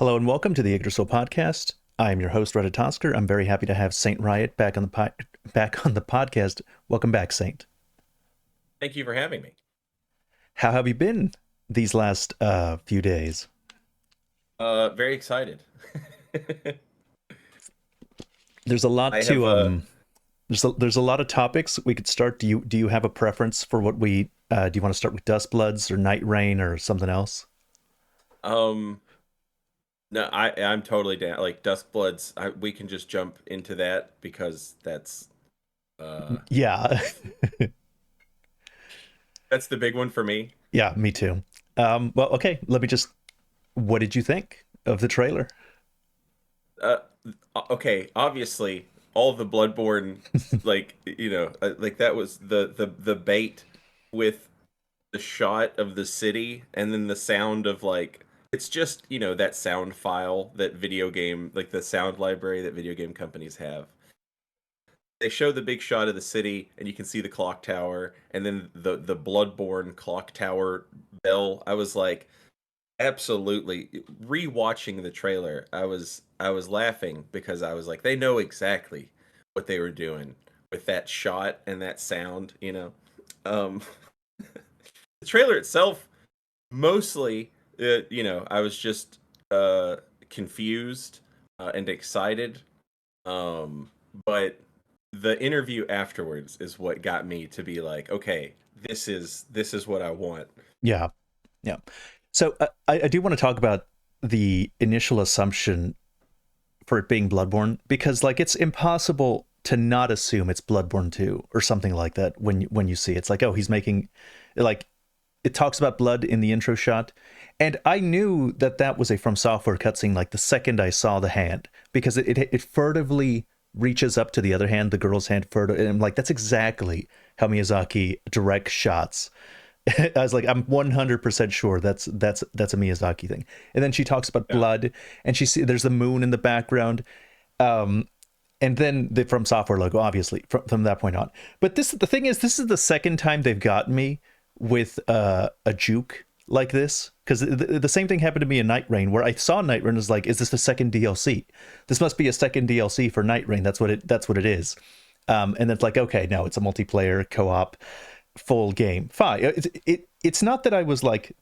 Hello and welcome to the Yggdrasil podcast. I'm your host, Reddit Tosker. I'm very happy to have Saint Riot back on the podcast. Welcome back, Saint. Thank you for having me. How have you been these last few days? Very excited. There's a lot I to have there's a lot of topics we could start. Do you have a preference for what we do you want to start with Duskbloods or Night Rain or something else? um no, I'm totally down. Like Duskbloods, we can just jump into that because uh Yeah. that's the big one for me. Yeah, me too. Well, okay, let me just what did you think of the trailer? Uh okay, obviously all the Bloodborne, like that was the bait with the shot of the city and then the sound of like it's just, that sound file that video game, like the sound library that video game companies have. They show the big shot of the city and you can see the clock tower and then the Bloodborne clock tower bell. I was like, absolutely. Rewatching the trailer, I was laughing because I was like, they know exactly what they were doing with that shot and that sound. um the trailer itself, mostly, I was just confused and excited. But the interview afterwards is what got me to be like, okay, this is what I want. Yeah. Yeah. So I do want to talk about the initial assumption for it being Bloodborne because like it's impossible to not assume it's Bloodborne 2 or something like that when you see it. It's like, oh, he's making like it talks about blood in the intro shot, and I knew that that was a From Software cutscene like the second I saw the hand because it furtively reaches up to the other hand, the girl's hand furtive, and I'm like, that's exactly how Miyazaki directs shots. I was like, I'm 100% sure that's a Miyazaki thing. And then she talks about Yeah. blood, and there's the moon in the background, um, and then the From Software logo, obviously from that point on. But the thing is, this is the second time they've gotten me with a juke like this because the same thing happened to me in Night Rain, where I saw Night Rain and was like, is this the second DLC? This must be a second DLC for Night Rain. That's what it is. And it's like, okay, no, it's a multiplayer co-op full game. Fine. It's not that I was like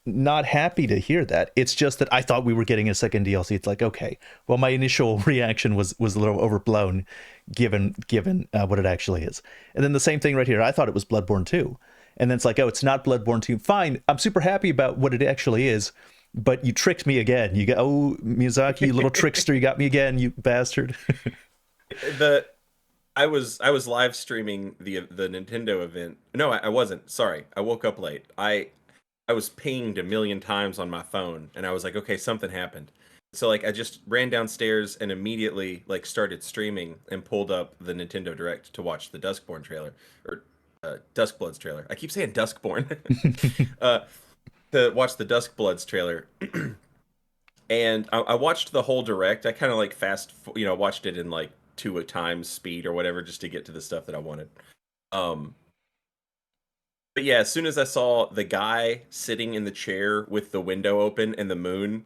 not happy to hear that. It's just that I thought we were getting a second DLC. It's like, okay, well, my initial reaction was a little overblown, given what it actually is. And then the same thing right here. I thought it was Bloodborne 2, and then it's like, oh, it's not Bloodborne 2. Fine, I'm super happy about what it actually is, but you tricked me again. You got, oh, Miyazaki, you little trickster, you got me again, you bastard. the I was live streaming the Nintendo event. No, I wasn't. Sorry, I woke up late. I was pinged a million times on my phone, and I was like, okay, something happened. So like, I just ran downstairs and immediately like started streaming and pulled up the Nintendo Direct to watch the Duskborn trailer or Duskbloods trailer. I keep saying Duskborn. uh, to watch the Duskbloods trailer, and I watched the whole Direct. I kind of like watched it in like two a times speed or whatever just to get to the stuff that I wanted. Um, But yeah, as soon as I saw the guy sitting in the chair with the window open and the moon,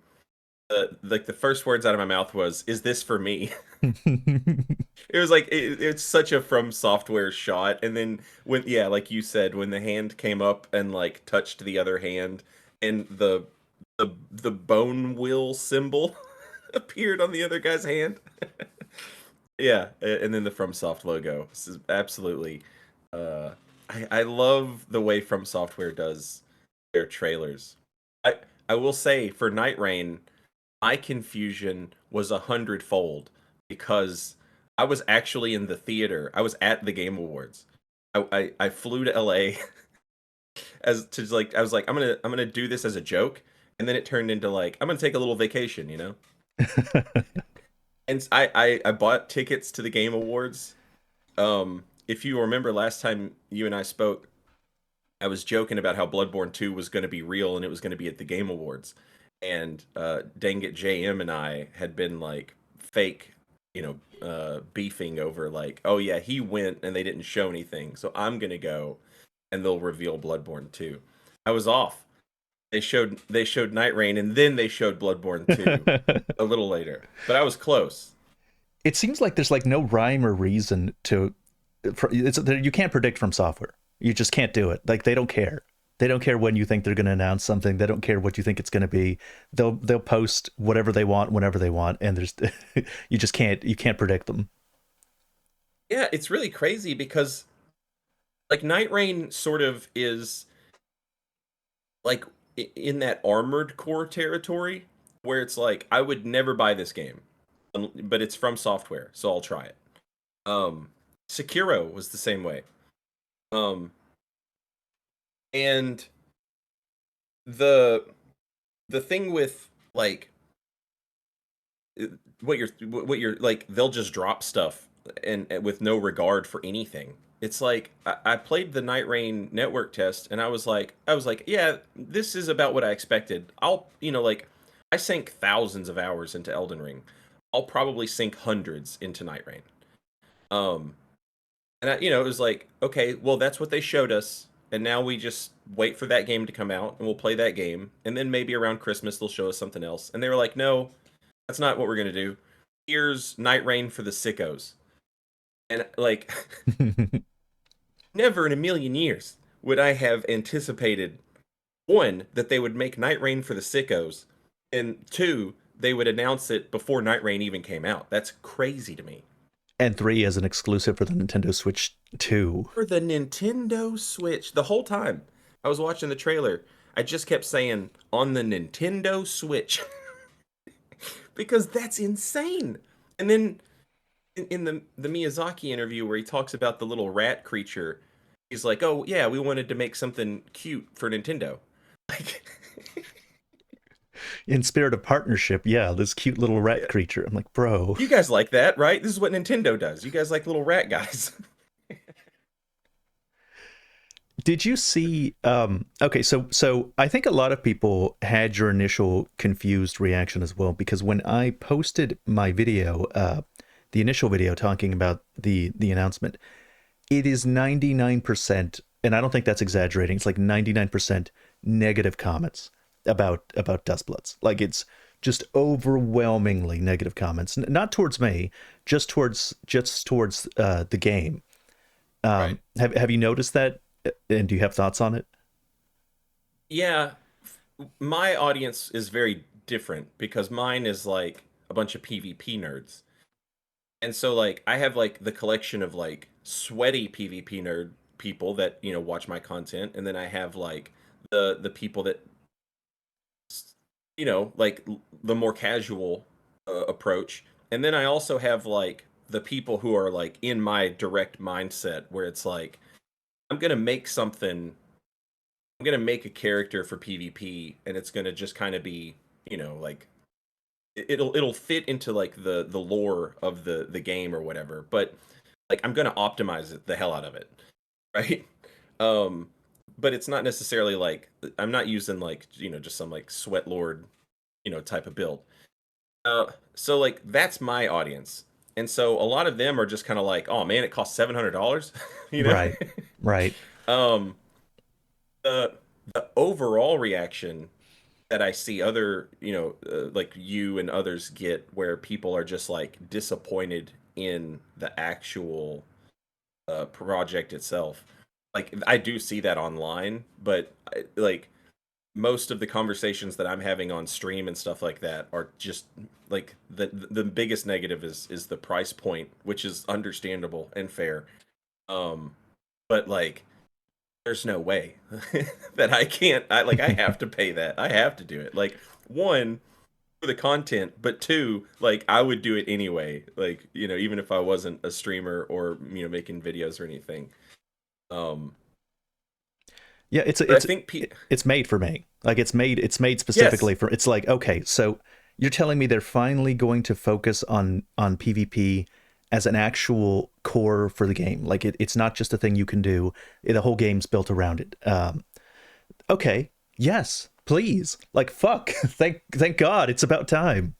like the first words out of my mouth was, "Is this for me?" It was like it's such a From Software shot, and then yeah, like you said, when the hand came up and like touched the other hand, and the bone will symbol appeared on the other guy's hand. Yeah, and then the FromSoft logo. This is absolutely. Uh, I love the way From Software does their trailers. I I will say for Night Rain, my confusion was 100-fold because I was actually in the theater. I was at the Game Awards. I flew to LA as to like I was like I'm gonna do this as a joke, and then it turned into like I'm gonna take a little vacation. And I bought tickets to the Game Awards. If you remember last time you and I spoke, I was joking about how Bloodborne 2 was going to be real and it was going to be at the Game Awards. And dang it, JM and I had been like fake, beefing over like, oh yeah, he went and they didn't show anything, so I'm gonna go and they'll reveal Bloodborne 2. I was off. they showed Night Rain, and then they showed Bloodborne 2 a little later. But I was close. It seems like there's like no rhyme or reason to you can't predict from software. You just can't do it. Like they don't care. They don't care when you think they're going to announce something. They don't care what you think it's going to be. They'll post whatever they want whenever they want, and there's you can't predict them. Yeah, it's really crazy because like Night Rain sort of is like in that Armored Core territory where it's like I would never buy this game, but it's from software, so I'll try it. Um, Sekiro was the same way. Um, and the the thing with like what you're like, they'll just drop stuff and with no regard for anything. It's like I played the Night Rain network test and I was like, yeah, this is about what I expected. Like I sank thousands of hours into Elden Ring. I'll probably sink hundreds into Night Rain. Um, it was like, okay, well, that's what they showed us, and now we just wait for that game to come out, and we'll play that game, and then maybe around Christmas they'll show us something else. And they were like, no, that's not what we're gonna do. Here's Night Rain for the sickos, and like, never in a million years would I have anticipated one that they would make Night Rain for the sickos, and two they would announce it before Night Rain even came out. That's crazy to me. And 3 as an exclusive for the Nintendo Switch 2. For the Nintendo Switch. The whole time I was watching the trailer, I just kept saying on the Nintendo Switch because that's insane. And then in the Miyazaki interview where he talks about the little rat creature, he's like, "Oh yeah, we wanted to make something cute for Nintendo." Like, In spirit of partnership, yeah, this cute little rat yeah. creature. I'm like, bro. You guys like that, right? This is what Nintendo does. You guys like little rat guys. Did you see okay, so I think a lot of people had your initial confused reaction as well, because when I posted my video, the initial video talking about the announcement, it is 99%, and I don't think that's exaggerating. It's like 99% negative comments about Duskbloods. Like it's just overwhelmingly negative comments, not towards me, just towards the game. Right. Have you noticed that? And do you have thoughts on it? Yeah, my audience is very different because mine is like a bunch of PvP nerds. And so like I have like the collection of like sweaty PvP nerd people that, watch my content, and then I have like the people that like the more casual approach. And then I also have like the people who are like in my direct mindset where it's like I'm going to make something I'm gonna make a character for PvP, and it's gonna just kind of be, like it'll fit into like the lore of the game or whatever. But like I'm gonna optimize it the hell out of it, right? Um, but it's not necessarily like I'm not using like just some like sweat lord type of build. So like that's my audience, and so a lot of them are just kind of like, oh man, it costs $700, you know. Right, right. um, the the overall reaction that I see other, like you and others get, where people are just like disappointed in the actual project itself. Like I do see that online, but like most of the conversations that I'm having on stream and stuff like that are just like the biggest negative is the price point, which is understandable and fair. Um, but like there's no way that I can't. I have to pay that. I have to do it. Like one for the content, but two, like I would do it anyway. Like even if I wasn't a streamer or making videos or anything. Um, Yeah, but I think it's made for me. Like it's made yes, specifically for. It's like, okay, so you're telling me they're finally going to focus on PvP as an actual core for the game. Like it's not just a thing you can do. The whole game's built around it. Okay, yes, please. Like fuck, thank God, it's about time.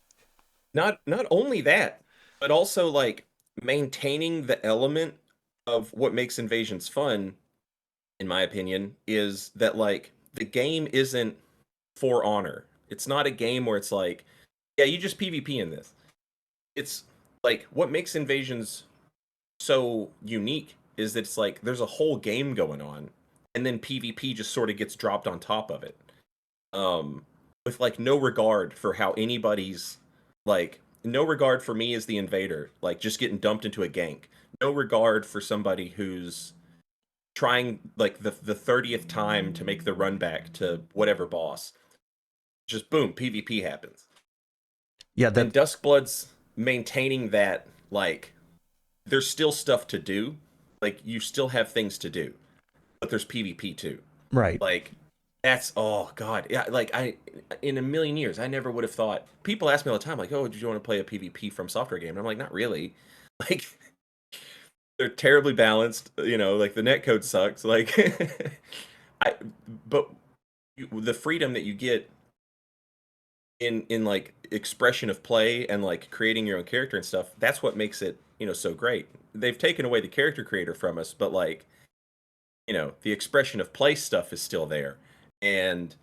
not only that, but also like maintaining the element of what makes invasions fun, in my opinion, is that like the game isn't. for honor. It's not a game where it's like, yeah, you just PvP in this. It's like what makes Invasions so unique is that it's like there's a whole game going on, and then PvP just sort of gets dropped on top of it. Um, with like no regard for how anybody's like no regard for me as the invader, like just getting dumped into a gank. No regard for somebody who's trying like the 30th time to make the run back to whatever boss. Just boom, PvP happens. Yeah, And that Duskbloods maintaining that, like, there's still stuff to do. Like, you still have things to do, but there's PvP too. right. Like, that's, oh God. Yeah, like, in a million years, I never would have thought. People ask me all the time, like, oh, did you want to play a PvP from software game? And I'm like, not really. Like, they're terribly balanced, like the netcode sucks. Like, I, but the freedom that you get in like expression of play and like creating your own character and stuff, that's what makes it so great. They've taken away the character creator from us, but like the expression of play stuff is still there, and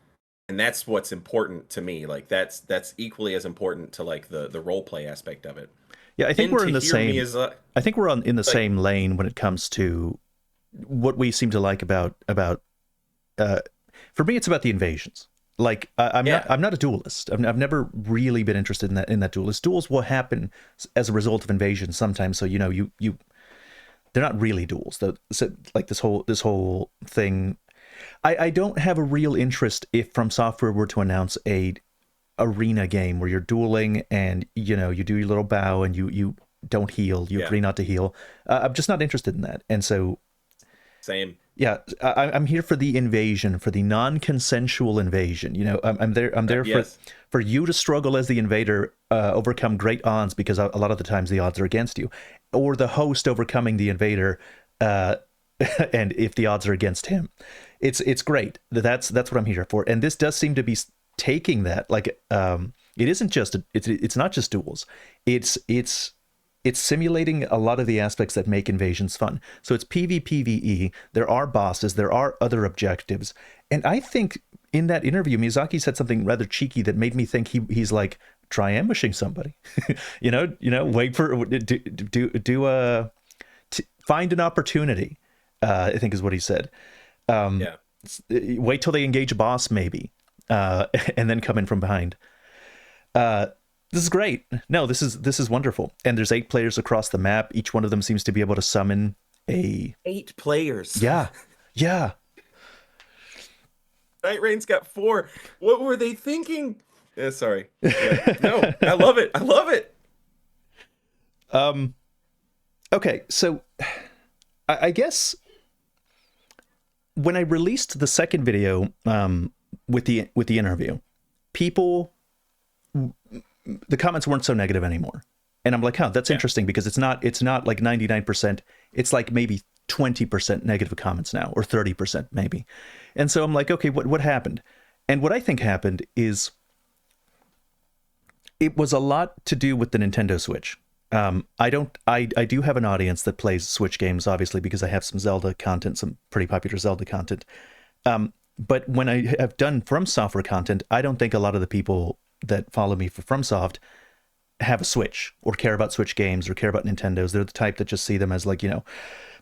that's what's important to me. Like that's equally as important to like the role play aspect of it. Yeah, I think And we're to in the hear me same. as I think we're in the like same lane when it comes to what we seem to like about. Uh, for me, it's about the invasions. Like yeah, I'm not a duelist. I've never really been interested in that duelist. Duels will happen as a result of invasions sometimes. So you they're not really duels. So, like this whole thing. I don't have a real interest if From Software were to announce a arena game where you're dueling and you do your little bow and you don't heal. You yeah, agree not to heal. I'm just not interested in that. And so same. yeah, I'm here for the invasion, for the non-consensual invasion. I'm there. I'm there Yes, for you to struggle as the invader, overcome great odds because a lot of the times the odds are against you, or the host overcoming the invader, uh, and if the odds are against him, it's great. That's what I'm here for. And this does seem to be taking that. Like, it isn't just it's not just duels. It's simulating a lot of the aspects that make invasions fun. So it's PvPvE. There are bosses. There are other objectives. And I think in that interview, Miyazaki said something rather cheeky that made me think he's like, try ambushing somebody. Wait for find an opportunity. I think is what he said. yeah. Wait till they engage a boss, maybe, and then come in from behind. This is great. No, this is wonderful. And there's 8 players across the map. Each one of them seems to be able to summon a 8 players. yeah, yeah. Night Rain's got 4. What were they thinking? Yeah, sorry. Yeah. No, I love it. I love it. Okay, so I guess when I released the second video, with the interview, people, the comments weren't so negative anymore, and I'm like, huh, that's interesting because it's not like 99%. It's like maybe 20% negative comments now, or 30% maybe. And so I'm like, okay, what happened? And what I think happened is it was a lot to do with the Nintendo Switch. I do have an audience that plays Switch games, obviously, because I have some Zelda content, some pretty popular Zelda content. But when I have done From Software content, I don't think a lot of the people that follow me for FromSoft have a Switch or care about Switch games or care about Nintendos. They're the type that just see them as like,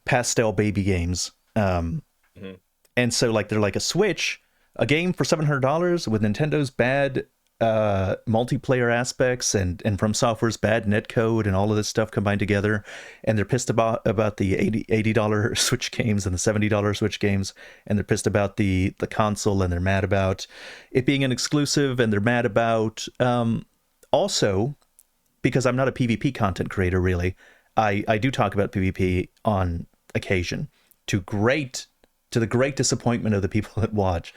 pastel baby games. Mm-hmm. And so like they're like a Switch, a game for $700 with Nintendo's bad multiplayer aspects and From Software's bad netcode and all of this stuff combined together, and they're pissed about the $80 Switch games and the $70 Switch games, and they're pissed about the console, and they're mad about it being an exclusive, and they're mad about also because I'm not a PvP content creator really. I do talk about PvP on occasion to the great disappointment of the people that watch.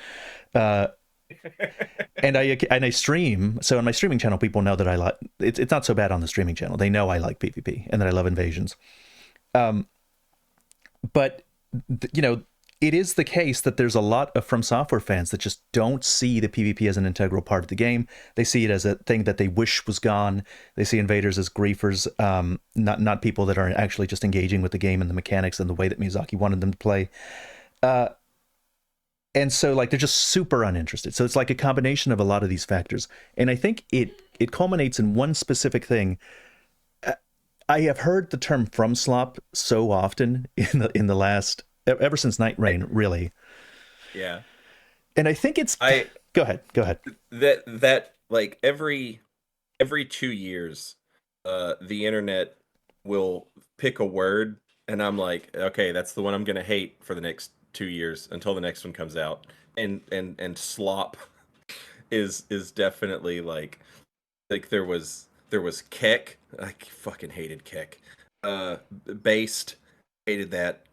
And I stream, so on my streaming channel, people know that I like it's not so bad on the streaming channel. They know I like PvP and that I love invasions. But it is the case that there's a lot of From Software fans that just don't see the PvP as an integral part of the game. They see it as a thing that they wish was gone. They see invaders as griefers, not people that are actually just engaging with the game and the mechanics and the way that Miyazaki wanted them to play. And so like they're just super uninterested. So it's like a combination of a lot of these factors. And I think it culminates in one specific thing. I have heard the term from slop so often in the last ever since Night I, Rain, really. yeah. And I think it's I go ahead, go ahead. that like every 2 years, the internet will pick a word, and I'm like, okay, that's the one I'm gonna hate for the next 2 years until the next one comes out. And slop is definitely like there was keck. I fucking hated keck. Uh, based, hated that.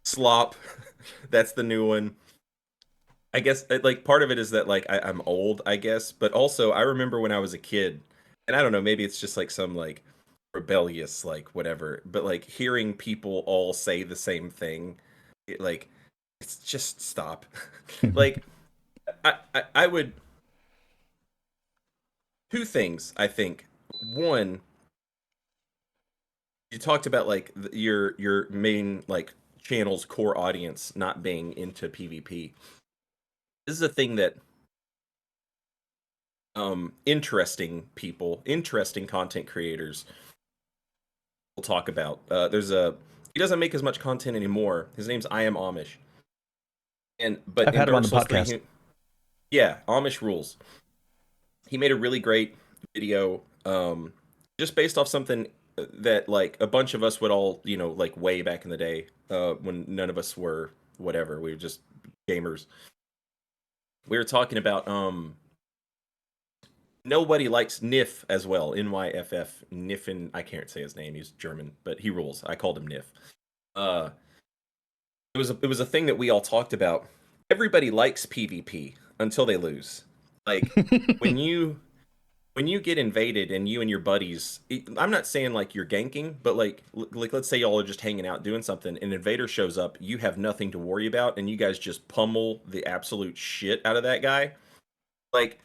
Slop, that's the new one. I guess like part of it is that like I'm old, I guess, but also I remember when I was a kid, and I don't know, maybe it's just like some like rebellious like whatever, but like hearing people all say the same thing, like it's just stop. Like I would, two things I think. One, you talked about like your main like channel's core audience not being into PvP. This is a thing that interesting people, interesting content creators will talk about. There's a he doesn't make as much content anymore. His name's I Am Amish, and but I've in had him on Dark the Souls 3, podcast. yeah, Amish rules. He made a really great video, just based off something that like a bunch of us would all like way back in the day, when none of us were whatever, we were just gamers. We were talking about nobody likes Nif as well. Nyff. Niffin. I can't say his name. He's German, but he rules. I called him Nif. Uh, it was a thing that we all talked about. Everybody likes PvP until they lose. Like when you when you get invaded and you and your buddies, I'm not saying like you're ganking, but like let's say y'all are just hanging out doing something, an invader shows up, you have nothing to worry about, and you guys just pummel the absolute shit out of that guy. Like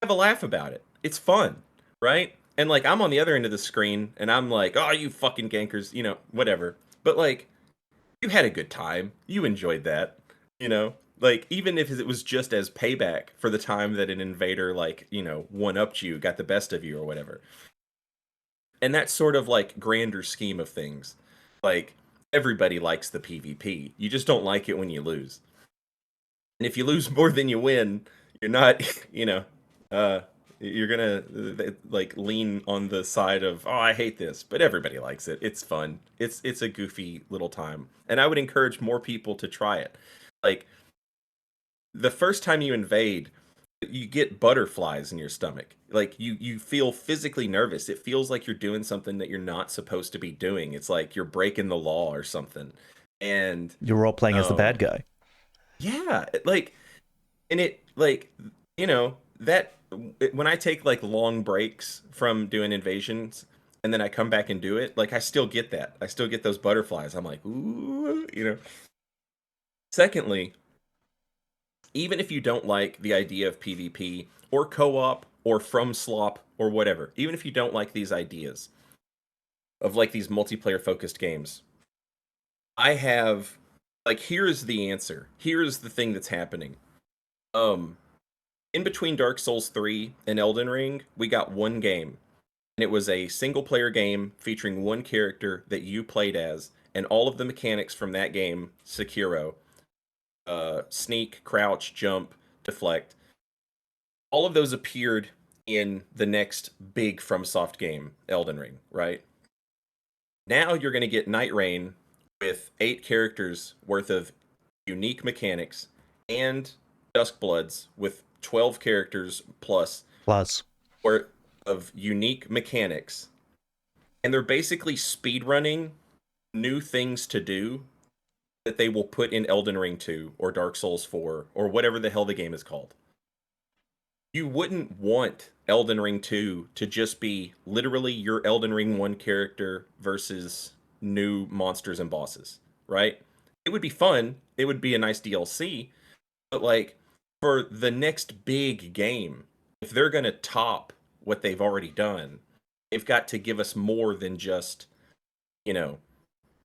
have a laugh about it. It's fun, right? And like I'm on the other end of the screen and I'm like, "Oh, you fucking gankers, whatever." But like you had a good time. You enjoyed that, you know? Like even if it was just as payback for the time that an invader like, one-upped you, got the best of you or whatever. And that's sort of like grander scheme of things. Like everybody likes the PvP. You just don't like it when you lose. And if you lose more than you win, you're not, uh, you're gonna like lean on the side of, oh, I hate this, but everybody likes it. It's fun. It's a goofy little time, and I would encourage more people to try it. Like the first time you invade, you get butterflies in your stomach. Like you feel physically nervous. It feels like you're doing something that you're not supposed to be doing. It's like you're breaking the law or something. And You're role playing as the bad guy. yeah, like and it like that when I take like long breaks from doing invasions and then I come back and do it, like I still get that. I still get those butterflies. I'm like, ooh. Secondly, even if you don't like the idea of PvP or co-op or from slop or whatever, even if you don't like these ideas of like these multiplayer focused games, I have like here's the answer. Here's the thing that's happening. Um in between Dark Souls 3 and Elden Ring, we got one game. And it was a single player game featuring one character that you played as, and all of the mechanics from that game, Sekiro, sneak, crouch, jump, deflect, all of those appeared in the next big FromSoft game, Elden Ring, right? Now you're going to get Night Rain with 8 characters worth of unique mechanics and Duskbloods with 12 characters plus Plus, worth of unique mechanics. And they're basically speedrunning new things to do that they will put in Elden Ring 2 or Dark Souls 4 or whatever the hell the game is called. You wouldn't want Elden Ring 2 to just be literally your Elden Ring 1 character versus new monsters and bosses, right? It would be fun. It would be a nice DLC, but like for the next big game, if they're going to top what they've already done, they've got to give us more than just, you know,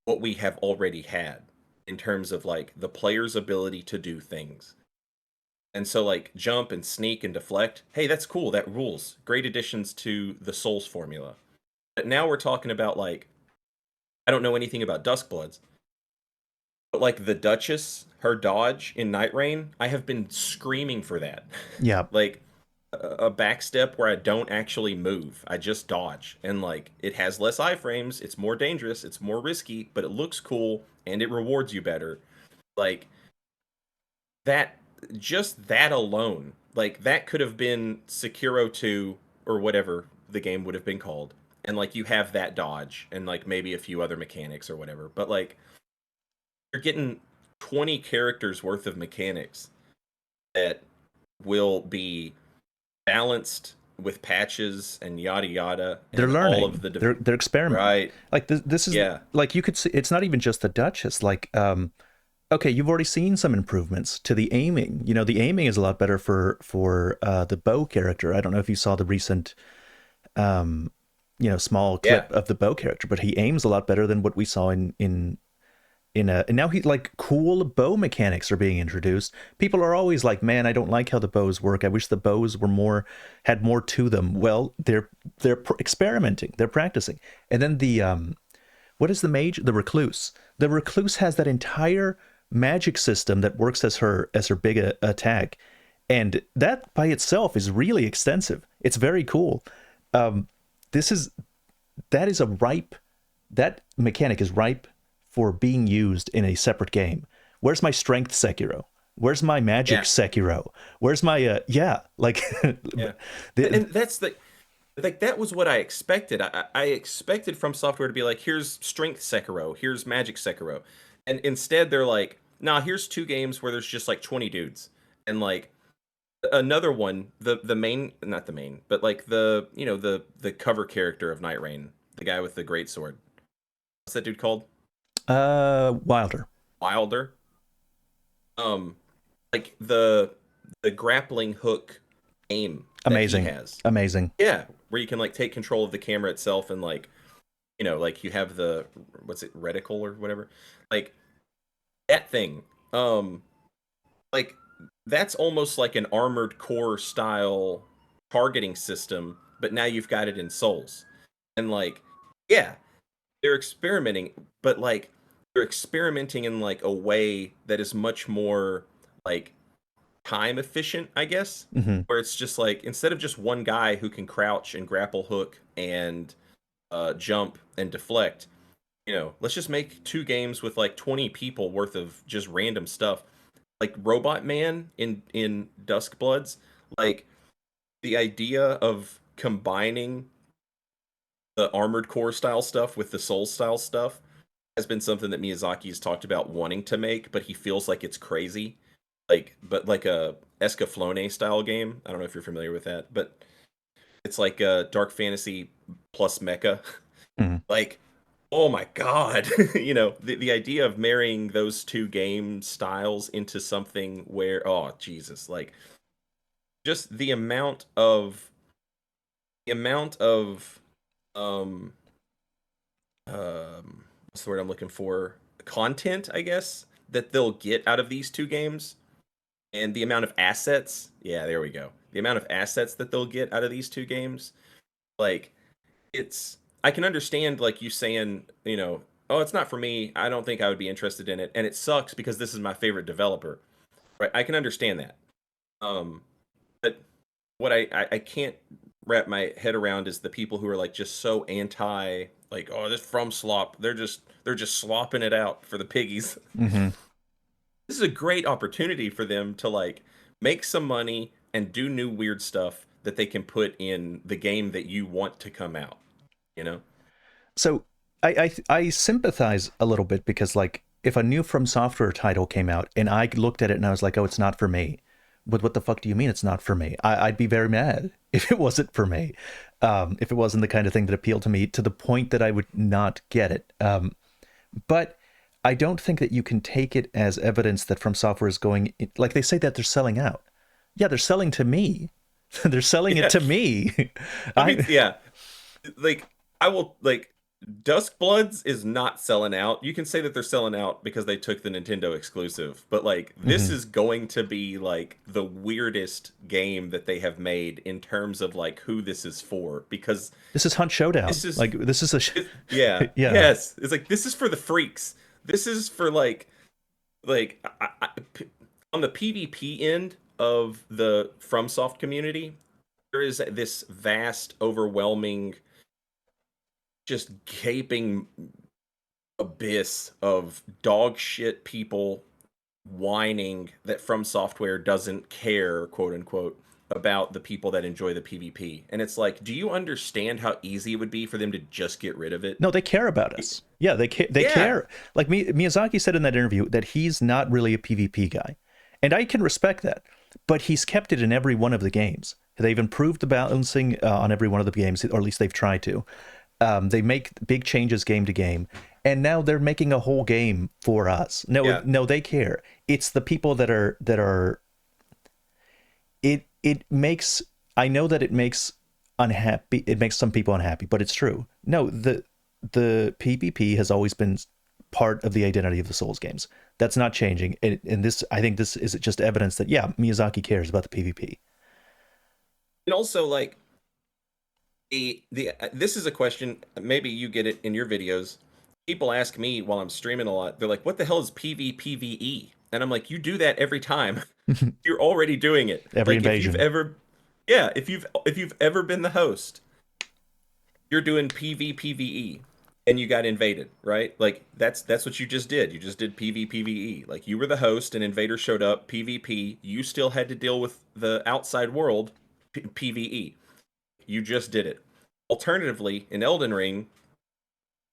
what we have already had. in terms of like the player's ability to do things. And so like jump and sneak and deflect, hey, that's cool, that rules. Great additions to the Souls formula. But now we're talking about like I don't know anything about Duskbloods, but like the Duchess, her dodge in Night Rain, I have been screaming for that. Yeah. Like a backstep where I don't actually move. I just dodge. And like it has less iframes, it's more dangerous, it's more risky, but it looks cool and it rewards you better. Like that just that alone, like that could have been Sekiro 2 or whatever the game would have been called. And like you have that dodge and like maybe a few other mechanics or whatever. But like you're getting 20 characters worth of mechanics that will be balanced with patches and yada yada They're and all learning. of the They're experimenting. right. Like this is Yeah. like you could see. It's not even just the Duchess. Like, okay, you've already seen some improvements to the aiming. You know, the aiming is a lot better for the bow character. I don't know if you saw the recent, um, small Yeah. clip of the bow character, but he aims a lot better than what we saw in a, and now he like cool bow mechanics are being introduced. People are always like, man, I don't like how the bows work. I wish the bows were had more to them. Well, they're experimenting, they're practicing. And then the what is the mage? The recluse. The recluse has that entire magic system that works as her big attack, and that by itself is really extensive. It's very cool. This is that is a ripe that mechanic is ripe for being used in a separate game. Where's my strength Sekiro? Where's my magic Yeah. Sekiro? Where's my like Yeah. the, And that's the like that was what I expected. I expected From Software to be like, here's Strength Sekiro, here's Magic Sekiro, and instead they're like, nah, here's two games where there's just like 20 dudes, and like another one, the main, not the main, but like the cover character of Night Rain, the guy with the great sword. What's that dude called? Wilder. Wilder. Um, like the grappling hook aim that he Amazing. has. Amazing. Yeah, where you can like take control of the camera itself and like like you have the what's it reticle or whatever, like that thing. Um, like that's almost like an Armored Core style targeting system, but now you've got it in Souls, and like yeah, they're experimenting, but like they're experimenting in like a way that is much more like time efficient, I guess, Hmm. where it's just like instead of just one guy who can crouch and grapple hook and jump and deflect, let's just make two games with like 20 people worth of just random stuff. Like Robot Man in Duskbloods, like the idea of combining the Armored Core style stuff with the Soul style stuff has been something that Miyazaki has talked about wanting to make, but he feels like it's crazy. But like a Escaflowne style game. I don't know if you're familiar with that, but it's like a dark fantasy plus mecha. Hmm. Like, oh my god, the idea of marrying those two game styles into something where, oh Jesus, like just the amount of um what's the word I'm looking for? Content, I guess, that they'll get out of these two games and the amount of assets. Yeah, there we go. The amount of assets that they'll get out of these two games. Like, it's, I can understand, like, you saying, oh, it's not for me. I don't think I would be interested in it. And it sucks because this is my favorite developer. Right? I can understand that. Um, but what I can't wrap my head around is the people who are like just so anti, like, oh, this From slop, they're just slopping it out for the piggies. Hmm. This is a great opportunity for them to like make some money and do new weird stuff that they can put in the game that you want to come out, you know? So I sympathize a little bit because like if a new From Software title came out and I looked at it and I was like, oh, it's not for me. But what the fuck do you mean it's not for me? I'd be very mad if it wasn't for me. If it wasn't the kind of thing that appealed to me to the point that I would not get it. But I don't think that you can take it as evidence that From Software is going like they say that they're selling out. Yeah, they're selling to me. They're selling it Yeah. to me. I mean, I yeah. Like I will like Duskbloods is not selling out. You can say that they're selling out because they took the Nintendo exclusive, but like this Hmm. is going to be like the weirdest game that they have made in terms of like who this is for, because This is Hunt Showdown. this is Like this is a yeah, yeah. yes. It's like this is for the freaks. This is for like on the PvP end of the FromSoft community, there is this vast, overwhelming, just gaping abyss of dog shit people whining that From Software doesn't care, quote unquote, about the people that enjoy the PvP. And it's like, do you understand how easy it would be for them to just get rid of it? No, they care about us. Yeah, they Yeah. care. Like Miyazaki said in that interview that he's not really a PvP guy, and I can respect that. But he's kept it in every one of the games. They've improved the balancing on every one of the games, or at least they've tried to. They make big changes game to game, and now they're making a whole game for us. No, Yeah. no, they care. It's the people that are. It makes. I know that it makes unhappy. It makes some people unhappy, but it's true. No, the PvP has always been part of the identity of the Souls games. That's not changing. And this, I think, this is just evidence that yeah, Miyazaki cares about the PvP. And also like the this is a question, maybe you get it in your videos. People ask me while I'm streaming a lot. They're like, "What the hell is PvPvE?" And I'm like, "You do that every time. You're already doing it. Every Like if you've invasion. ever yeah, if you've ever been the host, you're doing PvPvE and you got invaded, right? Like that's what you just did. You just did PvPvE. Like you were the host, an invader showed up, PvP. You still had to deal with the outside world, PvE. You just did it. Alternatively, in Elden Ring,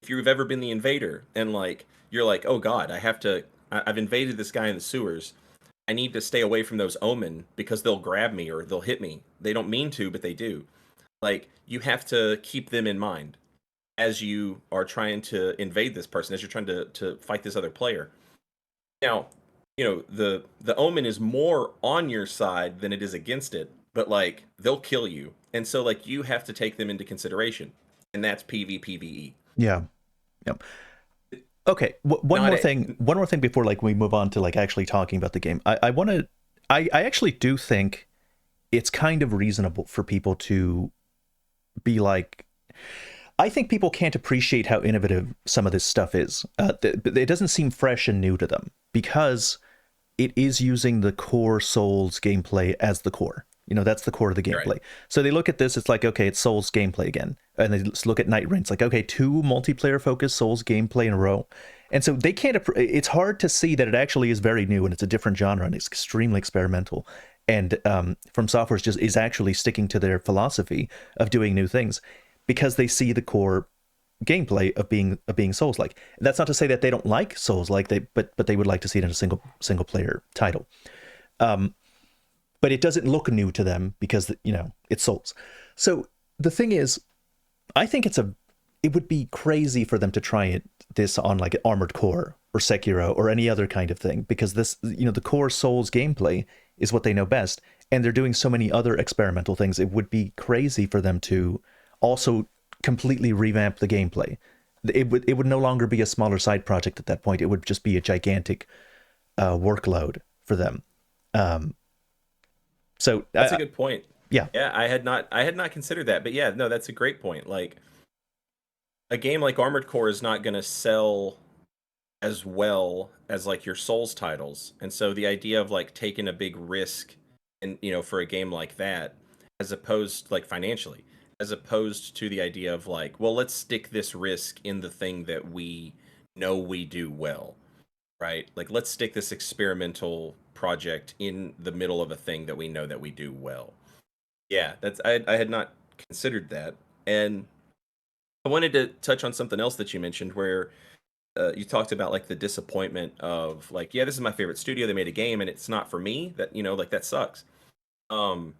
if you've ever been the invader and like you're like, oh god, I've invaded this guy in the sewers. I need to stay away from those omen because they'll grab me or they'll hit me. They don't mean to, but they do. Like you have to keep them in mind as you are trying to invade this person, as you're trying to fight this other player. Now, the omen is more on your side than it is against it, but like they'll kill you. And so like you have to take them into consideration. And that's PvPvE. Yeah. Yep. Okay. One Not more a thing. One more thing before like we move on to like actually talking about the game. I want to. I actually do think it's kind of reasonable for people to be like. I think people can't appreciate how innovative some of this stuff is. It doesn't seem fresh and new to them because it is using the core Souls gameplay as the core. You know, that's the core of the right. gameplay. So they look at this, it's like, okay, it's Souls gameplay again. And they look at Night Rain, it's like, okay, two multiplayer focused Souls gameplay in a row. And so they can't, it's hard to see that it actually is very new and it's a different genre and it's extremely experimental. And From Software is actually sticking to their philosophy of doing new things because they see the core gameplay of being Souls like. That's not to say that they don't like Souls like but they would like to see it in a single player title. Um, but it doesn't look new to them because it's Souls. So the thing is, I think it would be crazy for them to try this on like Armored Core or Sekiro or any other kind of thing because this the core Souls gameplay is what they know best, and they're doing so many other experimental things. It would be crazy for them to also completely revamp the gameplay. It would no longer be a smaller side project at that point. It would just be a gigantic workload for them. Um, so That's a good point. yeah. Yeah, I had not considered that. But yeah, no, that's a great point. Like a game like Armored Core is not going to sell as well as like your Souls titles. And so the idea of like taking a big risk and for a game like that, as opposed like financially, as opposed to the idea of like, well, let's stick this risk in the thing that we know we do well, right? Like let's stick this experimental project in the middle of a thing that we know that we do well. Yeah, that's I had not considered that. And I wanted to touch on something else that you mentioned where you talked about like the disappointment of like, yeah, this is my favorite studio. They made a game and it's not for me. That like that sucks. Um,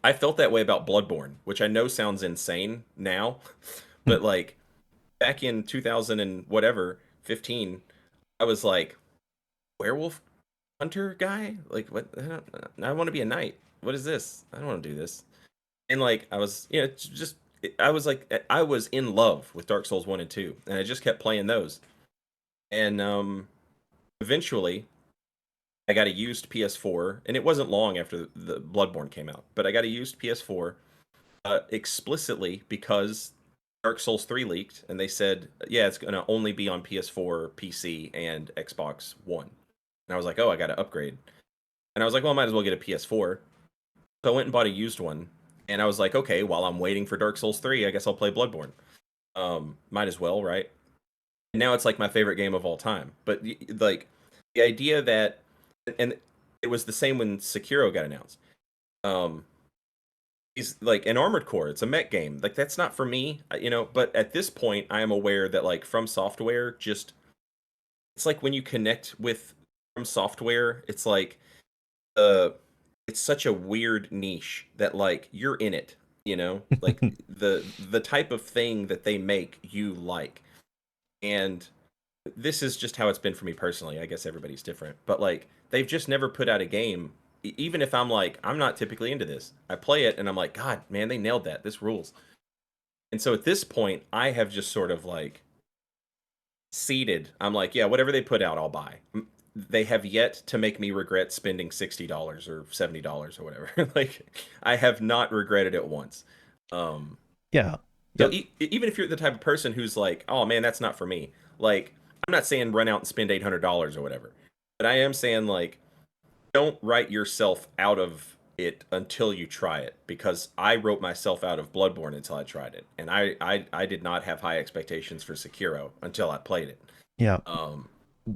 I felt that way about Bloodborne, which I know sounds insane now, but like back in 2000 and whatever 15, I was like, werewolf hunter guy. Like what? I want to be a knight. What is this? I don't want to do this. And like I was, just I was in love with Dark Souls 1 and 2, and I just kept playing those. And eventually I got a used PS4, and it wasn't long after the Bloodborne came out, but I got a used PS4 explicitly because Dark Souls 3 leaked, and they said, yeah, it's going to only be on PS4, PC, and Xbox One. And I was like, oh, I got to upgrade. And I was like, well, I might as well get a PS4. So I went and bought a used one, and I was like, okay, while I'm waiting for Dark Souls 3, I guess I'll play Bloodborne. Might as well, right? And now it's like my favorite game of all time. But like the idea that, and it was the same when Sekiro got announced. Um, he's like an Armored Core. It's a mech game. Like that's not for me, you know. But at this point, I am aware that like From Software just it's like when you connect with From Software, it's like uh it's such a weird niche that like you're in it, you know? Like the type of thing that they make you like. And this is just how it's been for me personally. I guess everybody's different. But like they've just never put out a game even if I'm like I'm not typically into this. I play it and I'm like god, man, they nailed that. This rules. And so at this point, I have just sort of like seeded. I'm like, yeah, whatever they put out, I'll buy. They have yet to make me regret spending $60 or $70 or whatever. Like, I have not regretted it once. Um, Yeah. so Yep. even if you're the type of person who's like, oh man, that's not for me. Like, I'm not saying run out and spend $800 or whatever, but I am saying like, don't write yourself out of it until you try it because I wrote myself out of Bloodborne until I tried it, and I did not have high expectations for Sekiro until I played it. Yeah. Um,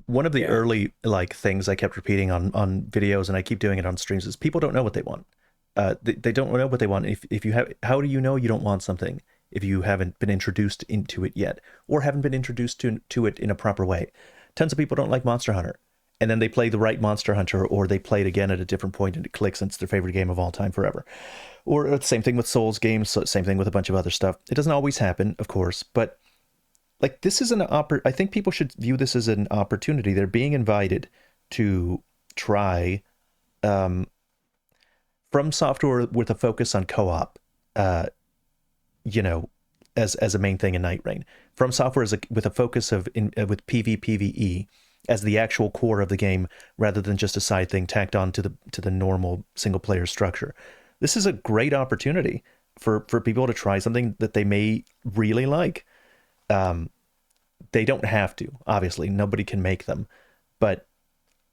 One of the yeah, early like things I kept repeating on videos, and I keep doing it on streams, is people don't know what they want. They don't know what they want. If you have, how do you know you don't want something if you haven't been introduced into it yet, or haven't been introduced to it in a proper way? Tons of people don't like Monster Hunter, and then they play the right Monster Hunter, or they play it again at a different point, and it clicks, and it's their favorite game of all time forever. Or the same thing with Souls games, same thing with a bunch of other stuff. It doesn't always happen, of course, but like this is I think people should view this as an opportunity. They're being invited to try um, From Software with a focus on co-op, uh, you know, as a main thing in Night Rain. From Software is with a focus with PvPvE as the actual core of the game, rather than just a side thing tacked on to the normal single player structure. This is a great opportunity for people to try something that they may really like. Um, they don't have to, obviously. Nobody can make them, but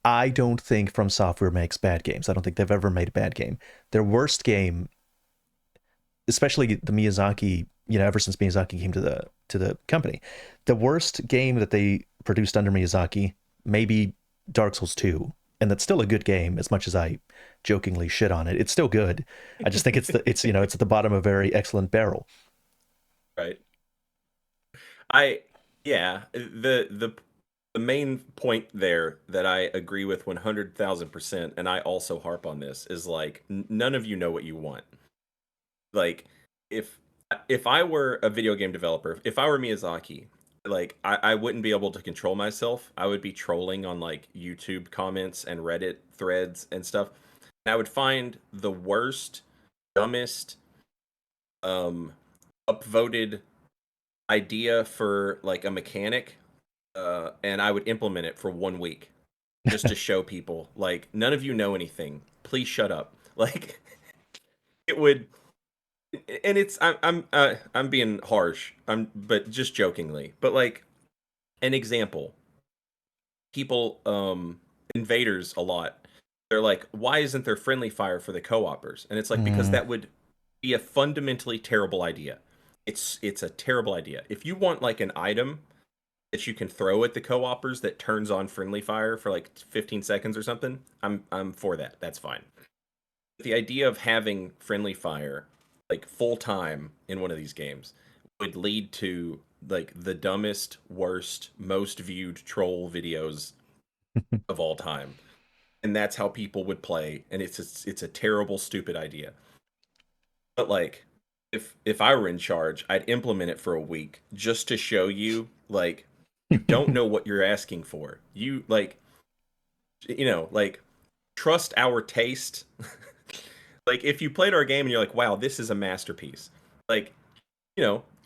I don't think From Software makes bad games. I don't think they've ever made a bad game. Their worst game, especially the Miyazaki, ever since Miyazaki came to the company, the worst game that they produced under Miyazaki, maybe Dark Souls 2, and that's still a good game as much as I jokingly shit on it. It's still good. I just think it's at the bottom of a very excellent barrel. right. I yeah, the main point there that I agree with 100,000%, and I also harp on this, is like none of you know what you want. Like if if I were a video game developer, if I were Miyazaki, like I wouldn't be able to control myself. I would be trolling on like YouTube comments and Reddit threads and stuff. And I would find the worst, dumbest, um, upvoted idea for like a mechanic, and I would implement it for 1 week just to show people like none of you know anything. Please shut up. Like it would, and it's I'm being harsh. But just jokingly. But like an example, people invaders a lot. They're like, why isn't there friendly fire for the co-opers? And it's like because Mm. that would be a fundamentally terrible idea. It's a terrible idea. If you want like an item that you can throw at the co-opers that turns on friendly fire for like 15 seconds or something, I'm for that. That's fine. The idea of having friendly fire like full time in one of these games would lead to like the dumbest, worst, most viewed troll videos of all time. And that's how people would play, and it's a terrible stupid idea. But like if I were in charge, I'd implement it for a week just to show you like you don't know what you're asking for. You like like trust our taste. Like if you played our game and you're like, "Wow, this is a masterpiece." Like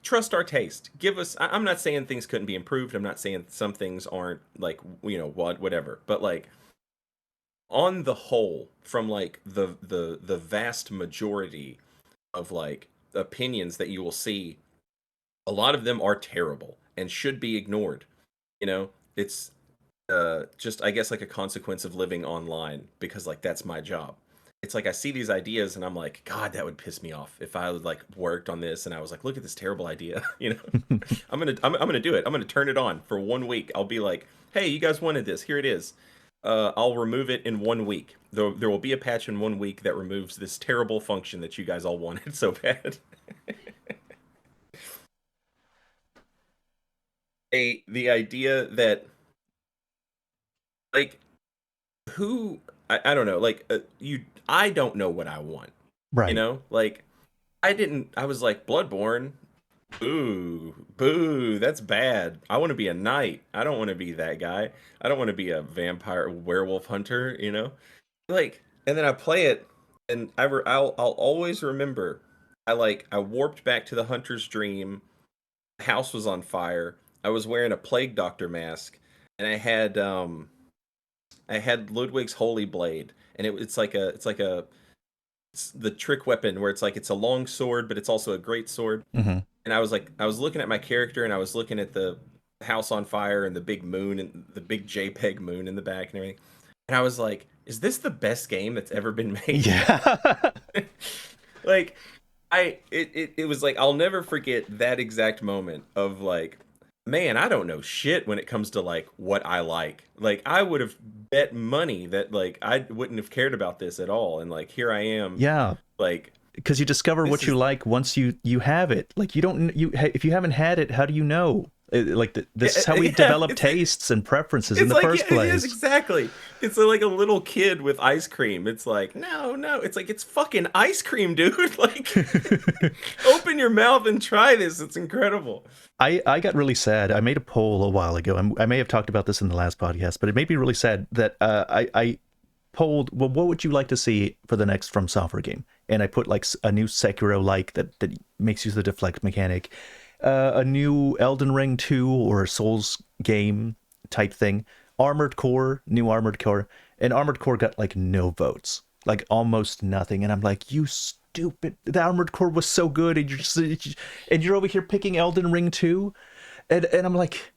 trust our taste. Give us. I'm not saying things couldn't be improved. I'm not saying some things aren't like whatever. But like on the whole, from like the vast majority of like opinions that you will see, a lot of them are terrible and should be ignored. It's just I guess like a consequence of living online because like that's my job. It's like I see these ideas and I'm like, God, that would piss me off if I like worked on this and I was like, look at this terrible idea. I'm gonna do it. I'm gonna turn it on for 1 week. I'll be like, hey, you guys wanted this. Here it is. I'll remove it in 1 week. There will be a patch in 1 week that removes this terrible function that you guys all wanted so bad. The idea that like who I don't know like I don't know what I want, Right. like I was like Bloodborne, boo boo, that's bad. I want to be a knight. I don't want to be that guy. I don't want to be a vampire werewolf hunter, like. And then I play it and I'll always remember I warped back to the hunter's dream. The house was on fire. I was wearing a plague doctor mask and I had Ludwig's holy blade, and it's the trick weapon where it's like it's a long sword, but it's also a great sword. Hmm. And I was looking at my character, and I was looking at the house on fire and the big moon and the big JPEG moon in the back and everything. And I was like, is this the best game that's ever been made? Yeah. Like, it was like I'll never forget that exact moment of like, man, I don't know shit when it comes to like what I like. Like I would have bet money that like I wouldn't have cared about this at all, and like here I am, Yeah. like Because you discover this what you is like once you have it. Like you don't you if you haven't had it, how do you know? Like this is how we yeah, develop tastes and preferences in it's the like first yeah, it is place. exactly. It's like a little kid with ice cream. It's like no, it's like it's fucking ice cream, dude. Like open your mouth and try this. It's incredible. I got really sad. I made a poll a while ago. I may have talked about this in the last podcast, but it made me really sad that I polled, well, what would you like to see for the next From Software game? And I put like a new Sekiro like that makes use of the deflect mechanic, a new Elden Ring 2 or Souls game type thing, new Armored Core, and Armored Core got like no votes, like almost nothing. And I'm like, you stupid! The Armored Core was so good, and you're over here picking Elden Ring 2, and I'm like,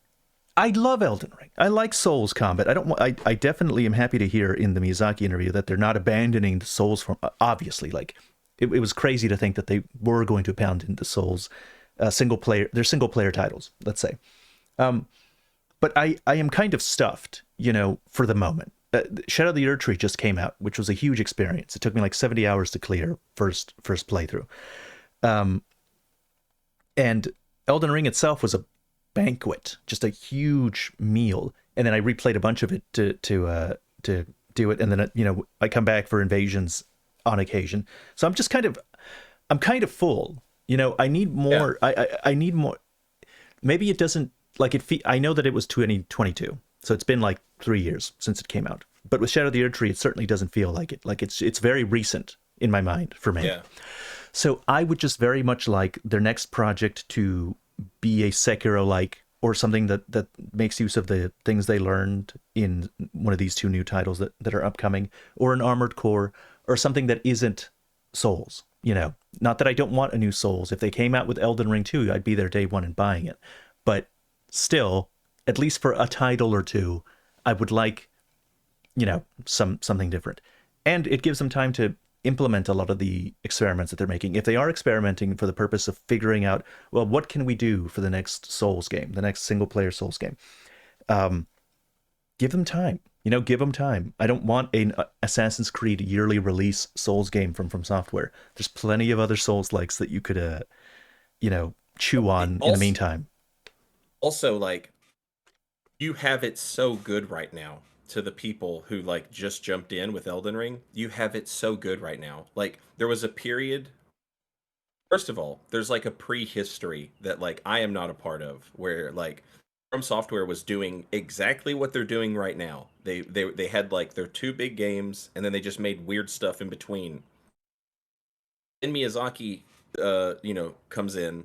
I love Elden Ring. I like Souls combat. I don't. I definitely am happy to hear in the Miyazaki interview that they're not abandoning the Souls from. Obviously, like it was crazy to think that they were going to pound into Souls, single player. They're single player titles. Let's say. But I am kind of stuffed, for the moment. Shadow of the Erdtree just came out, which was a huge experience. It took me like 70 hours to clear first playthrough. And Elden Ring itself was a banquet, just a huge meal. And then I replayed a bunch of it to do it, and then I come back for invasions on occasion. So I'm kind of full. I need Yeah, more. I need more. Maybe it doesn't like it. I know that it was 2022, so it's been like 3 years since it came out. But with Shadow of the Erdtree, it certainly doesn't feel like it. Like it's very recent in my mind for me. yeah, So I would just very much like their next project to be a Sekiro like, or something that makes use of the things they learned in one of these two new titles that are upcoming, or an Armored Core, or something that isn't Souls. Not that I don't want a new Souls. If they came out with Elden Ring 2, I'd be there day one and buying it. But still, at least for a title or two, I would like, something different. And it gives them time to implement a lot of the experiments that they're making. If they are experimenting for the purpose of figuring out, well, what can we do for the next Souls game, the next single player Souls game? Give them time. Give them time. I don't want an Assassin's Creed yearly release Souls game from Software. There's plenty of other Souls likes that you could, chew It on in the also meantime. also like you have it so good right now. To the people who like just jumped in with Elden Ring, you have it so good right now. Like there was a period. First of all, there's like a prehistory that like I am not a part of, where like From Software was doing exactly what they're doing right now. They had like their two big games, and then they just made weird stuff in between. And Miyazaki, comes in.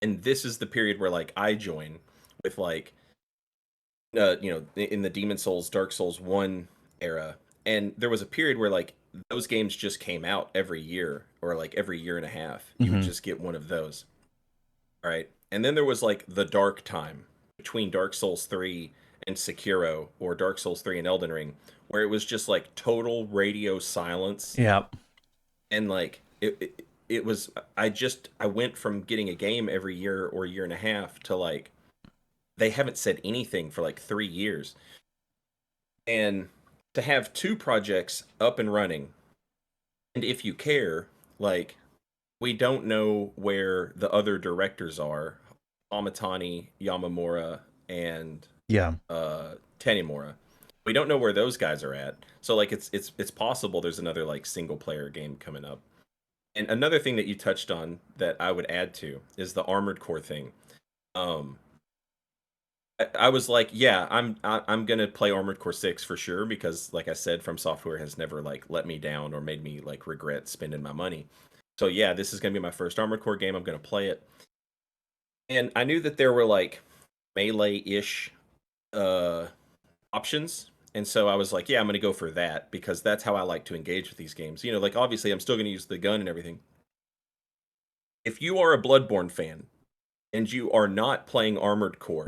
and this is the period where like I join with like in the Demon Souls, Dark Souls 1 era. And there was a period where like those games just came out every year or like every year and a half. You would Hmm. just get one of those. Right. And then there was like the dark time between Dark Souls 3 and Sekiro, or Dark Souls 3 and Elden Ring, where it was just like total radio silence. Yeah. And like it was, I went from getting a game every year or year and a half to like they haven't said anything for like 3 years. And to have two projects up and running, and if you care, like we don't know where the other directors are, Amatani, Yamamura, and Yeah. Tanimura. We don't know where those guys are at. So like it's possible there's another like single player game coming up. And another thing that you touched on that I would add to is the Armored Core thing. Um, I was like, yeah, I'm gonna play Armored Core 6 for sure because, like I said, From Software has never like let me down or made me like regret spending my money. So yeah, this is gonna be my first Armored Core game. I'm gonna play it, and I knew that there were like melee-ish uh, options, and so I was like, yeah, I'm gonna go for that because that's how I like to engage with these games. Like obviously I'm still gonna use the gun and everything. If you are a Bloodborne fan and you are not playing Armored Core,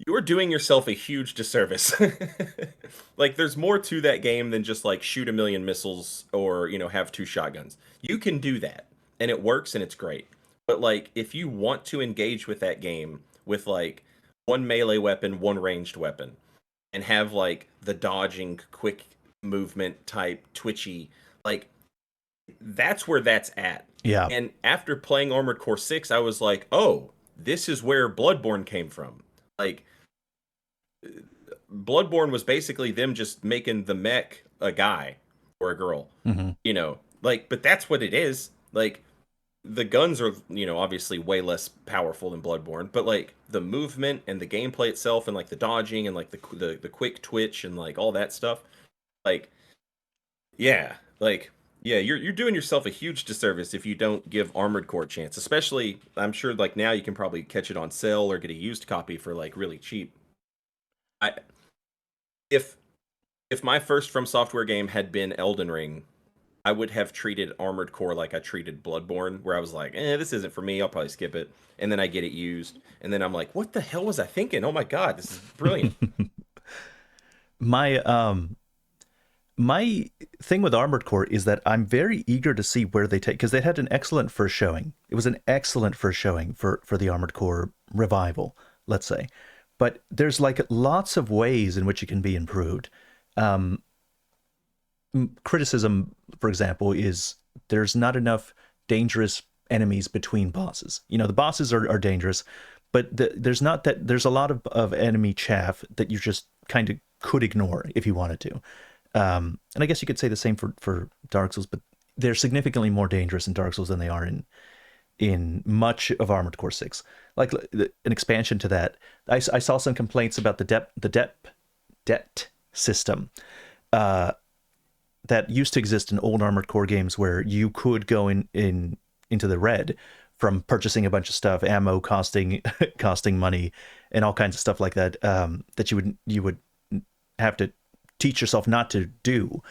you're doing yourself a huge disservice. Like there's more to that game than just like shoot a million missiles or, have two shotguns. You can do that and it works and it's great. But like if you want to engage with that game with like one melee weapon, one ranged weapon, and have like the dodging quick movement type twitchy, like that's where that's at. Yeah. And after playing Armored Core 6, I was like, "Oh, this is where Bloodborne came from." Like Bloodborne was basically them just making the mech a guy or a girl, Hmm. Like, but that's what it is. Like, the guns are, obviously way less powerful than Bloodborne, but like the movement and the gameplay itself, and like the dodging and like the quick twitch and like all that stuff, like, yeah, like. Yeah, you're doing yourself a huge disservice if you don't give Armored Core a chance. Especially, I'm sure like now you can probably catch it on sale or get a used copy for like really cheap. I if if my first From Software game had been Elden Ring, I would have treated Armored Core like I treated Bloodborne, where I was like, this isn't for me. I'll probably skip it. And then I get it used. And then I'm like, what the hell was I thinking? Oh my God, this is brilliant. my my thing with Armored Core is that I'm very eager to see where they take, because they had an excellent first showing. It was an excellent first showing for the Armored Core revival, let's say. But there's like lots of ways in which it can be improved. Um, Criticism, for example, is there's not enough dangerous enemies between bosses. The bosses are dangerous, but there's not that there's a lot of enemy chaff that you just kind of could ignore if you wanted to. And I guess you could say the same for Dark Souls, but they're significantly more dangerous in Dark Souls than they are in much of Armored Core 6. Like an expansion to that, I saw some complaints about the debt system. That used to exist in old Armored Core games, where you could go into the red from purchasing a bunch of stuff, ammo costing costing money, and all kinds of stuff like that. That you would have to teach yourself not to do.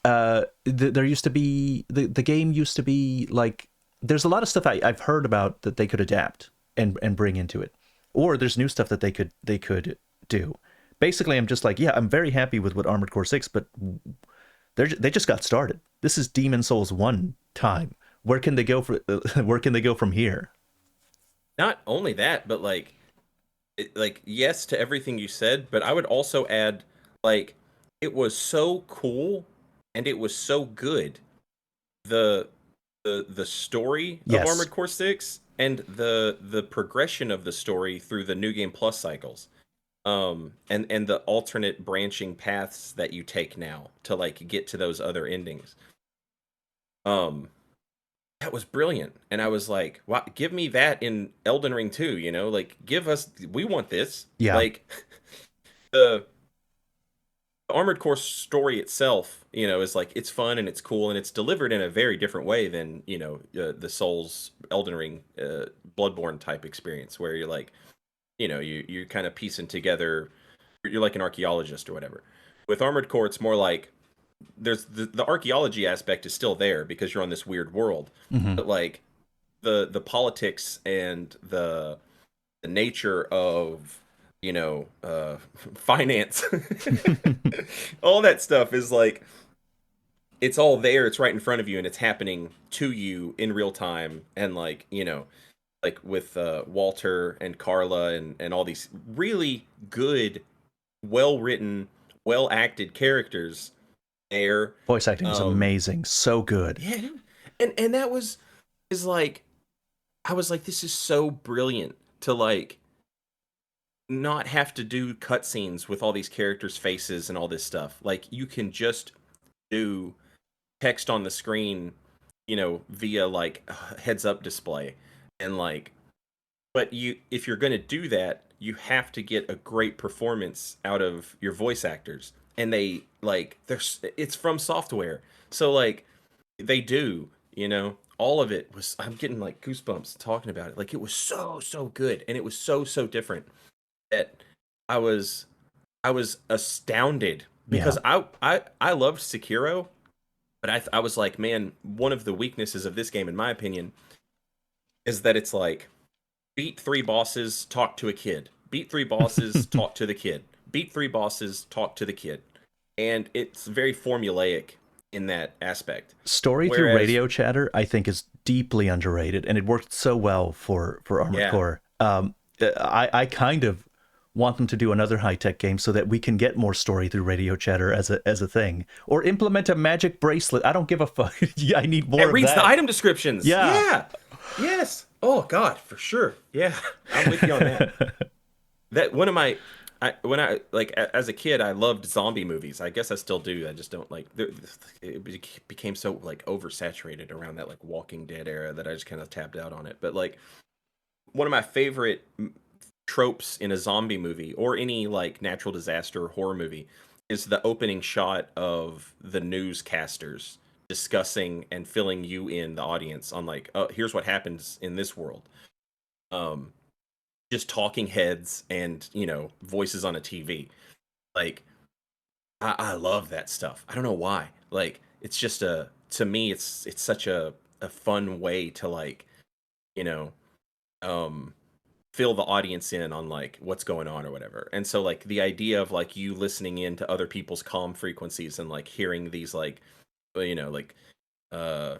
There used to be the game used to be like, there's a lot of stuff I've heard about that they could adapt and bring into it, or there's new stuff that they could do. Basically, I'm just like, yeah, I'm very happy with what Armored Core 6, but they just got started. This is Demon Souls 1 time. Where can they go where can they go from here? Not only that, but like, like yes to everything you said, but I would also add, like, it was so cool and it was so good. The the story of Yes. Armored Core 6 and the progression of the story through the New Game Plus cycles. And the alternate branching paths that you take now to like get to those other endings. Um that was brilliant. And I was like, wow, give me that in Elden Ring too, like give us, we want this. Yeah. Like the the Armored Core story itself, is like it's fun and it's cool and it's delivered in a very different way than the Souls, Elden Ring, Bloodborne type experience where you're like, you're kind of piecing together. You're like an archaeologist or whatever. With Armored Core, it's more like there's the archaeology aspect is still there because you're on this weird world, Hmm. but like the politics and the nature of finance, all that stuff is like it's all there. It's right in front of you, and it's happening to you in real time. And like like with Walter and Carla and all these really good, well written, well acted characters there. Voice acting is Um, amazing, so good. yeah, and that was is like I was like, this is so brilliant to like not have to do cutscenes with all these characters' faces and all this stuff. Like you can just do text on the screen, via like heads up display. And like but if you're going to do that, you have to get a great performance out of your voice actors. And they like there's it's from software. So like they do, all of it was I'm getting like goosebumps talking about it. Like it was so good and it was so different that I was I was astounded Yeah. because I loved Sekiro, but I was like, man, one of the weaknesses of this game, in my opinion, is that it's like beat three bosses, talk to a kid, beat three bosses, talk to the kid, beat three bosses, talk to the kid, and it's very formulaic in that aspect. Story through Whereas, radio chatter, I think, is deeply underrated, and it worked so well for Armored yeah, Core. I kind of want them to do another high tech game so that we can get more story through radio chatter as a thing, or implement a magic bracelet. I don't give a fuck. Yeah, I need more it of reads the that. item descriptions. Yeah. Yeah, yes. Oh God, for sure. Yeah, I'm with you on that. That one of my when I like as a kid I loved zombie movies. I guess I still do. I just don't like it became so like oversaturated around that like Walking Dead era that I just kind of tapped out on it. But like one of my favorite tropes in a zombie movie or any like natural disaster or horror movie is the opening shot of the newscasters discussing and filling you in the audience on like, oh, here's what happens in this world. Um just talking heads and voices on a TV. Like I love that stuff. I don't know why. Like it's just a to me it's such a fun way to like you know um fill the audience in on like what's going on or whatever. And so like the idea of like you listening in to other people's calm frequencies and like hearing these like like uh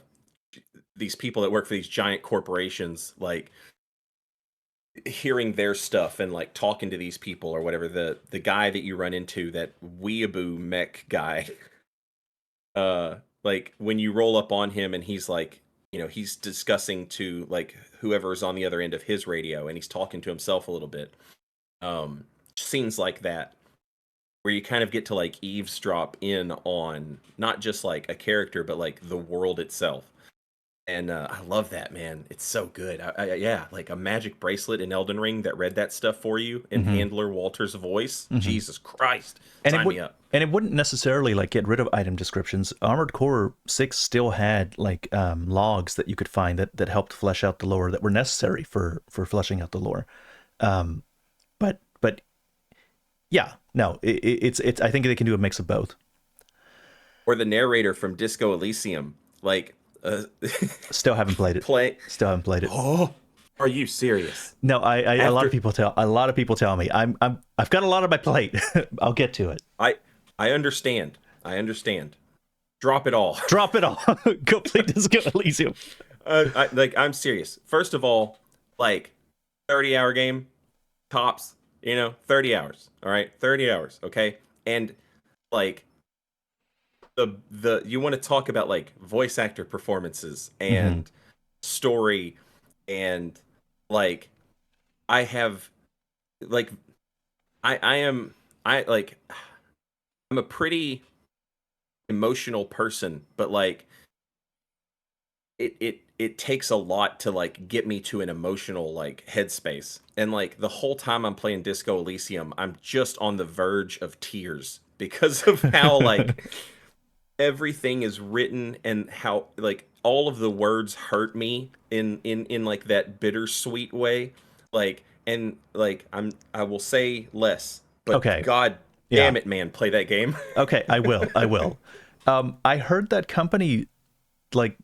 these people that work for these giant corporations like hearing their stuff and like talking to these people or whatever the guy that you run into that weeaboo mech guy like when you roll up on him and he's like he's discussing to like whoever's on the other end of his radio and he's talking to himself a little bit scenes like that where you kind of get to like eavesdrop in on not just like a character but like the world itself. And I love that, man. It's so good. Yeah, like a magic bracelet in Elden Ring that read that stuff for you in Hmm. Handler Walter's voice. Hmm. Jesus Christ, And it sign would me up. and it wouldn't necessarily like get rid of item descriptions. Armored Core 6 still had like logs that you could find that helped flesh out the lore that were necessary for fleshing out the lore. Um, but yeah, no, it's I think they can do a mix of both. Or the narrator from Disco Elysium, like Still haven't played it. play. Still haven't played it. Oh, are you serious? No, I After a lot of people tell me I've got a lot on my plate. I'll get to it. I I understand. I understand. Drop it all. Drop it all. Go play Disco Elysium. I'm serious. First of all, like 30-hour game tops, 30 hours. All right, 30 hours, okay? And like the you want to talk about like voice actor performances Hmm. and story and like I have like I am I like I'm a pretty emotional person, but like it takes a lot to like get me to an emotional like headspace. And like the whole time I'm playing Disco Elysium, I'm just on the verge of tears because of how like everything is written and how like all of the words hurt me in like that bittersweet way. Like and like I will say less, but Okay. god Yeah. damn it, man, play that game. Okay, I will. I will. I heard that company like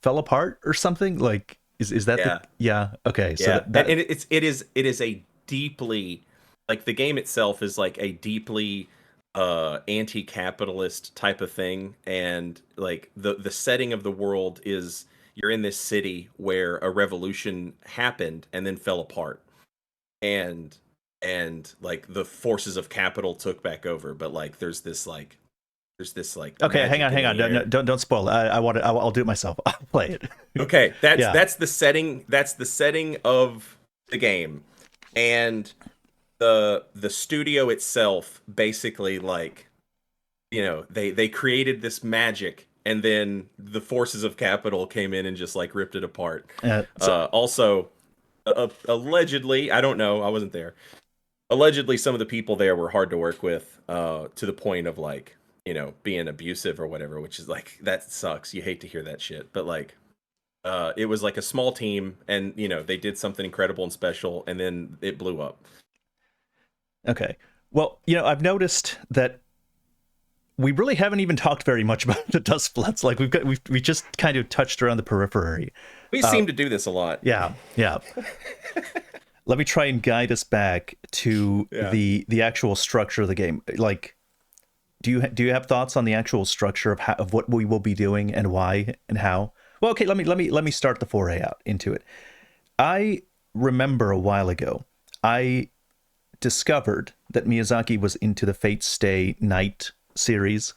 fell apart or something. Like, is that the? Yeah. Yeah. Okay. So Yeah. that And it is a deeply like the game itself is like a deeply anti-capitalist type of thing, and like the setting of the world is you're in this city where a revolution happened and then fell apart, and like the forces of capital took back over, but like there's this like okay. Hang on. magic in Hang on. the No, air. don't spoil it. I want it. I'll do it myself. I'll play it. Okay, that's Yeah. that's the setting. That's the setting of the game, and the studio itself basically like they created this magic, and then the forces of capital came in and just like ripped it apart. So Also, allegedly, I don't know, I wasn't there. Allegedly, some of the people there were hard to work with, to the point of like being abusive or whatever, which is like that sucks. You hate to hear that shit, but like it was like a small team, and they did something incredible and special, and then it blew up. okay. Well, I've noticed that we really haven't even talked very much about the Duskbloods. Like we just kind of touched around the periphery. We seem to do this a lot. Yeah. Yeah. Let me try and guide us back to Yeah. the actual structure of the game. Like, do you have thoughts on the actual structure of what we will be doing and why and how? Well, okay, let me start the foray out into it. I remember a while ago, I discovered that Miyazaki was into the Fate Stay Night series.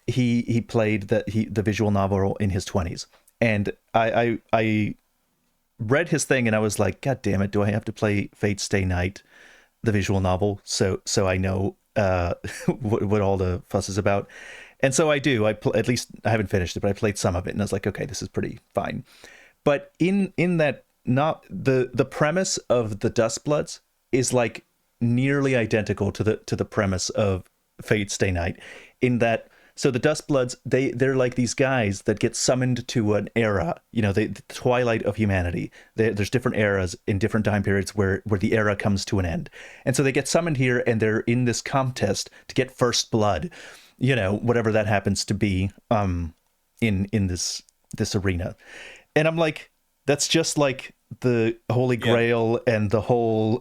He played the visual novel in his 20s, and I read his thing and I was like, God damn it, do I have to play Fate Stay Night, the visual novel, so I know what all the fuss is about? And so I do. At least I haven't finished it, but I played some of it, and I was like, okay, this is pretty fine. But in that, not the premise of the Duskbloods is like nearly identical to the premise of Fate Stay Night, in that, so the Duskbloods, they're like these guys that get summoned to an era, the twilight of humanity. There's different eras in different time periods where the era comes to an end, and so they get summoned here, and they're in this contest to get first blood, whatever that happens to be, in this arena. And I'm like, that's just like the Holy Yeah. Grail and the whole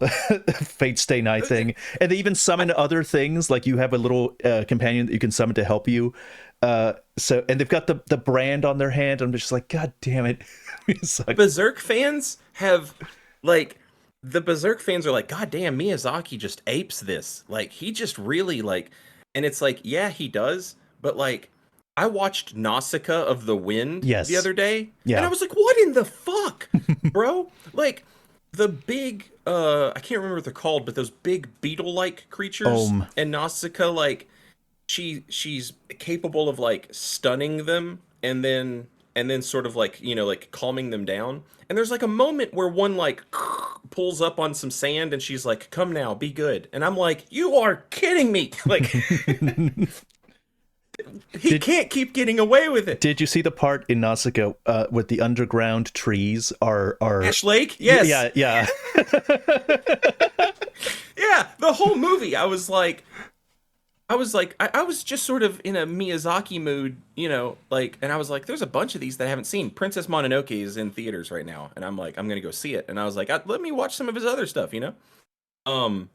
Fate Stay Night thing. And they even summon other things, like you have a little companion that you can summon to help you. And they've got the brand on their hand. I'm just like, God damn it. It's like, Berserk fans have like the Berserk fans are like, God damn, Miyazaki just apes this. Like he just really like, and it's like, yeah, he does, but like I watched Nausicaa of the Wind the yes. other day, and I Yeah. was like, what in the fuck, bro? Like the big I can't remember what they're called, but those big beetle-like creatures Om. and Nausicaa, like she's capable of like stunning them, and then sort of like like calming them down, and there's like a moment where one like pulls up on some sand and she's like, come now, be good, and I'm like, you are kidding me. Like he Did can't keep getting away with it. did you see the part in Nausicaa with the underground trees are Ash Lake, yes. yeah, yeah. Yeah, the whole movie I was just sort of in a Miyazaki mood, like, and I was like, there's a bunch of these that I haven't seen. Princess Mononoke is in theaters right now, and I'm like, I'm gonna go see it. And I was like, let me watch some of his other stuff. Um,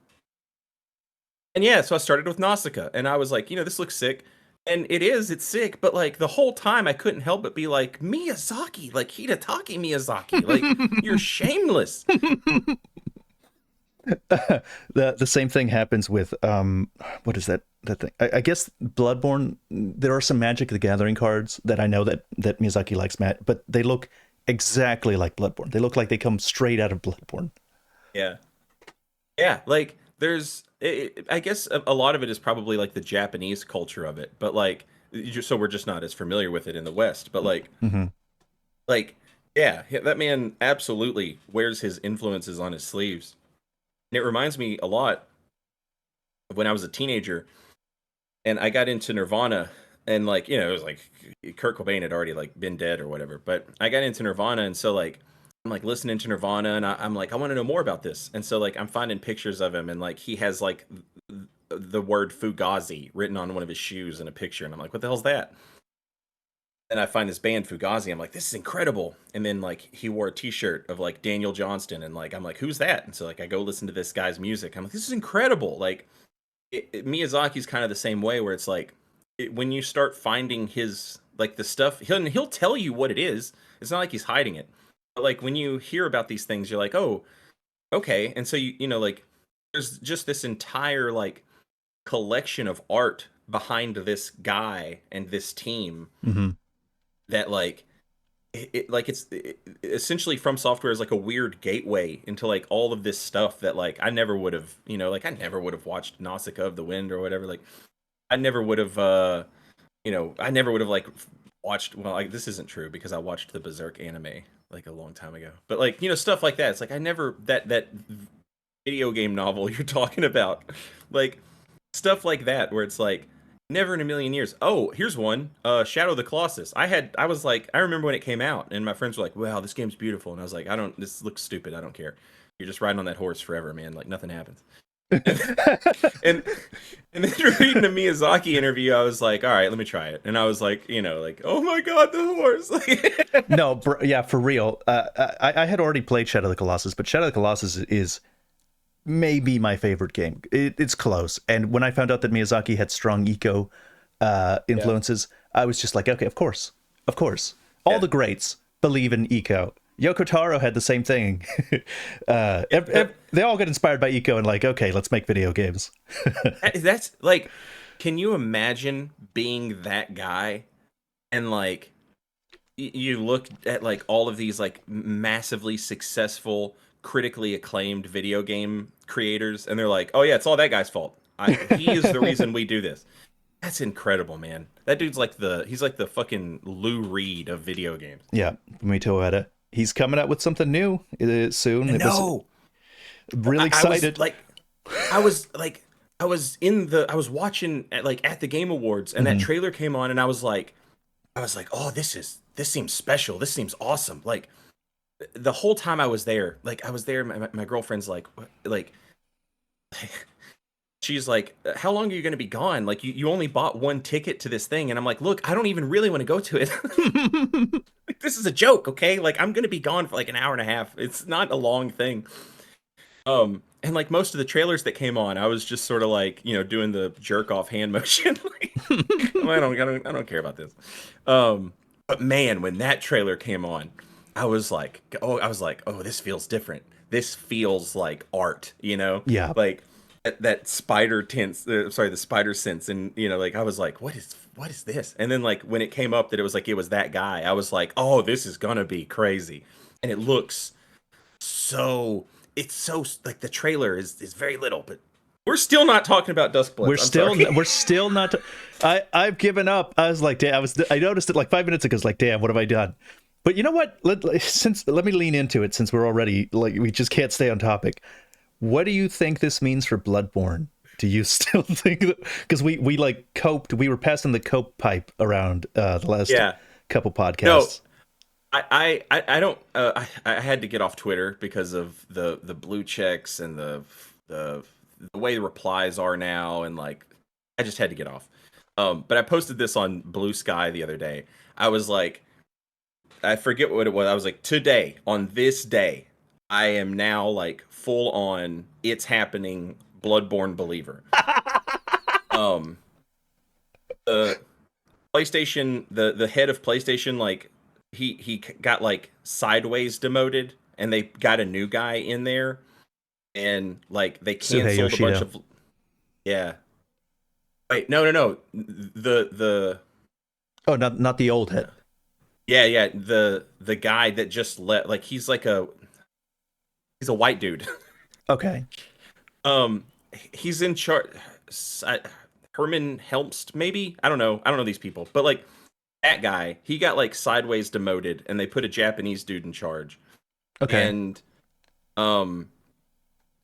and yeah, so I started with Nausicaa, and I was like, this looks sick, and it's sick, but like the whole time I couldn't help but be like, Miyazaki, like Hidetaki Miyazaki, like you're shameless. The same thing happens with what is that thing? I guess Bloodborne. There are some Magic the Gathering cards that I know that Miyazaki likes, Matt, but they look exactly like Bloodborne. They look like they come straight out of Bloodborne. Yeah. Yeah, like I guess a lot of it is probably like the Japanese culture of it, but like so we're just not as familiar with it in the West. But Mm-hmm. like yeah, that man absolutely wears his influences on his sleeves. And it reminds me a lot when I was a teenager, and I got into Nirvana, and like it was like Kurt Cobain had already like been dead or whatever, but I got into Nirvana, and so like I'm like listening to Nirvana, and I'm like I want to know more about this, and so like I'm finding pictures of him, and like he has like the word Fugazi written on one of his shoes in a picture, and I'm like, what the hell's that? And I find this band Fugazi. I'm like, this is incredible. And then like he wore a T-shirt of like Daniel Johnston, and like I'm like, who's that? And so like I go listen to this guy's music. I'm like, this is incredible. Like Miyazaki's kind of the same way, where it's like when you start finding his like the stuff, he'll tell you what it is. It's not like he's hiding it. But like when you hear about these things, you're like, oh, okay. And so you know like there's just this entire like collection of art behind this guy and this team Mm-hmm. that like essentially From Software is like a weird gateway into like all of this stuff that like I never would have, like I never would have watched Nausicaa of the Wind or whatever. Like I never would have I never would have like watched, well, like this isn't true because I watched the Berserk anime like a long time ago. But like, stuff like that. It's like I never that video game novel you're talking about. Like stuff like that where it's like never in a million years. Oh, here's one. Shadow of the Colossus. I was like, I remember when it came out, and my friends were like, "Wow, this game's beautiful," and I was like, This looks stupid. I don't care. You're just riding on that horse forever, man. Like nothing happens." and and then reading the Miyazaki interview, I was like, "All right, let me try it." And I was like, like, "Oh my god, the horse!" No, yeah, for real. I had already played Shadow of the Colossus, but Shadow of the Colossus is maybe my favorite game. It's close. And when I found out that Miyazaki had strong eco influences, I was just like, okay, of course. All Yeah. the greats believe in eco. Yoko Taro had the same thing. They all get inspired by eco and like, okay, let's make video games. That's like, can you imagine being that guy and like you look at like all of these like massively successful, critically acclaimed video game creators, and they're like, "Oh yeah, it's all that guy's fault. He is the reason we do this." That's incredible, man. That dude's like he's like the fucking Lou Reed of video games. Yeah, Fumito Ueda. He's coming out with something new soon. It was No, really I was excited. like, I was watching at the Game Awards, and that Mhm. trailer came on, and I was like, oh, this seems special. This seems awesome. Like the whole time I was there, my girlfriend's like, what? Like, she's like, how long are you going to be gone? Like, you only bought one ticket to this thing. And I'm like, look, I don't even really want to go to it. Like, this is a joke, okay? Like, I'm going to be gone for like an hour and a half. It's not a long thing. And like most of the trailers that came on, I was just sort of like, doing the jerk off hand motion. Like, I don't care about this. But man, when that trailer came on, I was like, oh, this feels different. This feels like art, Yeah. like that spider tense. Sorry, the spider sense, and like I was like, what is this? And then like when it came up that it was that guy, I was like, oh, this is gonna be crazy, and it looks so. It's so like the trailer is very little, but we're still not talking about Duskbloods. We're still not. I've given up. I was like, damn. I noticed it like 5 minutes ago. I was like, damn, what have I done? But you know what? Let me lean into it since we're already like we just can't stay on topic. What do you think this means for Bloodborne? Do you still think that because we like coped? We were passing the cope pipe around the last Yeah. couple No, podcasts. I don't I had to get off Twitter because of the blue checks and the way the replies are now, and like I just had to get off. But I posted this on Blue Sky the other day. I was like, I forget what it was. I was like, today, on this day, I am now like full on it's happening Bloodborne believer. Um the PlayStation, the head of PlayStation, like he got like sideways demoted, and they got a new guy in there, and like they Suhei canceled a bunch Yoshida. of, yeah. Wait, no, the Oh, not the old head. yeah, the guy that just let, like, he's a white dude. Okay. um he's in charge. Herman Helmst, maybe, I don't know these people, but like that guy, he got like sideways demoted, and they put a Japanese dude in charge. Okay. And um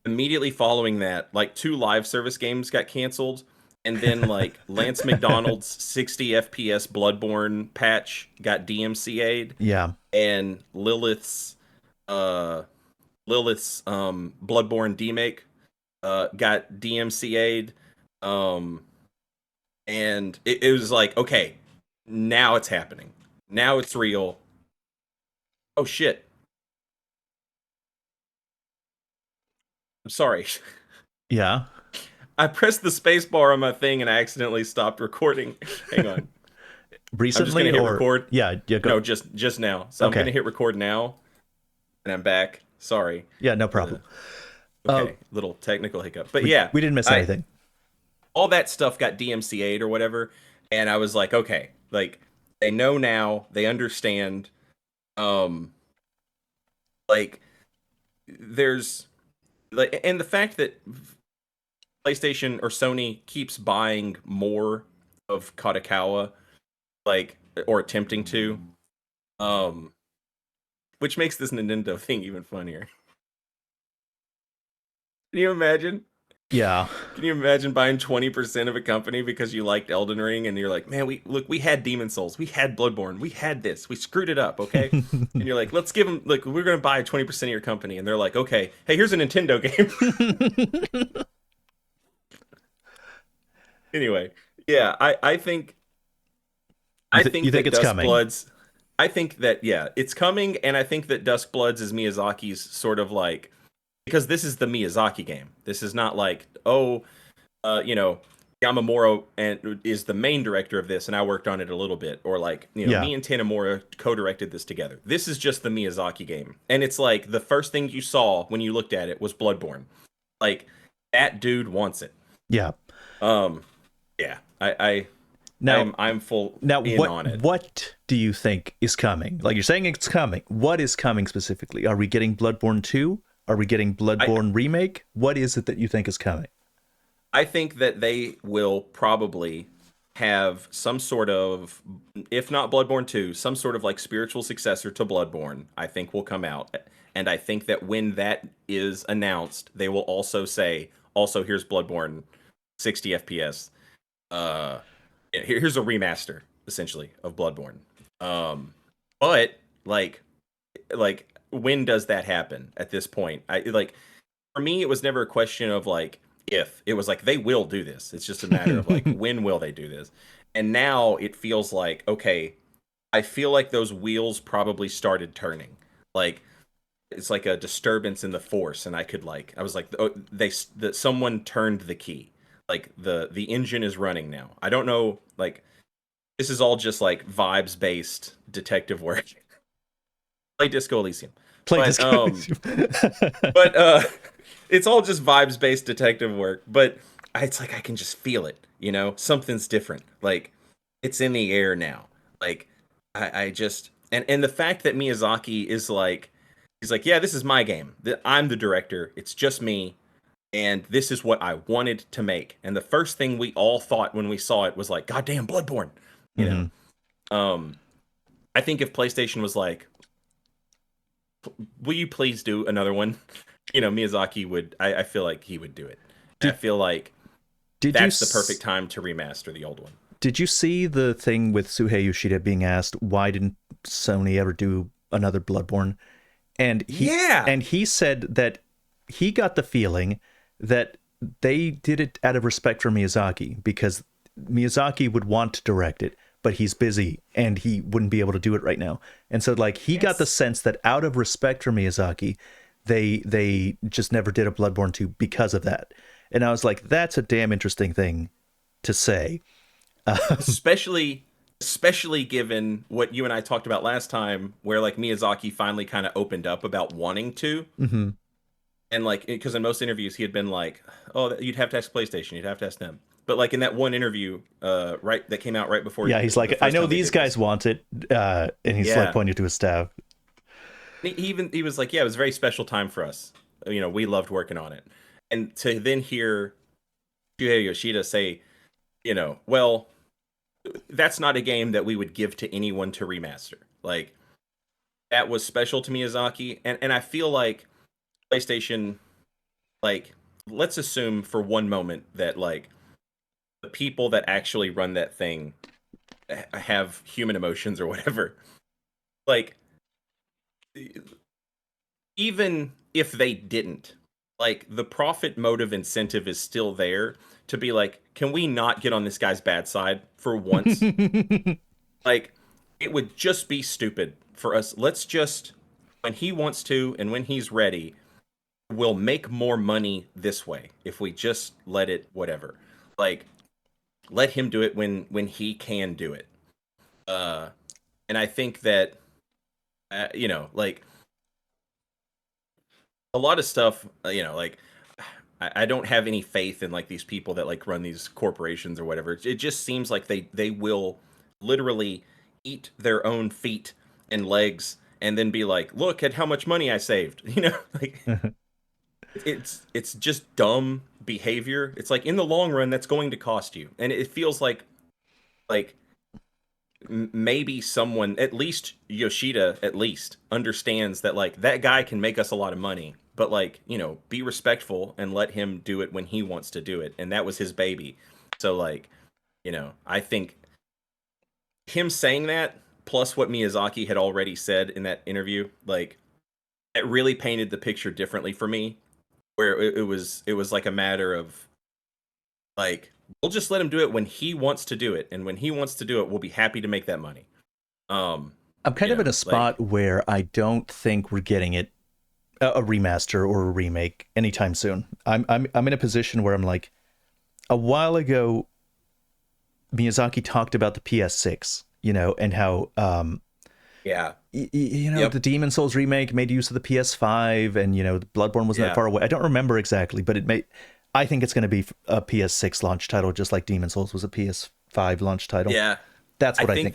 immediately following that, like 2 live service games got canceled, and then like Lance McDonald's 60 FPS Bloodborne patch got DMCA'd, Yeah. and uh Lilith's Bloodborne demake got DMCA'd. Um and it was like, okay, now it's happening. Now it's real. Oh shit. I'm sorry. Yeah. I pressed the space bar on my thing and I accidentally stopped recording. Hang on. I'm just Recently gonna hit or record. yeah, yeah, go. No, just now. So I'm Okay. gonna hit record now, and I'm back. Sorry Yeah, no for the problem. Uh little technical hiccup. But we yeah, we didn't miss I anything. all that stuff got DMCA'd or whatever, and I was like, okay, like they know now, they understand. Um, like there's like, and the fact that PlayStation or Sony keeps buying more of Kadokawa, like, or attempting to, um, which makes this Nintendo thing even funnier. Can you imagine? Yeah. Can you imagine buying 20% of a company because you liked Elden Ring and you're like, man, we had Demon Souls, we had Bloodborne, we had this, we screwed it up, okay? And you're like, let's give them, like, we're gonna buy 20% of your company, and they're like, okay, hey, here's a Nintendo game. Anyway, yeah, I You think think that it's coming? Duskbloods, I think that yeah, it's coming, and I think that Duskbloods is Miyazaki's sort of like, because this is the Miyazaki game. This is not like, oh, you know, Yamamura and is the main director of this, and I worked on it a little bit, or like, you know, Yeah. me and Tanamura co-directed this together. This is just the Miyazaki game, and it's like the first thing you saw when you looked at it was Bloodborne. Like that dude wants it. Yeah. Um, yeah, Now I'm full now in on it. what do you think is coming? Like you're saying it's coming. What is coming specifically? Are we getting Bloodborne 2? Are we getting I Bloodborne remake? What is it that you think is coming? I think that they will probably have some sort of, if not Bloodborne 2, some sort of like spiritual successor to Bloodborne, I think will come out. And I think that when that is announced, they will also say, also, here's Bloodborne 60 FPS. Uh, here's a remaster, essentially, of Bloodborne. Um, but like, when does that happen at this point? I like, for me, it was never a question of like if. It was like they will do this. It's just a matter of like when will they do this. And now it feels like, okay, I feel like those wheels probably started turning. Like it's like a disturbance in the force, and I was like, oh, that someone turned the key. Like the engine is running now. I don't know, like this is all just like vibes based detective work. Play Disco Elysium. Play But Disco. but it's all just vibes based detective work, but it's like I can just feel it, you know? Something's different. Like it's in the air now. Like I just, and the fact that Miyazaki is like, he's like, yeah, this is my game. I'm the director. It's just me, and this is what I wanted to make. And the first thing we all thought when we saw it was like, goddamn, Bloodborne, you Hmm. know? Um I think if PlayStation was like, will you please do another one? You know, Miyazaki would. I feel like he would do it. And I Did feel like did you that's the perfect time to remaster the old one. did you see the thing with Suhei Yoshida being asked why didn't Sony ever do another Bloodborne? And Yeah. he said that he got the feeling that they did it out of respect for Miyazaki because Miyazaki would want to direct it, but he's busy and he wouldn't be able to do it right now. And so like he got the Yes. sense that out of respect for Miyazaki, they just never did a Bloodborne 2 because of that. And I was like, that's a damn interesting thing to say. Especially given what you and I talked about last time, where like Miyazaki finally kind of opened up about wanting to, Mm-hmm. and like because in most interviews he had been like, "Oh, you'd have to ask PlayStation, you'd have to ask them." But like in that one interview, right, that came out right before Yeah, he's the like, I first know time they these did guys this. want it, and he's like Yeah, pointing to his staff. he was like, "Yeah, it was a very special time for us. You know, we loved working on it." And to then hear Shuhei Yoshida say, you know, well, that's not a game that we would give to anyone to remaster. Like that was special to Miyazaki, and I feel like PlayStation, like, let's assume for one moment that like the people that actually run that thing have human emotions or whatever. Like, even if they didn't, like, the profit motive incentive is still there to be like, can we not get on this guy's bad side for once? Like, it would just be stupid for us. Let's just, when he wants to and when he's ready, we'll make more money this way if we just let it whatever. Like, let him do it when he can do it. Uh, and I think that like a lot of stuff, like I don't have any faith in like these people that like run these corporations or whatever. It just seems like they will literally eat their own feet and legs and then be like, look at how much money I saved. Like it's just dumb behavior. It's like in the long run that's going to cost you, and it feels like maybe someone, at least Yoshida, at least understands that like that guy can make us a lot of money, but like, be respectful and let him do it when he wants to do it. And that was his baby. So like, I think him saying that plus what Miyazaki had already said in that interview, like it really painted the picture differently for me, where it was like a matter of like, we'll just let him do it when he wants to do it, and when he wants to do it, we'll be happy to make that money. I'm kind of in a spot where I don't think we're getting it a remaster or a remake anytime soon. I'm in a position where I'm like, a while ago, Miyazaki talked about the PS6, and how yeah, the Demon Souls remake made use of the PS5, and Bloodborne wasn't that far away. I don't remember exactly, but I think it's going to be a PS6 launch title, just like Demon Souls was a PS5 launch title. Yeah, that's what I think.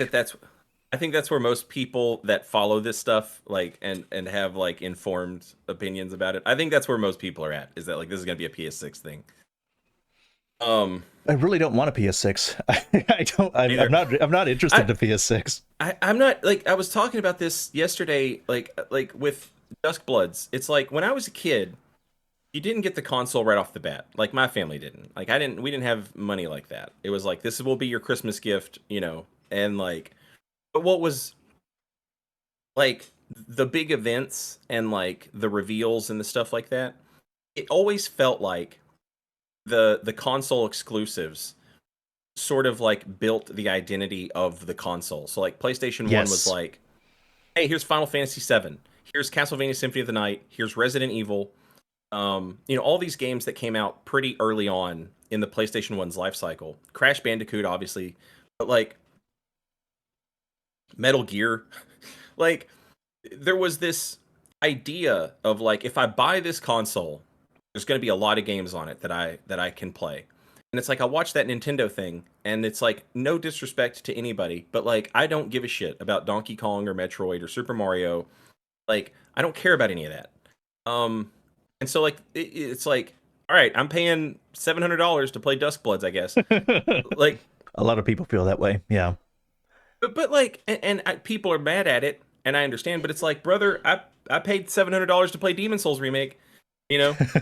I think that's where most people that follow this stuff, like, and have like informed opinions about it, I think that's where most people are at. Is that like this is going to be a PS6 thing? I really don't want a PS6. I don't. I'm not interested in a PS6. I'm not, like, I was talking about this yesterday, like with Duskbloods. It's like when I was a kid, you didn't get the console right off the bat. Like my family didn't. Like we didn't have money like that. It was like, this will be your Christmas gift, and like, but what was like the big events and like the reveals and the stuff like that, it always felt like the console exclusives sort of like built the identity of the console. So like PlayStation 1 was like, hey, here's Final Fantasy 7, here's Castlevania Symphony of the Night, here's Resident Evil. All these games that came out pretty early on in the PlayStation 1's life cycle. Crash Bandicoot, obviously, but like Metal Gear, like there was this idea of like, if I buy this console, there's going to be a lot of games on it that I can play. And it's like, I watched that Nintendo thing, and it's like, no disrespect to anybody, but like, I don't give a shit about Donkey Kong or Metroid or Super Mario. Like, I don't care about any of that. And so, like, it's like, all right, I'm paying $700 to play Duskbloods, I guess. Like, a lot of people feel that way, yeah. But like, and people are mad at it, and I understand. But it's like, brother, I paid $700 to play Demon Souls remake.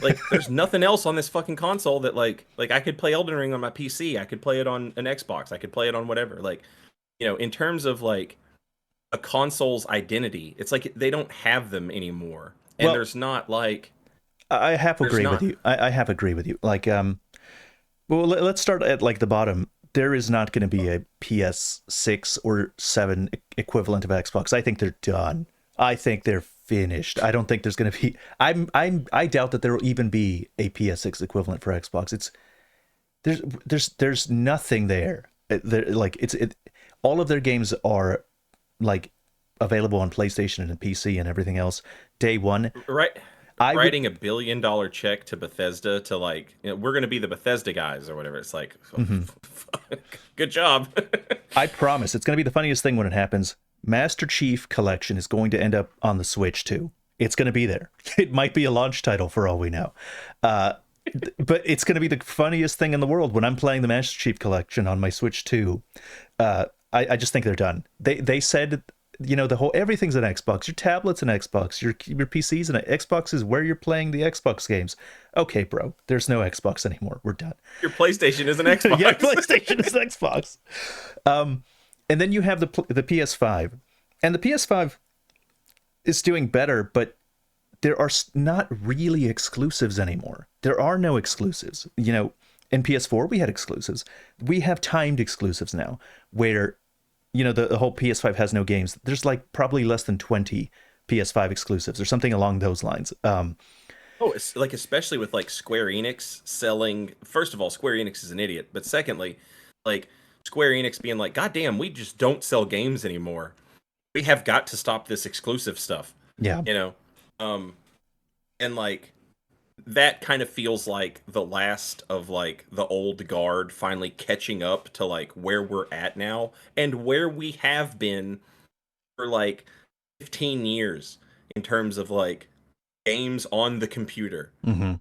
Like, there's nothing else on this fucking console that like I could play Elden Ring on my PC. I could play it on an Xbox. I could play it on whatever. Like, in terms of like a console's identity, it's like they don't have them anymore, and there's not like. I have agreed with you. I have agreed with you. Like, well, let's start at like the bottom. There is not going to be a PS6 or 7 equivalent of Xbox. I think they're done. I think they're finished. I don't think there's going to be. I doubt that there will even be a PS6 equivalent for Xbox. There's nothing there. All of their games are like available on PlayStation and PC and everything else day one. Right. Writing $1 billion check to Bethesda to like, we're going to be the Bethesda guys or whatever. It's like, good job. I promise it's going to be the funniest thing when it happens. Master Chief Collection is going to end up on the Switch too. It's going to be there. It might be a launch title for all we know. But it's going to be the funniest thing in the world when I'm playing the Master Chief Collection on my Switch too. I just think they're done. They said the whole everything's an Xbox. Your tablet's an Xbox. Your PC's an Xbox is where you're playing the Xbox games. Okay, bro, there's no Xbox anymore. We're done. Your PlayStation is an Xbox. Yeah, PlayStation is Xbox. And then you have the PS5, and the PS5 is doing better, but there are not really exclusives anymore. There are no exclusives. In PS4 we had exclusives. We have timed exclusives now, where the whole PS5 has no games. There's like probably less than 20 PS5 exclusives or something along those lines. Oh, it's like, especially with like Square Enix selling. First of all, Square Enix is an idiot, but secondly, like Square Enix being like, God damn, we just don't sell games anymore. We have got to stop this exclusive stuff. Yeah. And like that kind of feels like the last of like the old guard finally catching up to like where we're at now and where we have been for like 15 years in terms of like games on the computer. Mm-hmm.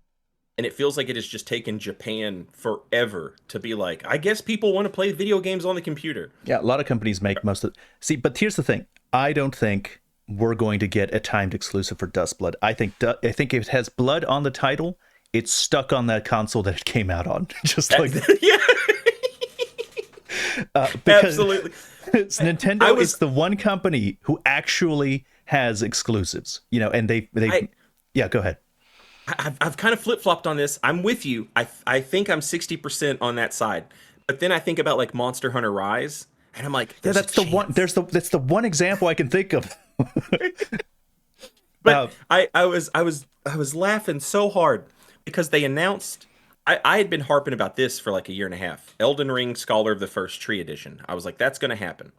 And it feels like it has just taken Japan forever to be like, I guess people want to play video games on the computer. Yeah, a lot of companies make most of. See, but here's the thing: I don't think we're going to get a timed exclusive for Duskblood. I think if it has blood on the title, it's stuck on that console that it came out on, just like that. Yeah. Because Absolutely. Nintendo is the one company who actually has exclusives. And they yeah, go ahead. I've kind of flip-flopped on this. I'm with you. I think I'm 60% on that side. But then I think about like Monster Hunter Rise, and I'm like, yeah, that's the one. That's the one example I can think of. But I was laughing so hard because they announced. I had been harping about this for like a year and a half. Elden Ring Scholar of the First Tree Edition. I was like, that's going to happen.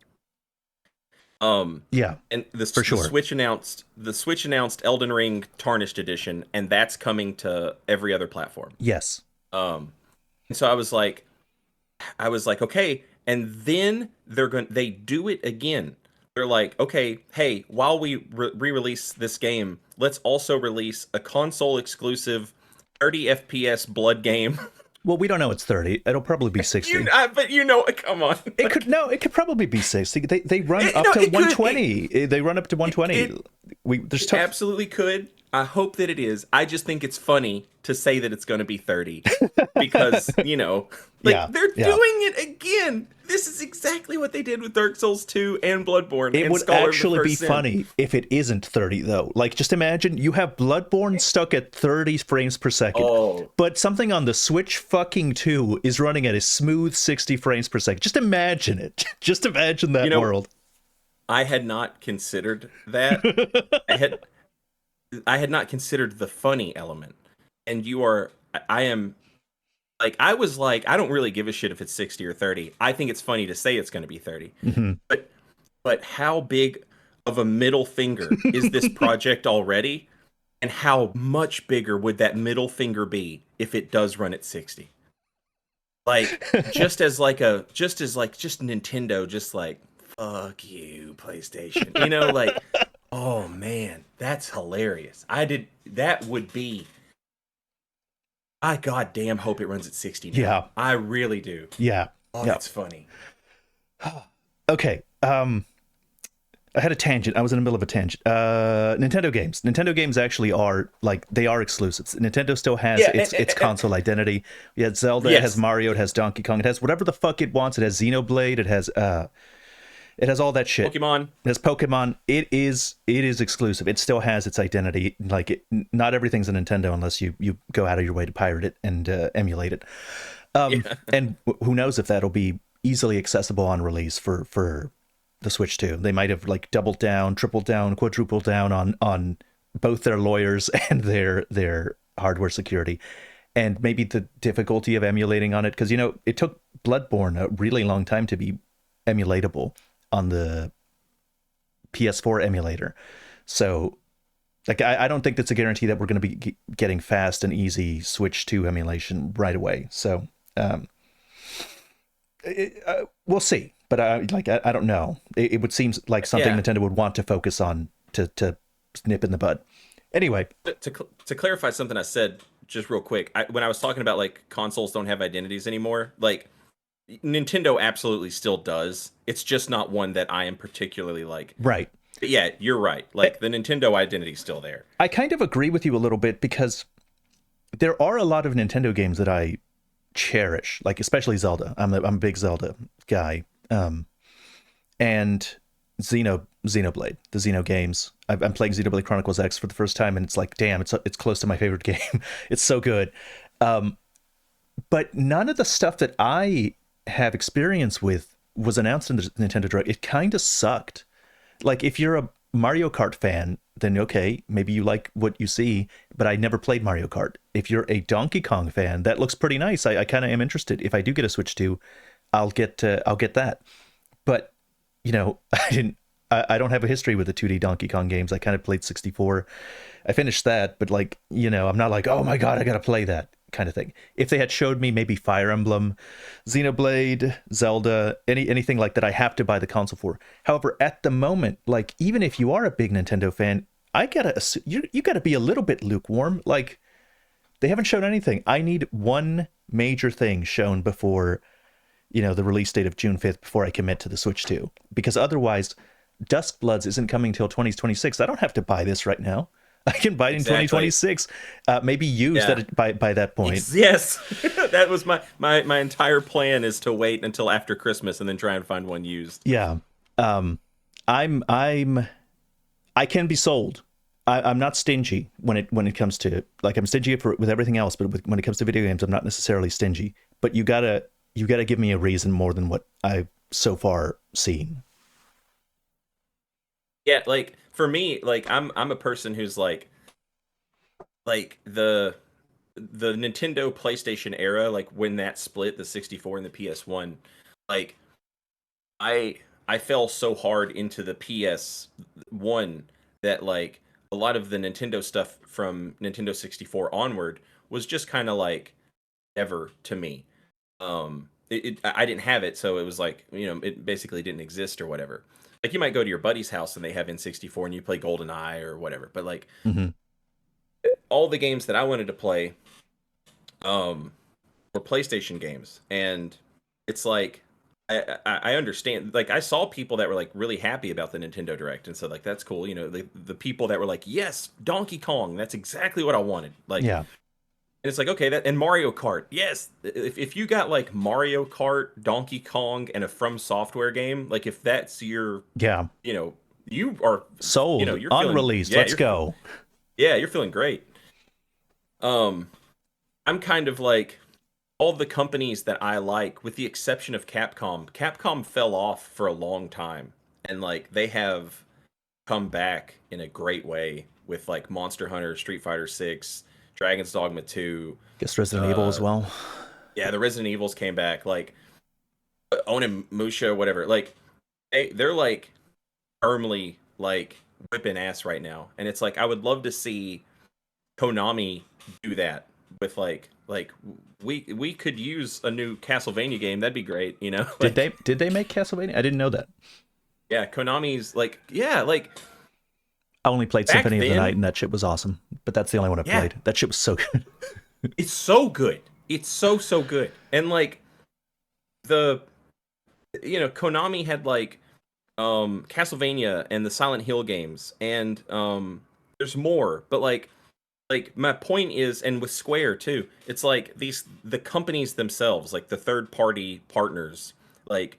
Yeah, and for sure. The Switch announced Elden Ring Tarnished Edition, and that's coming to every other platform. Yes. And so I was like, okay, and then they do it again. They're like, okay, hey, while we re-release this game, let's also release a console exclusive 30 FPS blood game. Well, we don't know it's 30. It'll probably be 60. But come on. It could probably be 60. They run up to 120. They run up to 120. It absolutely could. I hope that it is. I just think it's funny to say that it's going to be 30 because, they're doing it again. This is exactly what they did with Dark Souls 2 and Bloodborne. It would actually be funny if it isn't 30, though. Like, just imagine you have Bloodborne stuck at 30 frames per second, but something on the Switch fucking 2 is running at a smooth 60 frames per second. Just imagine it. Just imagine that world. I had not considered that. I had not considered the funny element. And I was like, I don't really give a shit if it's 60 or 30. I think it's funny to say it's going to be 30. Mm-hmm. But how big of a middle finger is this project already? And how much bigger would that middle finger be if it does run at 60? Like, just Nintendo, just like, fuck you, PlayStation. Like, oh man, that's hilarious. That would be. I goddamn hope it runs at 60 now. Yeah. I really do. Yeah. Oh, that's funny. Okay. I had a tangent. I was in the middle of a tangent. Nintendo games. Nintendo games actually are, like, they are exclusives. Nintendo still has its console identity. It has Zelda, it has Mario, it has Donkey Kong, it has whatever the fuck it wants. It has Xenoblade, it has all that shit. Pokemon. It has Pokemon. It is exclusive. It still has its identity. Like, not everything's a Nintendo unless you go out of your way to pirate it and emulate it. And who knows if that'll be easily accessible on release for the Switch 2. They might have like doubled down, tripled down, quadrupled down on both their lawyers and their hardware security, and maybe the difficulty of emulating on it, because it took Bloodborne a really long time to be emulatable on the PS4 emulator. So, like, I don't think that's a guarantee that we're going to be getting fast and easy Switch 2 emulation right away. So, we'll see. But I don't know. It would seem like something Nintendo would want to focus on to nip in the bud. Anyway, to clarify something I said just real quick, when I was talking about like consoles don't have identities anymore, like Nintendo absolutely still does. It's just not one that I am particularly like. Right. But yeah, you're right. I, Like the Nintendo identity's still there. I kind of agree with you a little bit because there are a lot of Nintendo games that I cherish, like especially Zelda. I'm a big Zelda guy. And Xenoblade, the Xeno games. I'm playing Xenoblade Chronicles X for the first time, and it's like, damn, it's close to my favorite game. It's so good. But none of the stuff that I have experience with was announced in the Nintendo Direct. It kind of sucked. Like, if you're a Mario Kart fan, then okay, maybe you like what you see, but I never played Mario Kart. If you're a Donkey Kong fan, that looks pretty nice. I kind of am interested. If I do get a Switch 2, I'll get that. But I don't have a history with the 2D Donkey Kong games. I kind of played 64. I finished that, but like, I'm not like, oh my god, I gotta play that kind of thing. If they had showed me maybe Fire Emblem, Xenoblade, Zelda, anything like that, I have to buy the console for. However, at the moment, like, even if you are a big Nintendo fan, you gotta be a little bit lukewarm. Like, they haven't shown anything. I need one major thing shown before the release date of June 5th before I commit to the Switch 2. Because otherwise, Duskbloods isn't coming till 2026. I don't have to buy this right now. I can buy it in Exactly. 2026. Maybe use Yeah. that by that point. Yes. That was my entire plan is to wait until after Christmas and then try and find one used. Yeah. Um, I can be sold. I'm not stingy when it comes to, like, I'm stingy with everything else, but when it comes to video games, I'm not necessarily stingy. But you gotta give me a reason more than what I've so far seen. Yeah, like for me, like I'm a person who's like the Nintendo PlayStation era, like when that split, the 64 and the PS1, like I fell so hard into the PS1 that like a lot of the Nintendo stuff from Nintendo 64 onward was just kind of like ever to me. I didn't have it, so it was like, it basically didn't exist or whatever. Like you might go to your buddy's house and they have N64 and you play GoldenEye or whatever, but like Hmm. all the games that I wanted to play um were PlayStation games, and it's like I understand. Like I saw people that were like really happy about the Nintendo Direct, and so like that's cool. The people that were like, yes, Donkey Kong, that's exactly what I wanted. Like, Yeah. and it's like, okay, that and Mario Kart, yes. If you got like Mario Kart, Donkey Kong, and a From Software game, like if that's your, Yeah. you know, you are, Sold. you're feeling, Unreleased. yeah, Let's go. yeah, you're feeling great. Um, I'm kind of like all the companies that I like, with the exception of Capcom. Capcom fell off for a long time, and like they have come back in a great way with like Monster Hunter, Street Fighter 6, Dragon's Dogma 2. Guess Resident Evil as Uh, well. yeah, the Resident Evils came back, like Onimusha, whatever. Like they're like firmly like whipping ass right now, and it's like I would love to see Konami do that with like we could use a new Castlevania game. That'd be great, Did like they make Castlevania? I didn't know that. yeah, Konami's like yeah, like I only played back Symphony of the Night, then, and that shit was awesome. But that's the only one I yeah, played. That shit was so good. it's so good. It's so good. And like the Konami had like Castlevania and the Silent Hill games, and there's more, but like my point is, and with Square too, it's like the companies themselves, like the third party partners, like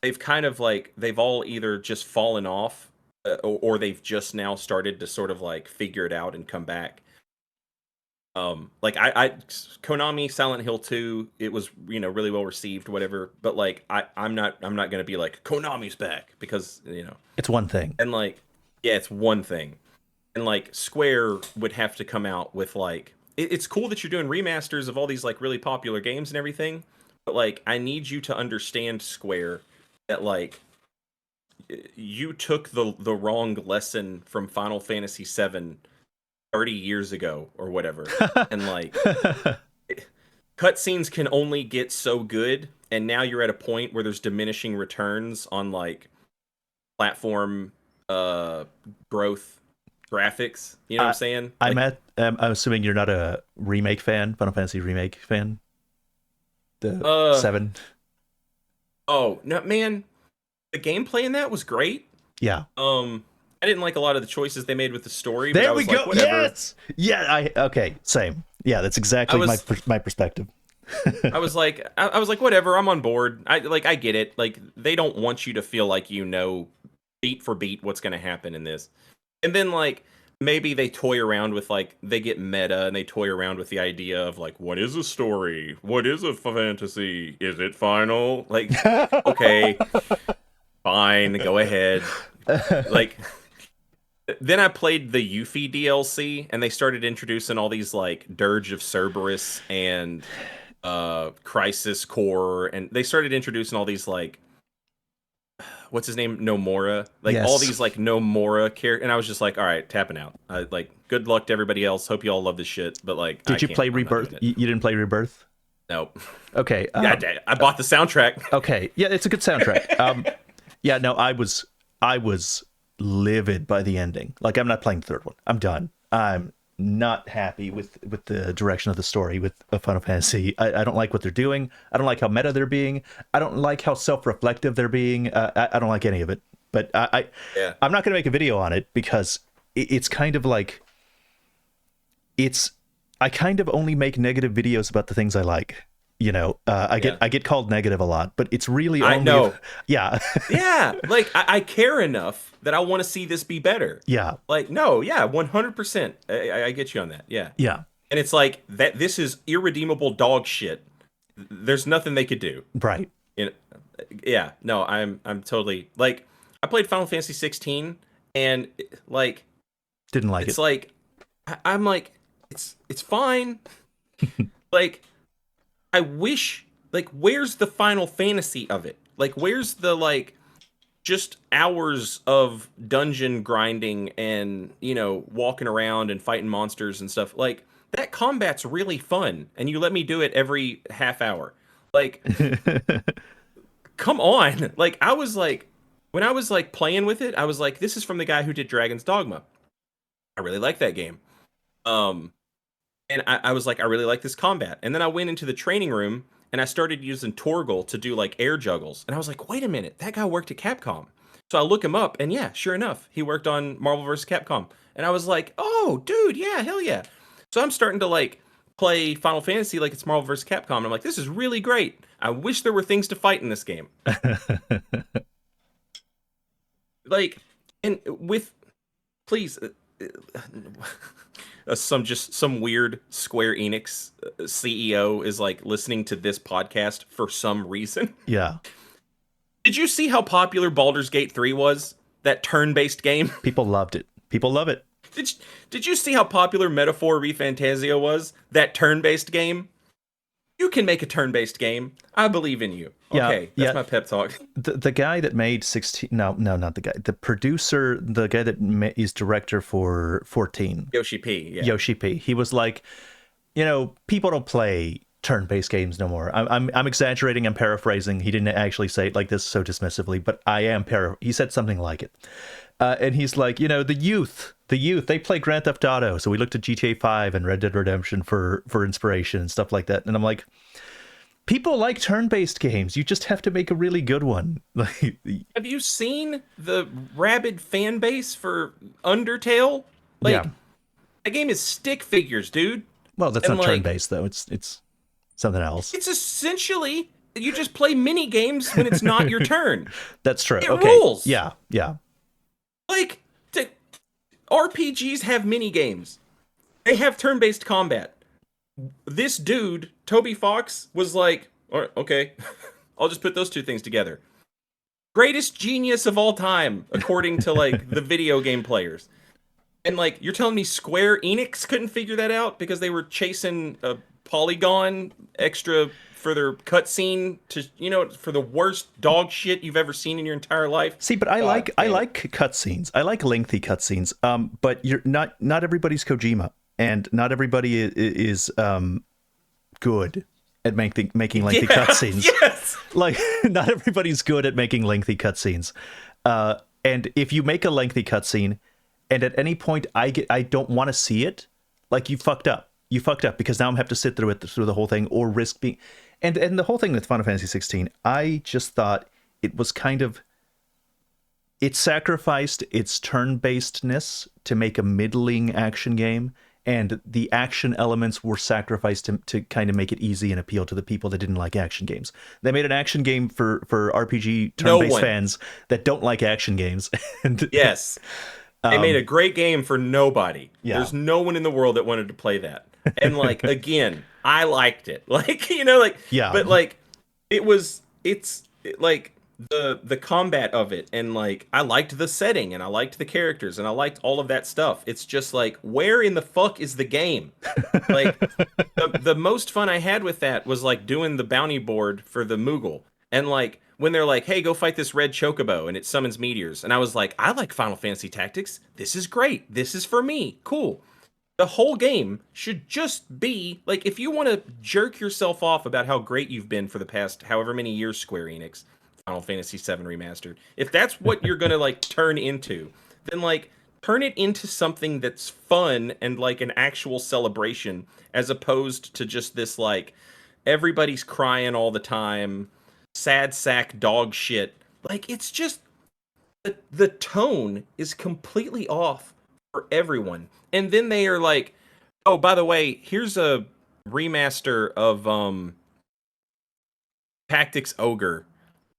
they've kind of like they've all either just fallen off, or they've just now started to sort of like figure it out and come back. Like I Konami Silent Hill 2, it was really well received, whatever, but like I'm not gonna be like Konami's back, because It's one thing. and like yeah, it's one thing. And like Square would have to come out with like it's cool that you're doing remasters of all these like really popular games and everything, but like I need you to understand, Square, that like you took the wrong lesson from Final Fantasy 7 30 years ago or whatever, and like cutscenes can only get so good, and now you're at a point where there's diminishing returns on like platform growth graphics, you know what I'm I, saying? I'm Like at. I'm assuming you're not a remake fan, Final Fantasy remake fan. The uh seven. Oh no, man, the gameplay in that was great. Yeah. I didn't like a lot of the choices they made with the story, but I There we was go. like, whatever. Yes. Yeah. Okay. Same. Yeah. That's I exactly was my perspective. I was like, whatever. I'm on board. I get it. Like they don't want you to feel like you know beat for beat what's going to happen in this, and then like maybe they toy around with like they get meta and they toy around with the idea of like what is a story, what is a fantasy, is it final? Like, okay, fine, go ahead. Like then I played the Yuffie DLC and they started introducing all these like Dirge of Cerberus and Crisis Core, and they started introducing all these like what's his name, Nomura, like all Yes. these like Nomura characters, and I was just like, all right, tapping out. Like good luck to everybody else, hope you all love this shit, but like Did you play I'm not Rebirth? doing it. You didn't play Rebirth? Nope. Okay. Yeah, I bought the soundtrack. Okay. Yeah, it's a good soundtrack. Yeah, no, I was livid by the ending. Like I'm not playing the third one. I'm done. I'm not happy with the direction of the story with Final Fantasy. I don't like what they're doing. I don't like how meta they're being. I don't like how self-reflective they're being. I don't like any of it. But Yeah. I'm not going to make a video on it because it's kind of like I kind of only make negative videos about the things I like. You know, I get called negative a lot, but it's really only I know. Yeah. Yeah, like I care enough that I want to see this be better. Yeah. Like no, yeah, 100%. I get you on that. Yeah. Yeah. And it's like that. This is irredeemable dog shit. There's nothing they could do. Right. You know, yeah. No, I'm totally like I played Final Fantasy 16 and like Didn't like it's it. like I'm like it's fine. Like I wish like where's the Final Fantasy of it? Like where's the like just hours of dungeon grinding and, you know, walking around and fighting monsters and stuff. Like that combat's really fun and you let me do it every half hour. Like come on. Like I was like when I was like playing with it, I was like this is from the guy who did Dragon's Dogma. I really like that game. Um and I was like I really like this combat. And then I went into the training room and I started using Torgal to do like air juggles. And I was like, wait a minute, that guy worked at Capcom. So I look him up, and yeah, sure enough, he worked on Marvel vs. Capcom. And I was like, oh, dude, yeah, hell yeah. So I'm starting to like play Final Fantasy like it's Marvel vs. Capcom. And I'm like, this is really great. I wish there were things to fight in this game. Like, and with, please, some weird Square Enix CEO is like listening to this podcast for some reason. Yeah. Did you see how popular Baldur's Gate 3 was? That turn-based game? People loved it. People love it. Did you see how popular Metaphor ReFantasia was? That turn-based game? You can make a turn-based game. I believe in you. Okay, that's my pep talk. The guy that made 16... No, not the guy. The producer, the guy that is director for 14. Yoshi P, yeah. Yoshi P. He was like, you know, people don't play turn-based games no more. I'm exaggerating. I'm paraphrasing. He didn't actually say it like this so dismissively, but I am he said something like it. And he's like, you know, the youth, they play Grand Theft Auto. So we looked at GTA 5 and Red Dead Redemption for inspiration and stuff like that. And I'm like, people like turn-based games. You just have to make a really good one. Have you seen the rabid fan base for Undertale? Like, yeah. that game is stick figures, dude. Well, that's not turn-based, though. It's something else. It's essentially, you just play mini games when it's not your turn. That's true. It okay. rules. Yeah. Like, RPGs have mini games. They have turn-based combat. This dude, Toby Fox, was like, all right, okay, I'll just put those two things together. Greatest genius of all time, according to, like, the video game players. And, like, you're telling me Square Enix couldn't figure that out because they were chasing a polygon extra for their cutscene to, you know, for the worst dog shit you've ever seen in your entire life. See, but I like cutscenes. I like lengthy cutscenes. But you're not everybody's Kojima, and not everybody is good at making lengthy cutscenes. Yes. Like not everybody's good at making lengthy cutscenes. And if you make a lengthy cutscene, and at any point I don't want to see it, like you fucked up. You fucked up because now I'm have to sit through the whole thing or risk being. And the whole thing with Final Fantasy 16, I just thought it was kind of it sacrificed its turn-basedness to make a middling action game, and the action elements were sacrificed to kind of make it easy and appeal to the people that didn't like action games. They made an action game for RPG No turn-based one. fans that don't like action games. And Yes. They made a great game for nobody. yeah. There's no one in the world that wanted to play that. And like again, I liked it. Like, like Yeah. but like like the combat of it, and like I liked the setting and I liked the characters and I liked all of that stuff. It's just like, where in the fuck is the game? Like the most fun I had with that was like doing the bounty board for the Moogle. And like when they're like, "Hey, go fight this red chocobo," and it summons meteors. And I was like, "I like Final Fantasy Tactics. This is great. This is for me. Cool." The whole game should just be like, if you want to jerk yourself off about how great you've been for the past however many years, Square Enix, Final Fantasy VII Remastered. If that's what you're going to like turn into, then like turn it into something that's fun and like an actual celebration, as opposed to just this like everybody's crying all the time, sad sack dog shit. Like, it's just the tone is completely off for everyone. And then they are like, "Oh, by the way, here's a remaster of Tactics Ogre,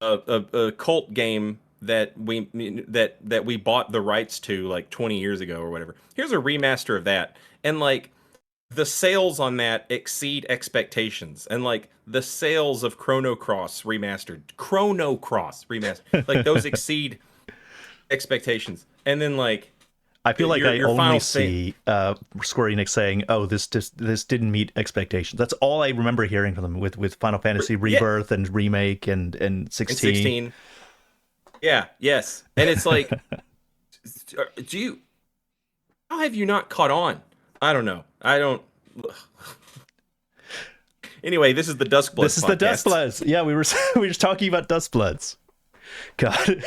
a cult game that we bought the rights to like 20 years ago or whatever. Here's a remaster of that." And like the sales on that exceed expectations, and like the sales of Chrono Cross remastered, like those exceed expectations. And then like I feel like I your only final thing. see Square Enix saying, "Oh, this didn't meet expectations." That's all I remember hearing from them with Final Fantasy Yeah, Rebirth and Remake and and 16. 16. Yeah, yes. And it's like, do you, how have you not caught on? I don't know. I don't. Anyway, this is the This Duskbloods is the podcast. Duskbloods. Yeah, we were we were just talking about Duskbloods. God.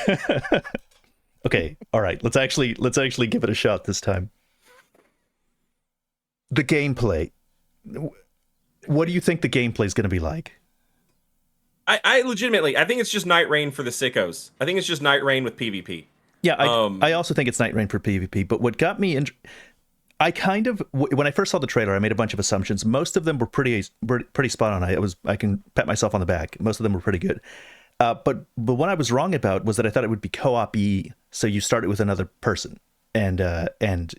Okay, all right. Let's actually give it a shot this time. The gameplay. What do you think the gameplay is going to be like? I legitimately, I think it's just Night Rain for the sickos. I think it's just Night Rain with PvP. Yeah, I Um, I also think it's Night Rain for PvP. But what got me I kind of when I first saw the trailer, I made a bunch of assumptions. Most of them were pretty spot on. I can pat myself on the back. Most of them were pretty good. But what I was wrong about was that I thought it would be co-op-y. So you start it with another person, and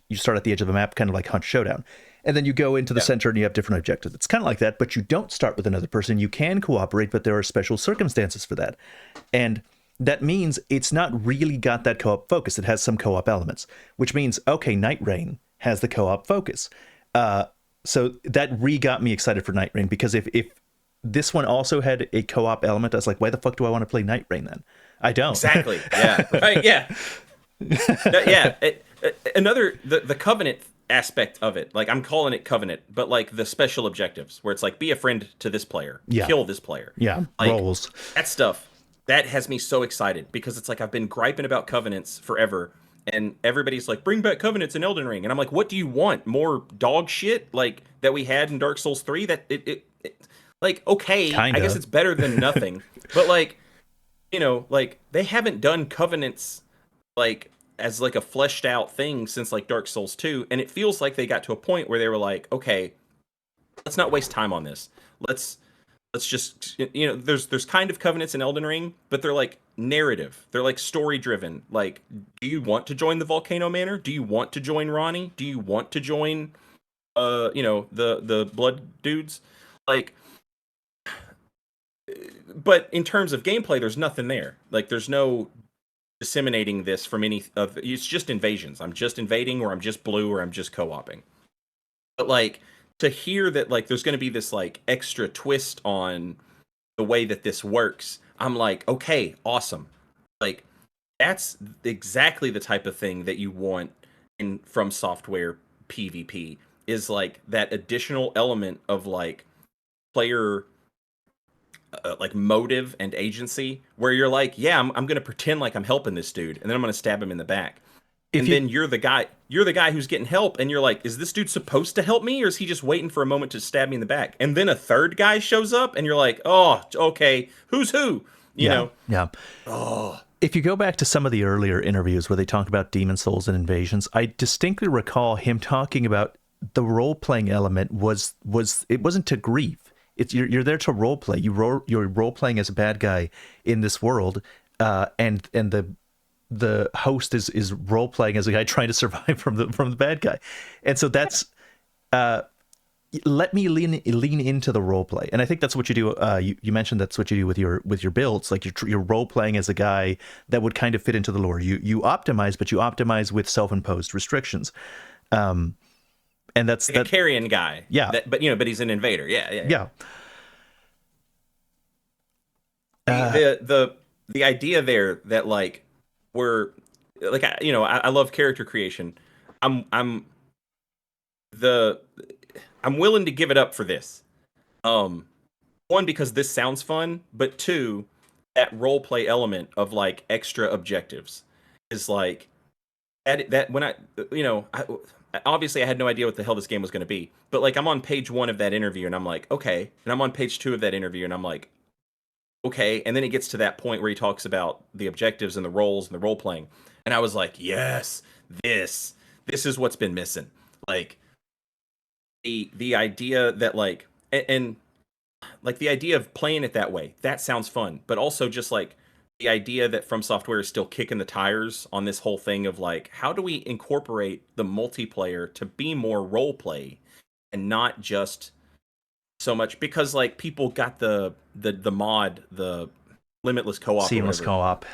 you start at the edge of the map, kind of like Hunt Showdown, and then you go into the yeah, center and you have different objectives. It's kind of like that, but you don't start with another person. You can cooperate, but there are special circumstances for that, and that means it's not really got that co-op focus. It has some co-op elements, which means okay, Night Rain has the co-op focus. So that got me excited for Night Rain, because if this one also had a co-op element, I was like, why the fuck do I want to play Night Rain then? I don't. exactly. Yeah, right. Yeah, yeah. Another the Covenant aspect of it. Like, I'm calling it Covenant, but like the special objectives where it's like, be a friend to this player, Yeah, kill this player. yeah, Like roles. that stuff. That has me so excited, because it's like I've been griping about Covenants forever, and everybody's like, bring back Covenants in Elden Ring, and I'm like, what do you want? More dog shit like that we had in Dark Souls 3? That like, okay, I guess Kinda. it's better than nothing, but like, like they haven't done Covenants like as like a fleshed out thing since like Dark Souls 2, and it feels like they got to a point where they were like, okay, let's not waste time on this. Let's let's just, there's kind of Covenants in Elden Ring, but they're like narrative. They're like story driven. Like, do you want to join the Volcano Manor? Do you want to join Ronnie? Do you want to join the blood dudes? Like, but in terms of gameplay, there's nothing there. Like, there's no disseminating this from any of it's just invasions. I'm just invading, or I'm just blue, or I'm just co-oping. But like, to hear that like there's going to be this like extra twist on the way that this works, I'm like, okay, awesome. Like, that's exactly the type of thing that you want in from software PvP, is like that additional element of like player like motive and agency, where you're like, yeah, I'm going to pretend like I'm helping this dude, and then I'm going to stab him in the back. if and you then you're the guy who's getting help, and you're like, is this dude supposed to help me, or is he just waiting for a moment to stab me in the back? And then a third guy shows up, and you're like, oh, okay, who's who? You yeah, know? yeah. Oh, If you go back to some of the earlier interviews where they talk about Demon Souls and Invasions, I distinctly recall him talking about the role playing element was it wasn't to grieve. It's you're there to role play. You're role playing as a bad guy in this world, and the host is role playing as a guy trying to survive from the bad guy, and so that's let me lean into the role play, and I think that's what you do. You mentioned that's what you do with your builds, like you're role playing as a guy that would kind of fit into the lore. You optimize, but you optimize with self-imposed restrictions, and that's like a that. carrion guy. Yeah, But he's an invader. Yeah, yeah, yeah. yeah. The Uh, the idea there that like we're like I love character creation. I'm the I'm willing to give it up for this. Um, One, because this sounds fun, but two, that role play element of like extra objectives is like that when obviously I had no idea what the hell this game was going to be, but like I'm on page one of that interview and I'm like, okay, and I'm on page two of that interview and I'm like, okay, and then he gets to that point where he talks about the objectives and the roles and the role playing, and I was like, yes, this is what's been missing, like the idea that like and like the idea of playing it that way, that sounds fun, but also just like the idea that From Software is still kicking the tires on this whole thing of like, how do we incorporate the multiplayer to be more role play and not just so much, because like people got the mod, the limitless co-op or seamless whatever. co-op.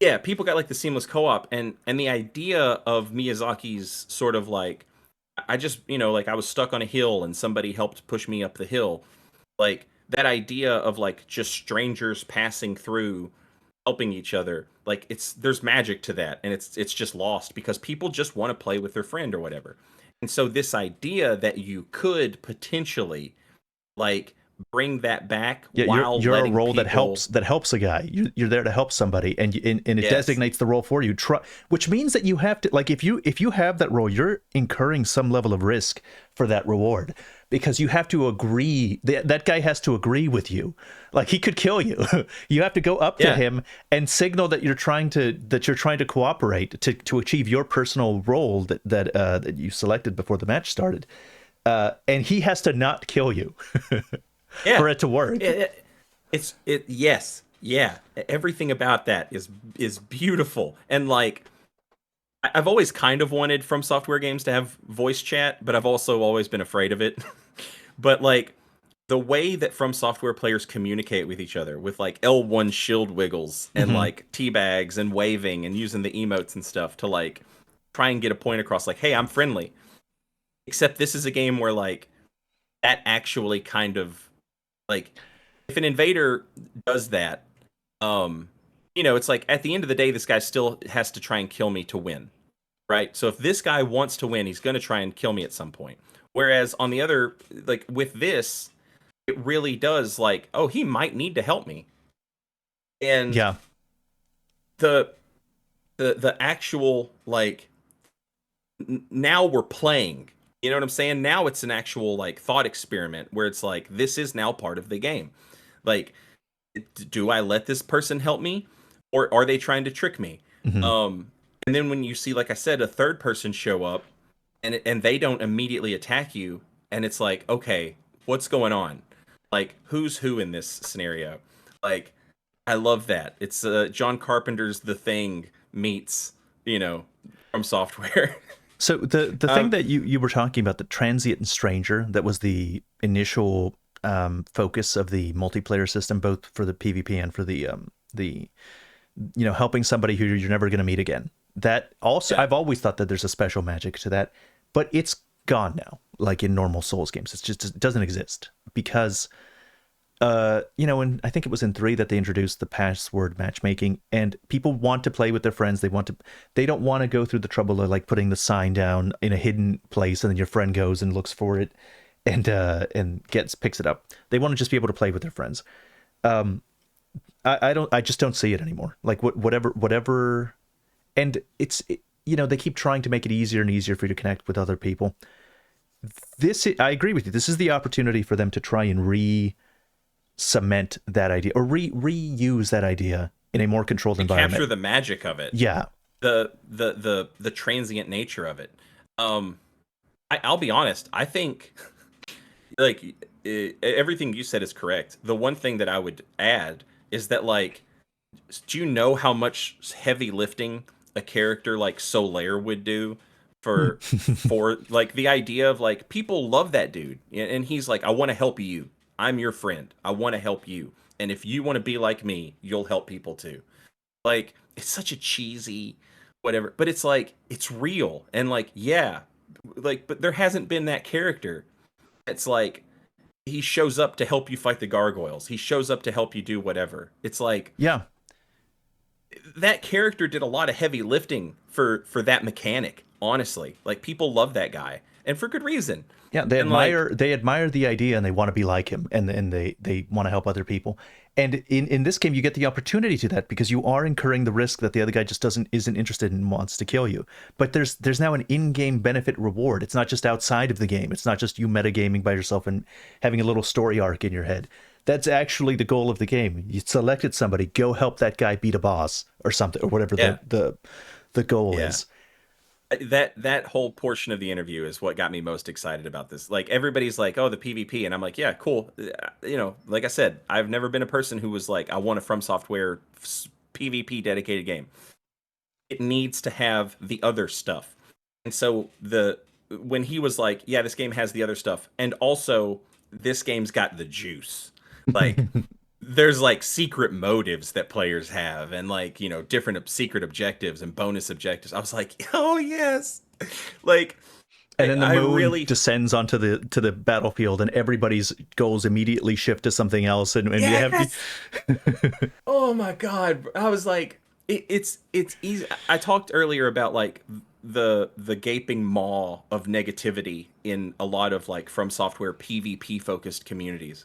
Yeah, people got like the seamless co-op, and the idea of Miyazaki's sort of like, I just like I was stuck on a hill and somebody helped push me up the hill, like that idea of like just strangers passing through helping each other, like there's magic to that, and it's just lost because people just want to play with their friend or whatever. And so this idea that you could potentially like bring that back Yeah, while you're a letting role people. that helps a guy. You're there to help somebody, and it Yes. designates the role for you. Which means that you have to, like, if you have that role, you're incurring some level of risk for that reward, because you have to agree. That guy has to agree with you. Like, he could kill you. You have to go up to Yeah. him and signal that you're trying to cooperate to achieve your personal role that you selected before the match started. And he has to not kill you. Yeah. For it to work. Yes. Yeah. Everything about that is beautiful. And like I've always kind of wanted From Software games to have voice chat, but I've also always been afraid of it. But like the way that From Software players communicate with each other with like L1 shield wiggles and Hmm. like teabags and waving and using the emotes and stuff to like try and get a point across, like, hey, I'm friendly. Except this is a game where like that actually kind of like, if an invader does that, um, it's like at the end of the day, this guy still has to try and kill me to win, right? So if this guy wants to win, he's going to try and kill me at some point. Whereas on the other, like with this, it really does like, oh, he might need to help me, and Yeah. the the actual like now we're playing. You know what I'm saying? Now it's an actual like thought experiment where it's like this is now part of the game. Like, do I let this person help me, or are they trying to trick me? Hmm. And then when you see, like I said, a third person show up, and they don't immediately attack you, and it's like, okay, what's going on? Like, who's who in this scenario? Like, I love that. It's John Carpenter's The Thing meets, From Software. So the thing um, that you were talking about, the transient and stranger, that was the initial focus of the multiplayer system, both for the PvP and for the helping somebody who you're never going to meet again. That also, yeah, I've always thought that there's a special magic to that, but it's gone now. Like in normal Souls games, it doesn't exist because and I think it was in 3 that they introduced the password matchmaking, and people want to play with their friends. They don't want to go through the trouble of like putting the sign down in a hidden place, and then your friend goes and looks for it, and picks it up. They want to just be able to play with their friends. I just don't see it anymore. Like whatever, and they keep trying to make it easier and easier for you to connect with other people. I agree with you. This is the opportunity for them to try and re-cement that idea, or reuse that idea in a more controlled environment. Capture the magic of it. Yeah. The transient nature of it. I'll be honest. I think like everything you said is correct. The one thing that I would add is that, like, do you know how much heavy lifting a character like Solaire would do for like the idea of, like, people love that dude, and he's like, I want to help you. I'm your friend. I want to help you. And if you want to be like me, you'll help people too. Like, it's such a cheesy whatever, but it's like, it's real. And like, yeah, like, but there hasn't been that character. It's like, he shows up to help you fight the gargoyles. He shows up to help you do whatever. It's like, yeah, that character did a lot of heavy lifting for that mechanic. Honestly, like, people love that guy, and for good reason. Yeah, they admire the idea, and they want to be like him, and they want to help other people. And in this game, you get the opportunity to that, because you are incurring the risk that the other guy just isn't interested and wants to kill you. But there's now an in-game benefit reward. It's not just outside of the game. It's not just you metagaming by yourself and having a little story arc in your head. That's actually the goal of the game. You selected somebody, go help that guy beat a boss or something, or whatever the goal is. That whole portion of the interview is what got me most excited about this. Like, everybody's like, oh, the PvP, and I'm like, yeah, cool. Like I said, I've never been a person who was like, I want a From Software PvP dedicated game. It needs to have the other stuff. And so when he was like, yeah, this game has the other stuff, and also this game's got the juice. Like, there's like secret motives that players have, and like, different secret objectives and bonus objectives. I was like, oh yes. Like, and then the moon really descends onto the battlefield, and everybody's goals immediately shift to something else, and yes! You have oh my god. I was like, it's easy. I talked earlier about like the gaping maw of negativity in a lot of like From Software PvP focused communities.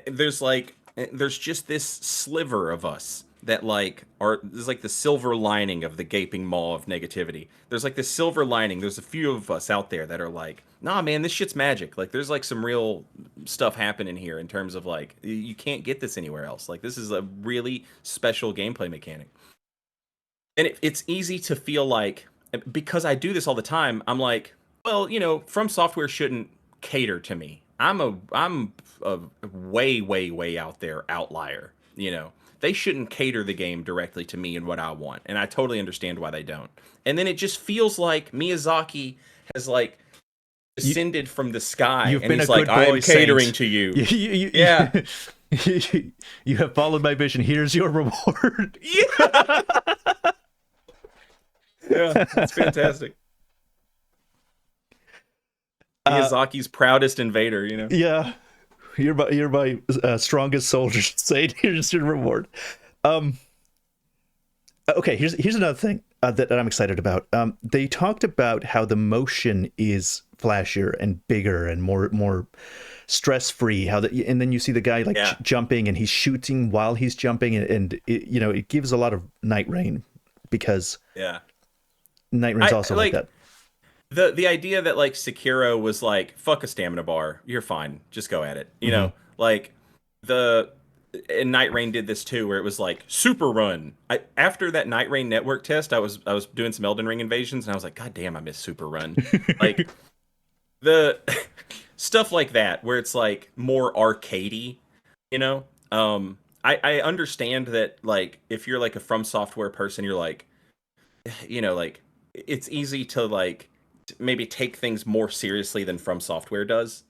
There's just this sliver of us that there's like the silver lining of the gaping maw of negativity. There's like this silver lining. There's a few of us out there that are like, nah, man, this shit's magic. Like, there's like some real stuff happening here in terms of like, you can't get this anywhere else. Like, this is a really special gameplay mechanic. And it's easy to feel like, because I do this all the time, I'm like, well, From Software shouldn't cater to me. I'm a way, way, way out there outlier. They shouldn't cater the game directly to me and what I want, and I totally understand why they don't. And then it just feels like Miyazaki has like descended from the sky, and he's like, I'm catering to you. Yeah. You have followed my vision. Here's your reward. Yeah. Yeah, it's fantastic. Miyazaki's proudest invader, Yeah, you're my strongest soldier. Say, here's your reward. Okay, here's another thing that I'm excited about. They talked about how the motion is flashier and bigger and more stress free. And then you see the guy jumping, and he's shooting while he's jumping, and it gives a lot of Night Rain, because Night Rain's also like that. The idea that like Sekiro was like, fuck a stamina bar, you're fine, just go at it. Like and Night Rain did this too, where it was like super run. After that Night Rain network test, I was doing some Elden Ring invasions, and I was like, god damn, I miss super run. Like, the stuff like that, where it's like more arcadey, I understand that, like, if you're like a From Software person, you're like, like, it's easy to like maybe take things more seriously than From Software does.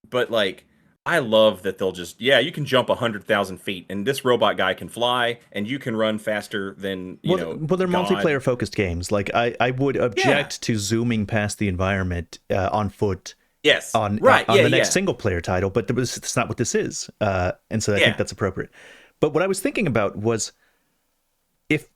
But like, I love that they'll just, you can jump 100,000 feet, and this robot guy can fly, and you can run faster than well, they're God. Multiplayer focused games. Like, I would object to zooming past the environment on foot. Yes, on the next single player title, but that's not what this is, and so I think that's appropriate. But what I was thinking about was, if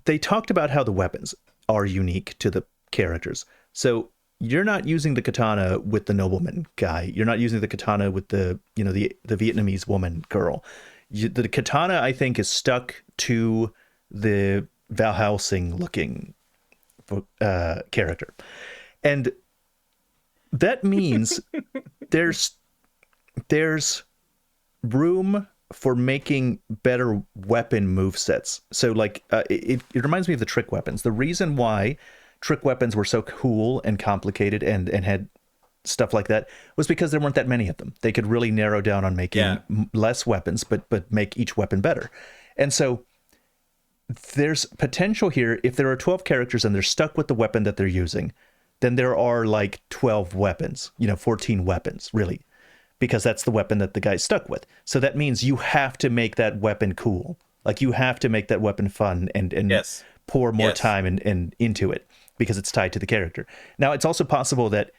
they talked about how the weapons are unique to the characters, so you're not using the katana with the nobleman guy, you're not using the katana with the the Vietnamese woman girl. The katana, I think, is stuck to the Van Helsing looking character, and that means there's room for making better weapon movesets. So like it reminds me of the trick weapons. The reason why trick weapons were so cool and complicated and had stuff like that was because there weren't that many of them. They could really narrow down on making less weapons, but make each weapon better. And so there's potential here. If there are 12 characters and they're stuck with the weapon that they're using, then there are like 12 weapons, 14 weapons, really, because that's the weapon that the guy's stuck with. So that means you have to make that weapon cool. Like you have to make that weapon fun and pour more time and into it because it's tied to the character. Now, it's also possible that,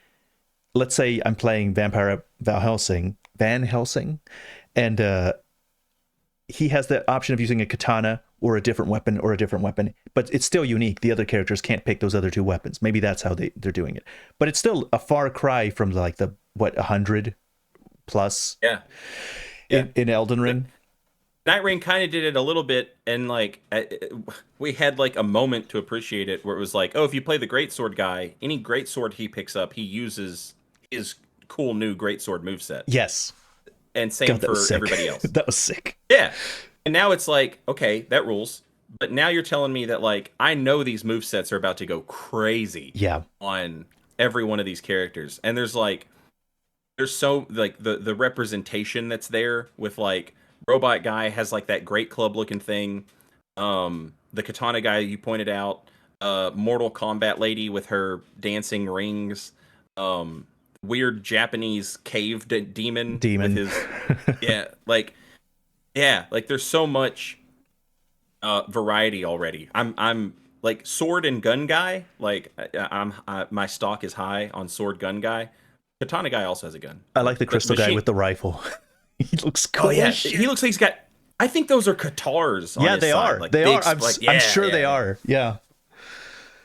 let's say I'm playing Vampire Van Helsing, and he has the option of using a katana or a different weapon, but it's still unique. The other characters can't pick those other two weapons. Maybe that's how they're doing it. But it's still a far cry from like 100 plus in Elden Ring. Night Rain kind of did it a little bit, and like we had like a moment to appreciate it where it was like, oh, if you play the greatsword guy, any greatsword he picks up, he uses his cool new greatsword moveset. Yes. And same for everybody else. That was sick. Yeah. And now it's like, okay, that rules. But now you're telling me that like I know these movesets are about to go crazy on every one of these characters. And there's so like the representation that's there with like Robot Guy has like that great club looking thing. The Katana guy you pointed out, Mortal Kombat lady with her dancing rings, weird Japanese cave demon with his like there's so much variety already. I'm like sword and gun guy, like my stock is high on sword gun guy. Katana guy also has a gun. I like the crystal guy with the rifle. He looks cool. Oh yeah, he looks like he's got, I think those are katars on his they side. are. Like, they big, are. I'm sure they are. Yeah.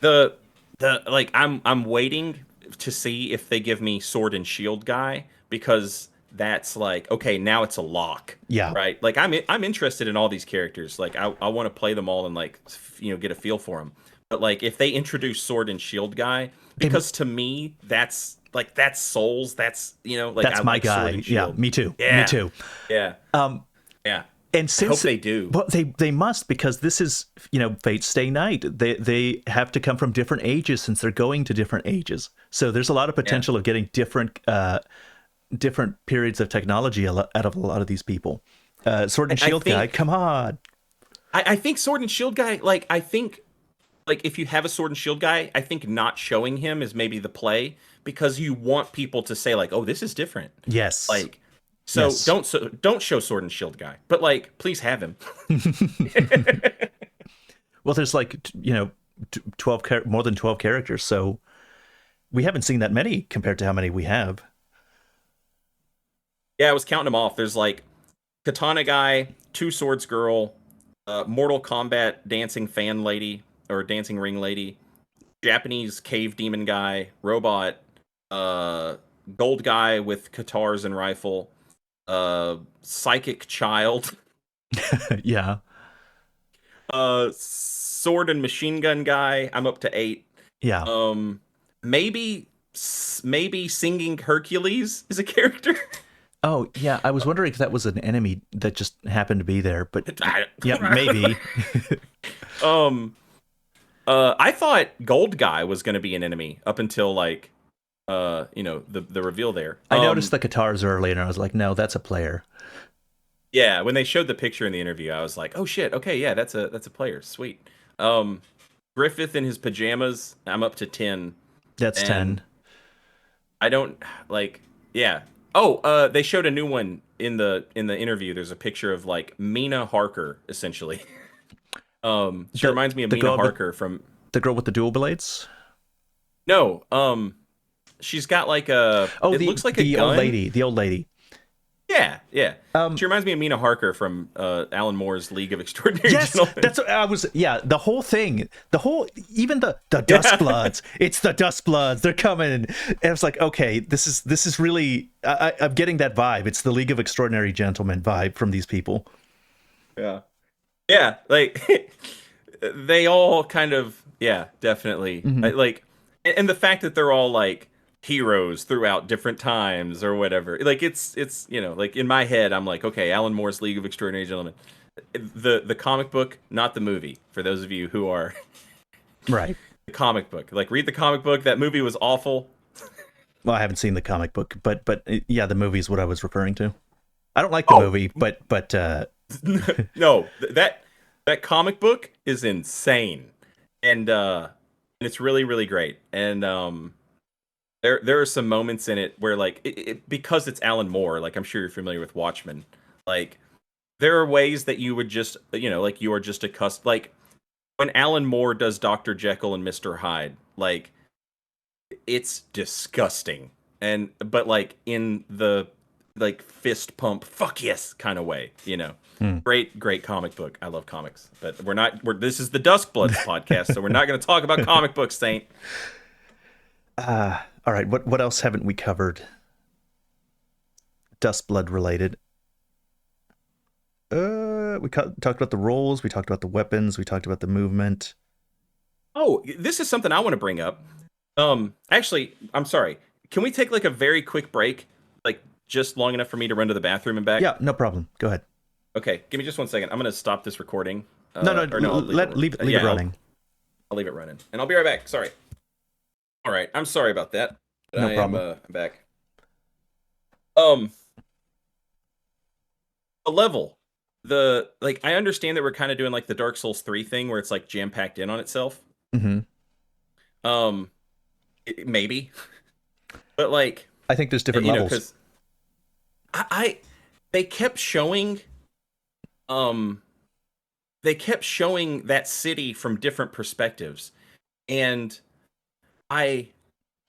The like I'm waiting to see if they give me sword and shield guy, because that's like, okay, now it's a lock. Yeah. Right. Like I'm interested in all these characters. Like I want to play them all and like get a feel for them. But like if they introduce sword and shield guy, because to me that's Souls. That's like that's I my like guy. Sword and Shield. Yeah. Me too. Yeah. Me too. Yeah. Yeah. And since I hope they do, well, they must, because this is Fate Stay Night. They have to come from different ages since they're going to different ages. So there's a lot of potential of getting different periods of technology out of a lot of these people. Sword and Shield guy, come on. I think Sword and Shield guy. Like I think, like if you have a Sword and Shield guy, I think not showing him is maybe the play, because you want people to say like, oh, this is different. Yes. Like. So don't show Sword and Shield guy, but like please have him. Well, there's like 12 more than 12 characters, so we haven't seen that many compared to how many we have. Yeah, I was counting them off. There's like Katana guy, Two Swords girl, Mortal Kombat dancing fan lady or dancing ring lady, Japanese cave demon guy, robot, gold guy with katars and rifle, psychic child. Yeah. Sword and machine gun guy. I'm up to 8. Yeah. Maybe singing Hercules is a character. Oh yeah, I was wondering if that was an enemy that just happened to be there, but yeah, maybe. I thought Gold Guy was going to be an enemy up until like the reveal there. I noticed the guitars early, and I was like, no, that's a player. Yeah, when they showed the picture in the interview, I was like, oh shit, okay, yeah, that's a player, sweet. Griffith in his pajamas, I'm up to 10. That's 10. I don't like, yeah. Oh, they showed a new one in the interview. There's a picture of like Mina Harker, essentially. She reminds me of Mina Harker from the girl with the dual blades. No, she's got like a. Oh, it looks like a gun. The old lady. Yeah. She reminds me of Mina Harker from Alan Moore's League of Extraordinary Gentlemen. That's what I was. Yeah, the whole thing, even the Duskbloods. It's the Duskbloods. They're coming, and it's like, okay, this is really. I'm getting that vibe. It's the League of Extraordinary Gentlemen vibe from these people. Yeah, like they all kind of, yeah, definitely. Hmm. Like, and the fact that they're all like heroes throughout different times or whatever. Like it's like in my head, I'm like, okay, Alan Moore's League of Extraordinary Gentlemen. The comic book, not the movie. For those of you who are Right. the comic book, like read the comic book. That movie was awful. Well, I haven't seen the comic book, but yeah, the movie is what I was referring to. I don't like the Oh movie, but no, that comic book is insane, and it's really really great. And there are some moments in it where like because it's Alan Moore, like I'm sure you're familiar with Watchmen, like there are ways that you would just like you are just accustomed, like when Alan Moore does Dr. Jekyll and Mr. Hyde, like it's disgusting, and but like in the like fist pump fuck yes kind of way. hmm. Great comic book. I love comics, but we're this is the Duskbloods podcast, so we're not going to talk about comic books, Saint. All right. What else haven't we covered? Dustblood related. Talked about the roles. We talked about the weapons. We talked about the movement. Oh, this is something I want to bring up. Actually, I'm sorry. Can we take like a very quick break, like just long enough for me to run to the bathroom and back? Yeah, no problem. Go ahead. Okay, give me just 1 second. I'm gonna stop this recording. No, no, Or no, I'll leave it yeah, running. I'll leave it running, and I'll be right back. Sorry. All right, I'm sorry about that. But No I am problem. back. Um, a level. The like, I understand that we're kind of doing like the Dark Souls 3 thing, where it's like jam packed in on itself. Hmm. Um, maybe, but like, I think there's different levels. because I they kept showing, um, they kept showing that city from different perspectives, and I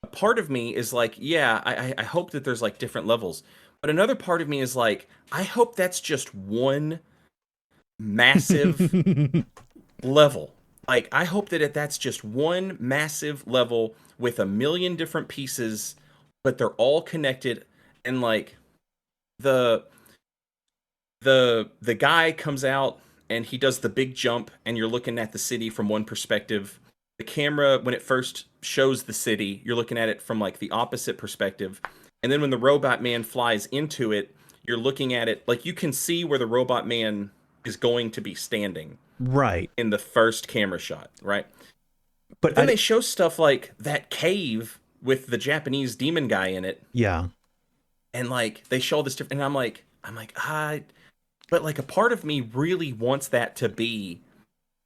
a part of me is like, yeah, I hope that there's like different levels. But another part of me is like, I hope that's just one massive level. Like, I hope that that's just one massive level with a million different pieces, but they're all connected. And like the the guy comes out and he does the big jump, and you're looking at the city from one perspective. The camera, when it first shows the city, you're looking at it from like the opposite perspective. And then when the robot man flies into it, you're looking at it like you can see where the robot man is going to be standing Right. in the first camera shot, right? But But then they show stuff like that cave with the Japanese demon guy in it, yeah. and like they show this different, and but like a part of me really wants that to be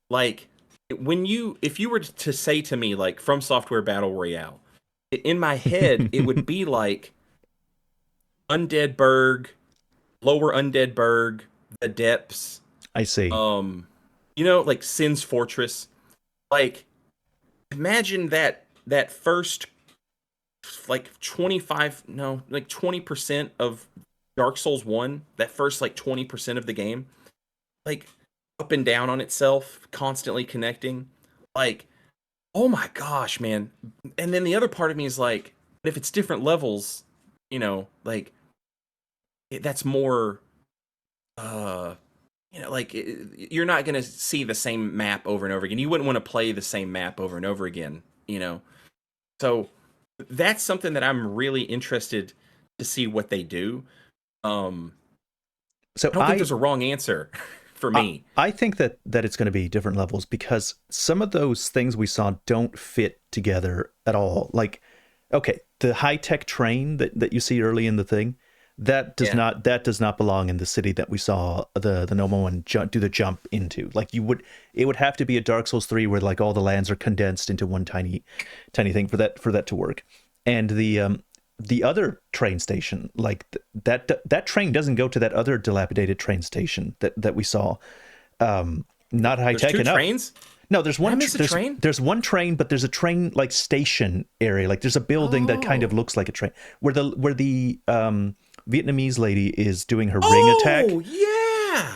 like if you were to say to me like From Software Battle Royale, in my head it would be like Undead Berg, Lower Undead Berg, the Depths, I see. like Sin's Fortress. Like imagine that first like 25 no like 20% of Dark Souls 1, that first like 20% of the game, like up and down on itself, constantly connecting. Like, oh my gosh, man. And then the other part of me is like, if it's different levels, like that's more like you're not going to see the same map over and over again. You wouldn't want to play the same map over and over again. So that's something that I'm really interested to see what they do. So I don't think there's a wrong answer for me. I think that it's going to be different levels because some of those things we saw don't fit together at all. Like, okay, the high-tech train that you see early in the thing, that does not belong in the city that we saw the normal one do the jump into. Like it would have to be a Dark Souls 3 where like all the lands are condensed into one tiny thing for that to work. And the other train station, like that train doesn't go to that other dilapidated train station that we saw. Not high tech enough. Trains? No, there's one. Train? There's one train, but there's a train like station area. Like there's a building that kind of looks like a train where the Vietnamese lady is doing her ring attack. Oh yeah.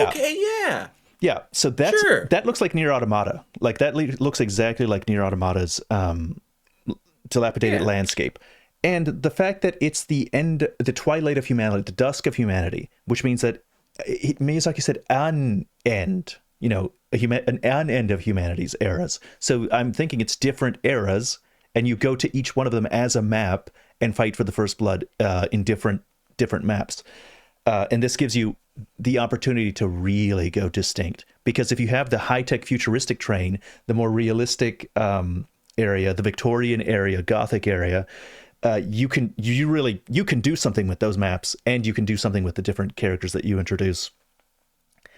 Okay, yeah. Yeah. So that looks like Nier Automata. Like that looks exactly like Nier Automata's dilapidated landscape. And the fact that it's the twilight of humanity, the dusk of humanity, which means that Miyazaki said an end. an end of humanity's eras. So I'm thinking it's different eras, and you go to each one of them as a map and fight for the first blood in different maps. And this gives you the opportunity to really go distinct. Because if you have the high-tech futuristic train, the more realistic area, the Victorian area, Gothic area, you can do something with those maps, and you can do something with the different characters that you introduce.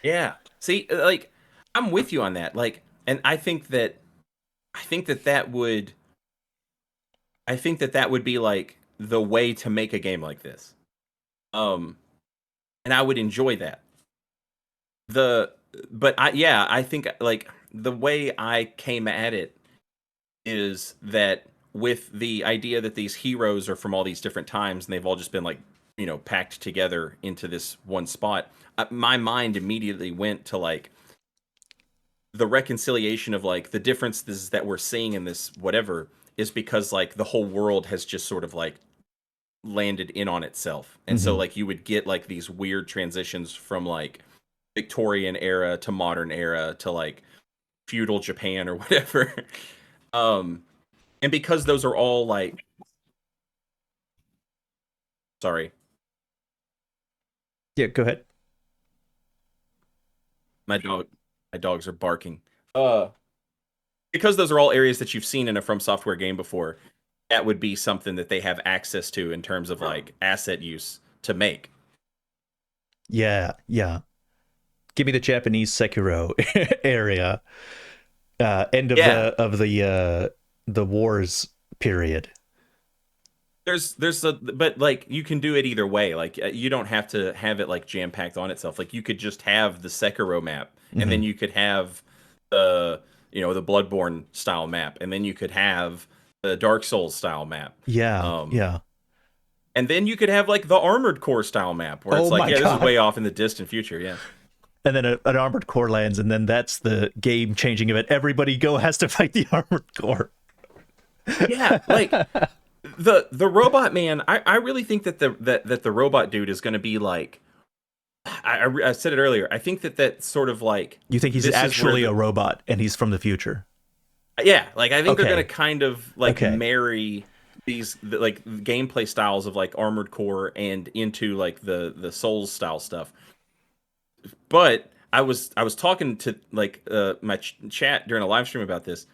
Yeah. See, like I'm with you on that. Like, and I think that that would I think that that would be like the way to make a game like this. Um, and I would enjoy that. The but I yeah, I think like the way I came at it is that with the idea that these heroes are from all these different times and they've all just been like, packed together into this one spot, my mind immediately went to like the reconciliation of like the differences that we're seeing in this whatever is because like the whole world has just sort of like landed in on itself. And so Mm-hmm. like you would get like these weird transitions from like Victorian era to modern era to like feudal Japan or whatever. um and because those are all like, sorry, Yeah, go ahead. my dog my dogs are barking. Because those are all areas that you've seen in a From Software game before, that would be something that they have access to in terms of like asset use to make. Yeah, yeah. Give me the Japanese Sekiro area, end of Yeah, the wars period. there's a but like you can do it either way. Like you don't have to have it like jam packed on itself. Like you could just have the Sekiro map, and Mm-hmm. then you could have the the Bloodborne style map, and then you could have the Dark Souls style map. Yeah, Um, yeah. and then you could have like the Armored Core style map, where Oh it's like, my yeah, this is god. way off in the distant future. Yeah. And then an armored core lands, and then that's the game changing event. Everybody go has to fight the armored core. Yeah, like the robot man, I really think that the robot dude is going to be like, I said it earlier. I think that sort of like You think he's this is where actually a robot and he's from the future? yeah, like I think they're going to Okay. kind of like Okay. marry like gameplay styles of like Armored Core and into like the Souls style stuff. But I was talking to like my chat during a live stream about this.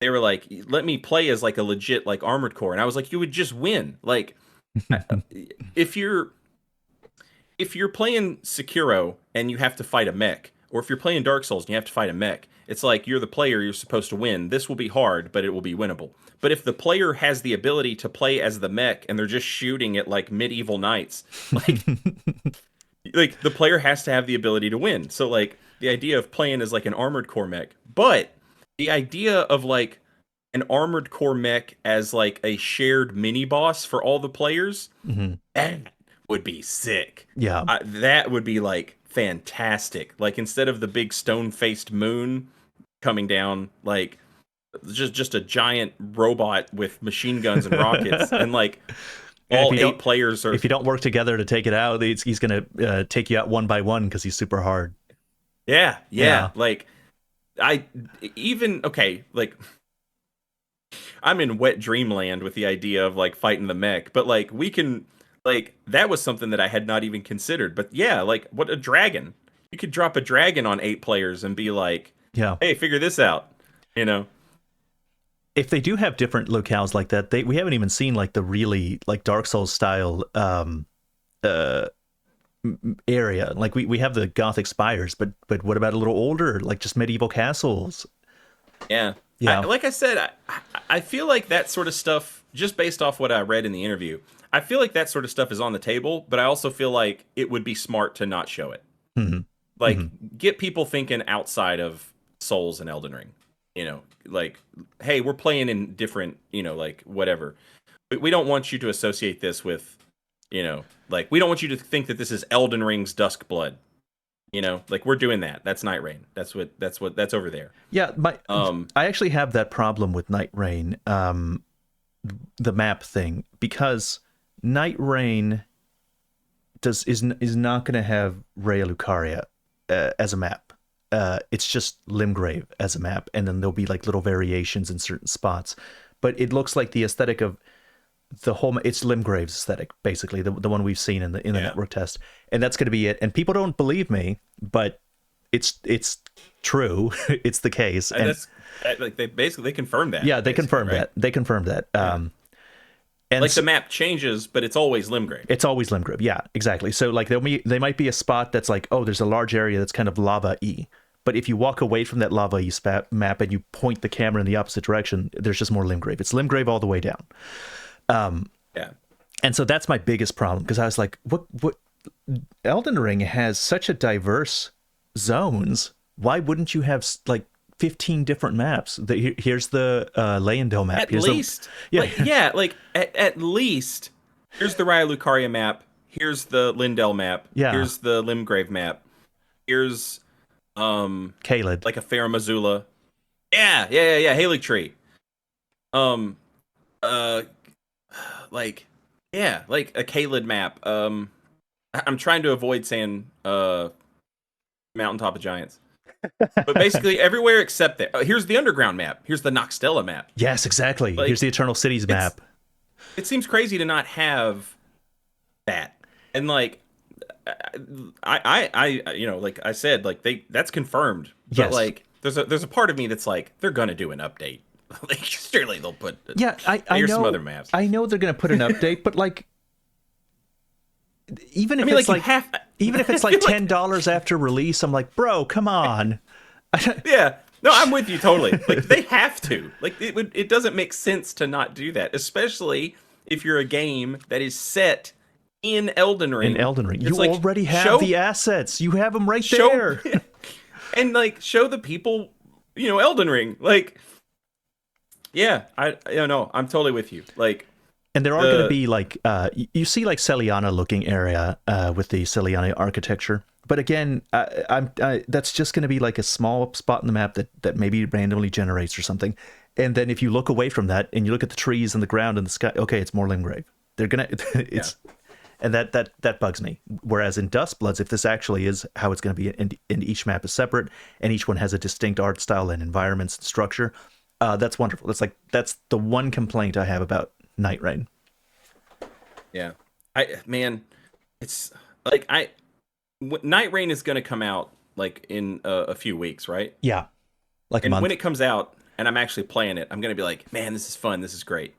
They were like, let me play as like a legit like Armored Core, and I was like, you would just win. Like if you're playing Sekiro and you have to fight a mech, or if you're playing Dark Souls and you have to fight a mech, it's like you're the player, you're supposed to win. This will be hard, but it will be winnable. But if the player has the ability to play as the mech and they're just shooting at like medieval knights, like the player has to have the ability to win. So like the idea of playing as like an Armored Core mech, but the idea of like an Armored Core mech as like a shared mini boss for all the players, Hmm. that would be sick. Yeah. That would be like fantastic. Like instead of the big stone-faced moon coming down, like just a giant robot with machine guns and rockets, and like And all eight players are. if you don't work together to take it out, he's gonna take you out one by one because he's super hard. Yeah, yeah. Yeah. Like I even okay, like I'm in wet dreamland with the idea of like fighting the mech, but like we can like that was something that I had not even considered. But yeah, like what a dragon. You could drop a dragon on 8 players and be like, Yeah. "Hey, figure this out." You know? If they do have different locales like that, we haven't even seen like the really like Dark Souls style uh area. Like we have the Gothic spires, but what about a little older, like just medieval castles? Yeah. Yeah. Like I said, I feel like that sort of stuff, just based off what I read in the interview, I feel like that sort of stuff is on the table, but I also feel like it would be smart to not show it. Hmm. Like, Hmm. get people thinking outside of Souls and Elden Ring. Like, hey, we're playing in different, like, whatever. We don't want you to associate this with, like, we don't want you to think that this is Elden Ring's Duskblood. Like, we're doing that. That's Night Rain. That's over there. Yeah, Um, I actually have that problem with Night Rain, the map thing, because Night Rain is not going to have Raya Lucaria as a map. it's just Limgrave as a map, and then there'll be like little variations in certain spots. But it looks like the aesthetic of the whole, it's Limgrave's aesthetic, basically, the one we've seen in the network test, and that's going to be it. And people don't believe me, but it's true. It's the case, and that's like they confirmed that. Yeah, they confirmed that. They confirmed that. And like the map changes, but it's always Limgrave. It's always Limgrave. Yeah, exactly. So like they might be a spot that's like, oh, there's a large area that's kind of lava-y. But if you walk away from that lava-y map and you point the camera in the opposite direction, there's just more Limgrave. It's Limgrave all the way down. Yeah. And so that's my biggest problem, because I was like, what Elden Ring has such a diverse zones. Why wouldn't you have like 15 different maps? Here's the Leyendell map. At here's least. At least here's the Raya Lucaria map. Here's the Leyndell map. Yeah. Here's the Limgrave map. Here's Caelid. like a Farum Azula. Yeah. Halig Tree. Like a Caelid map. I'm trying to avoid saying Mountaintop of Giants. But basically everywhere except that. Here's the underground map. Here's the Noxtella map. Yes, exactly. Like, here's the Eternal Cities map. It seems crazy to not have that. And like I like I said, like that's confirmed. Yes. But like there's a part of me that's like, they're gonna do an update. Like surely they'll put I know some other maps. I know they're gonna put an update, but like even if it's like even if it's like $10 after release, I'm like, bro, come on. Yeah. No, I'm with you totally. Like they have to. Like it doesn't make sense to not do that, especially if you're a game that is set in Elden Ring. In Elden Ring, you like, already have the assets. You have them right there. And like show the people, Elden Ring. Like, yeah, I know. I'm totally with you. Like, and there are going to be like you see like Celiana looking area with the Celiana architecture. But again, that's just going to be like a small spot in the map that maybe randomly generates or something. And then if you look away from that and you look at the trees and the ground and the sky, okay, it's more Limgrave. They're gonna and that bugs me. Whereas in Duskbloods, if this actually is how it's going to be, and each map is separate and each one has a distinct art style and environments and structure, that's wonderful. That's the one complaint I have about Night Rain. Yeah, it's like Night Rain is going to come out like in a few weeks, right? Yeah, like and a month. When it comes out and I'm actually playing it, I'm going to be like, man, this is fun, this is great.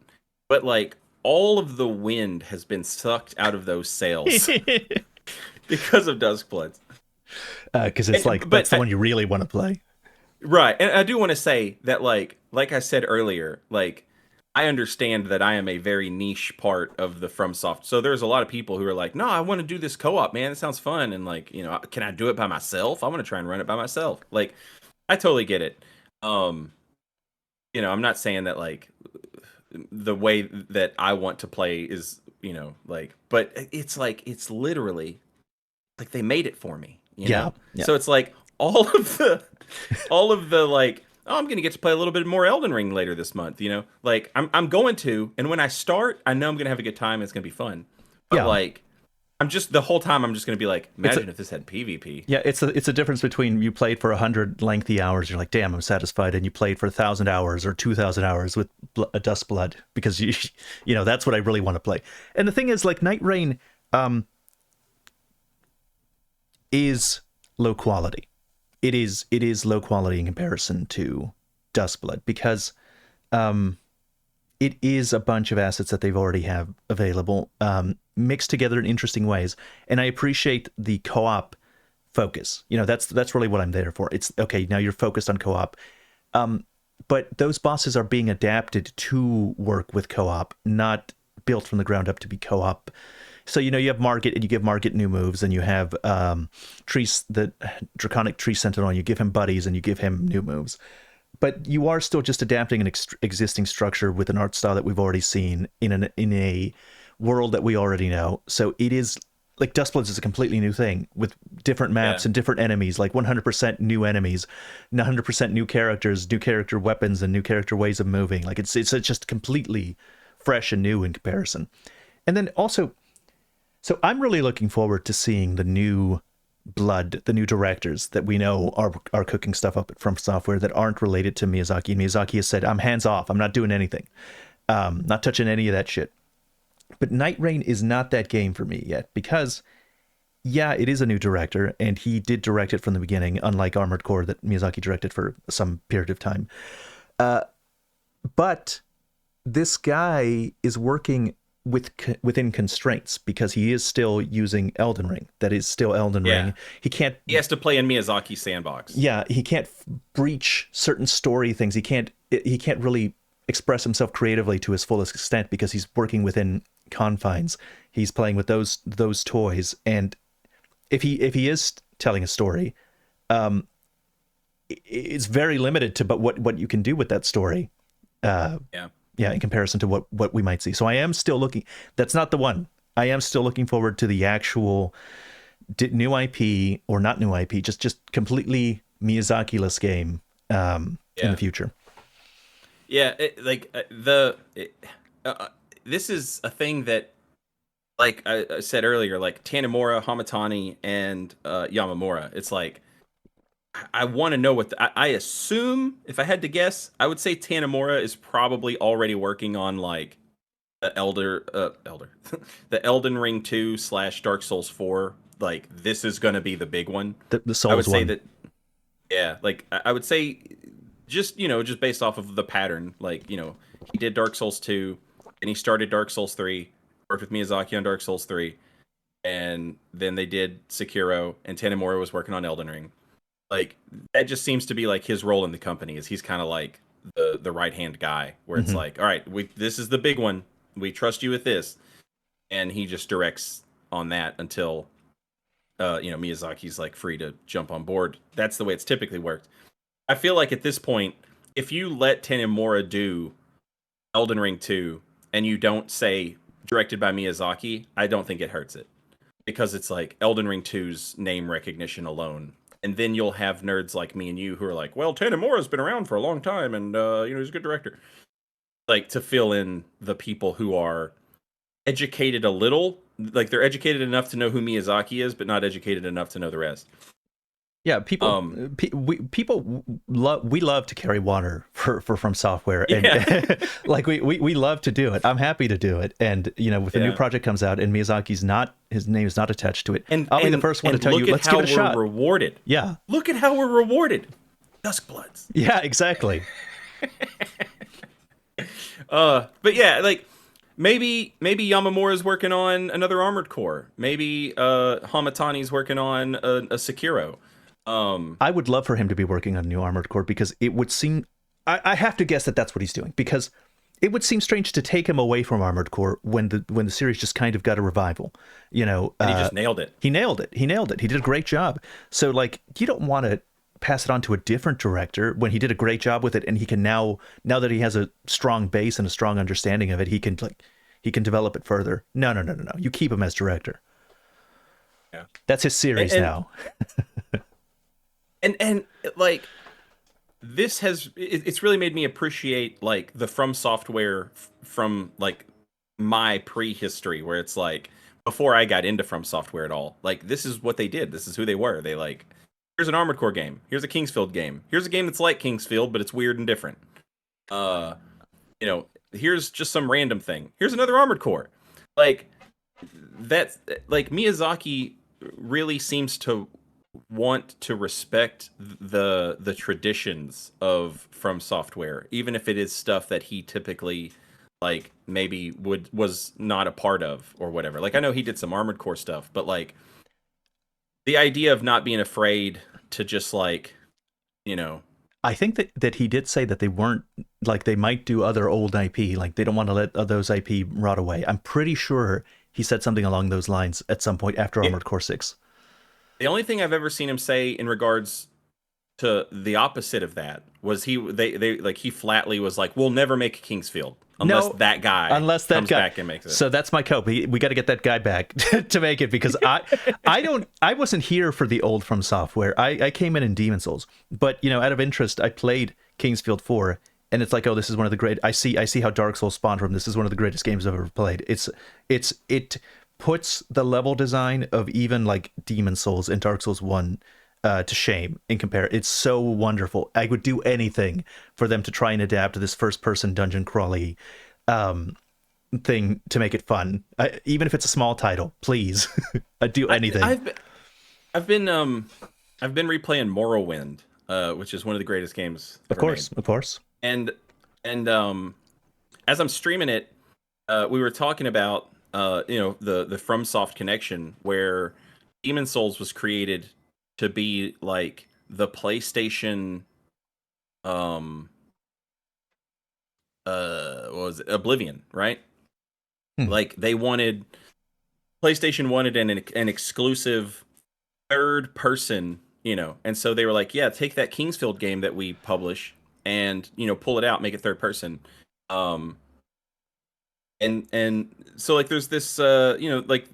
But like all of the wind has been sucked out of those sails because of Duskbloods. Because it's that's the one you really want to play. Right. And I do want to say that like I said earlier, like I understand that I am a very niche part of the FromSoft. So there's a lot of people who are like, no, I want to do this co-op, man. It sounds fun. And like, can I do it by myself? I want to try and run it by myself. Like, I totally get it. I'm not saying that like the way that I want to play is, but it's like, it's literally like they made it for me. You know? So it's like all of the like, oh, I'm gonna get to play a little bit more Elden Ring later this month. Like I'm going to, and when I start, I know I'm gonna have a good time. It's gonna be fun. But like, I'm just the whole time I'm just gonna be like, imagine if this had PvP. Yeah, it's a difference between you played for 100 lengthy hours, you're like, damn, I'm satisfied, and you played for 1,000 hours or 2,000 hours with a Duskblood because you know that's what I really want to play. And the thing is, like, Night Rain is low quality. It is low quality in comparison to Duskblood because it is a bunch of assets that they've already have available, mixed together in interesting ways. And I appreciate the co-op focus. That's really what I'm there for. It's okay, now you're focused on co-op. But those bosses are being adapted to work with co-op, not built from the ground up to be co-op. So, you have Margit, and you give Margit new moves, and you have the Draconic Tree Sentinel, and you give him buddies, and you give him new moves. But you are still just adapting an existing structure with an art style that we've already seen in a world that we already know. So it is, like, Duskbloods is a completely new thing with different maps and different enemies, like 100% new enemies, 100% new characters, new character weapons, and new character ways of moving. Like, it's just completely fresh and new in comparison. And then also, so I'm really looking forward to seeing the new blood, the new directors that we know are cooking stuff up from software that aren't related to Miyazaki. And Miyazaki has said, I'm hands off. I'm not doing anything. Not touching any of that shit. But Night Rain is not that game for me yet because, yeah, it is a new director, and he did direct it from the beginning, unlike Armored Core that Miyazaki directed for some period of time. But this guy is working within constraints because he is still using Elden Ring. That is still Elden Ring. He has to play in Miyazaki's sandbox. Yeah, he can't breach certain story things. He can't really express himself creatively to his fullest extent because he's working within confines. He's playing with those toys, and if he is telling a story, it's very limited to what you can do with that story. In comparison to what we might see. So I am still looking. That's not the one. I am still looking forward to the actual new IP, or not new IP, just completely Miyazaki-less game in the future. Yeah, this is a thing that, like I said earlier, like Tanimura, Hamatani, and Yamamura. It's like, I want to know what I assume, if I had to guess, I would say Tanimura is probably already working on like the the Elden Ring 2 / Dark Souls 4. Like, this is going to be the big one. The Souls I would say one. that, yeah, like I would say just based off of the pattern, like, he did Dark Souls 2 and he started Dark Souls 3, worked with Miyazaki on Dark Souls 3, and then they did Sekiro, and Tanimura was working on Elden Ring. Like, that just seems to be like his role in the company, is he's kind of like the right hand guy, where it's like, all right, this is the big one, we trust you with this, and he just directs on that until Miyazaki's like free to jump on board. That's the way it's typically worked. I feel like at this point, if you let Tanimura do Elden Ring 2 and you don't say directed by Miyazaki, I don't think it hurts it, because it's like Elden Ring 2's name recognition alone. And then you'll have nerds like me and you who are like, well, Tanimura's been around for a long time, and he's a good director. Like, to fill in the people who are educated a little, like they're educated enough to know who Miyazaki is, but not educated enough to know the rest. Yeah, we love to carry water for From Software, and like we love to do it. I'm happy to do it, and if a new project comes out and his name is not attached to it, and I'll be the first one to tell you, let's give it a shot. Rewarded. Yeah, look at how we're rewarded. Duskbloods. Yeah, exactly. But yeah, like maybe Yamamura's working on another Armored Core. Maybe Hamatani's working on a Sekiro. I would love for him to be working on a new Armored Core, because it would seem, I have to guess that that's what he's doing, because it would seem strange to take him away from Armored Core when the series just kind of got a revival. And he just nailed it. He nailed it. He did a great job. So like, you don't want to pass it on to a different director when he did a great job with it, and he can now that he has a strong base and a strong understanding of it, he can develop it further. No. You keep him as director. Yeah. That's his series now. And like, it's really made me appreciate like the From Software from like my prehistory, where it's like, before I got into From Software at all, like, this is what they did. This is who they were. They like, here's an Armored Core game. Here's a Kingsfield game. Here's a game that's like Kingsfield, but it's weird and different. Here's just some random thing. Here's another Armored Core. Like, that's like, Miyazaki really seems to want to respect the traditions of From Software, even if it is stuff that he typically like maybe was not a part of or whatever. Like, I know he did some Armored Core stuff, but like, the idea of not being afraid to just like, I think that he did say that they weren't, like, they might do other old IP, like they don't want to let those IP rot away. I'm pretty sure he said something along those lines at some point after Armored Core 6. The only thing I've ever seen him say in regards to the opposite of that was he flatly was like, we'll never make Kingsfield unless that guy comes back and makes it. So that's my cope. We got to get that guy back to make it, because I wasn't here for the old From Software. I came in Demon Souls, but out of interest, I played Kingsfield 4, and it's like, oh, this is one of the great. I see how Dark Souls spawned from this. Is one of the greatest games I've ever played. puts the level design of even like Demon Souls and Dark Souls 1 to shame in compare. It's so wonderful. I would do anything for them to try and adapt to this first person dungeon crawly thing to make it fun. Even if it's a small title, please. I'd do anything. I've been replaying Morrowind, which is one of the greatest games ever made. Of course. And as I'm streaming it, we were talking about the FromSoft connection, where Demon Souls was created to be like the PlayStation what was it? Oblivion, right? Like PlayStation wanted an exclusive third person, and so they were like, yeah, take that Kingsfield game that we publish and pull it out, make it third person. And so like there's this like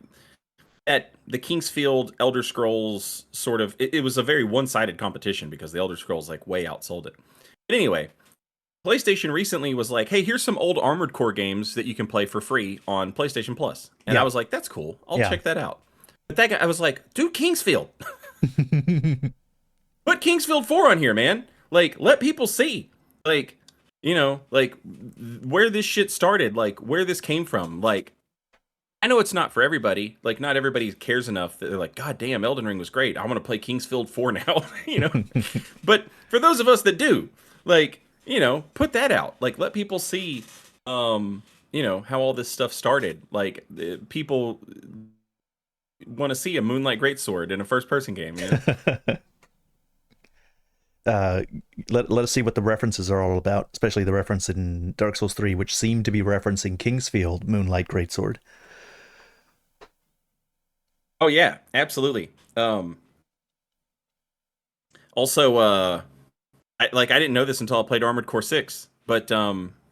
at the Kingsfield Elder Scrolls sort of it was a very one-sided competition because the Elder Scrolls like way outsold it. But anyway, PlayStation recently was like, hey, here's some old Armored Core games that you can play for free on PlayStation Plus. And I was like, that's cool. I'll check that out. But that guy, I was like, dude, Kingsfield. Put Kingsfield 4 on here, man. Like, let people see. Like, like where this shit started, like where this came from. Like, I know it's not for everybody. Like, not everybody cares enough that they're like, God damn, Elden Ring was great. I want to play Kingsfield 4 now, But for those of us that do, like, put that out. Like, let people see, how all this stuff started. Like, people want to see a Moonlight Greatsword in a first-person game. Let us see what the references are all about, especially the reference in Dark Souls 3, which seemed to be referencing Kingsfield Moonlight Greatsword. Oh yeah, absolutely. Also, I didn't know this until I played Armored Core 6, but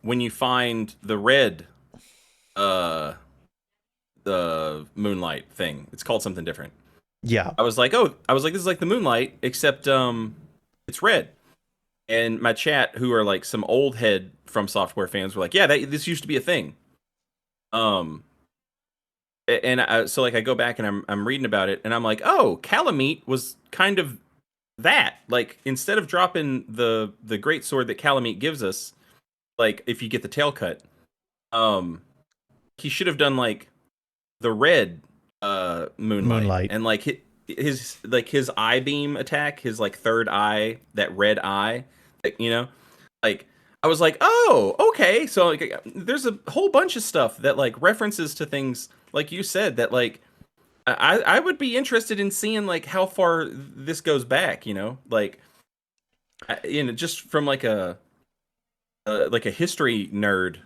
when you find the red the Moonlight thing, it's called something different. Yeah. I was like, this is like the Moonlight, except it's red. And my chat, who are like some old head From Software fans, were like, yeah, this used to be a thing. So like I go back and I'm reading about it, and I'm like, oh, Calamite was kind of that. Like, instead of dropping the great sword that Calamite gives us, like if you get the tail cut, he should have done like the red Moonlight. And like his eye beam attack, his like third eye, that red eye, like I was like, oh, okay. So like, there's a whole bunch of stuff that like references to things like you said that like I would be interested in seeing like how far this goes back, like just from like a history nerd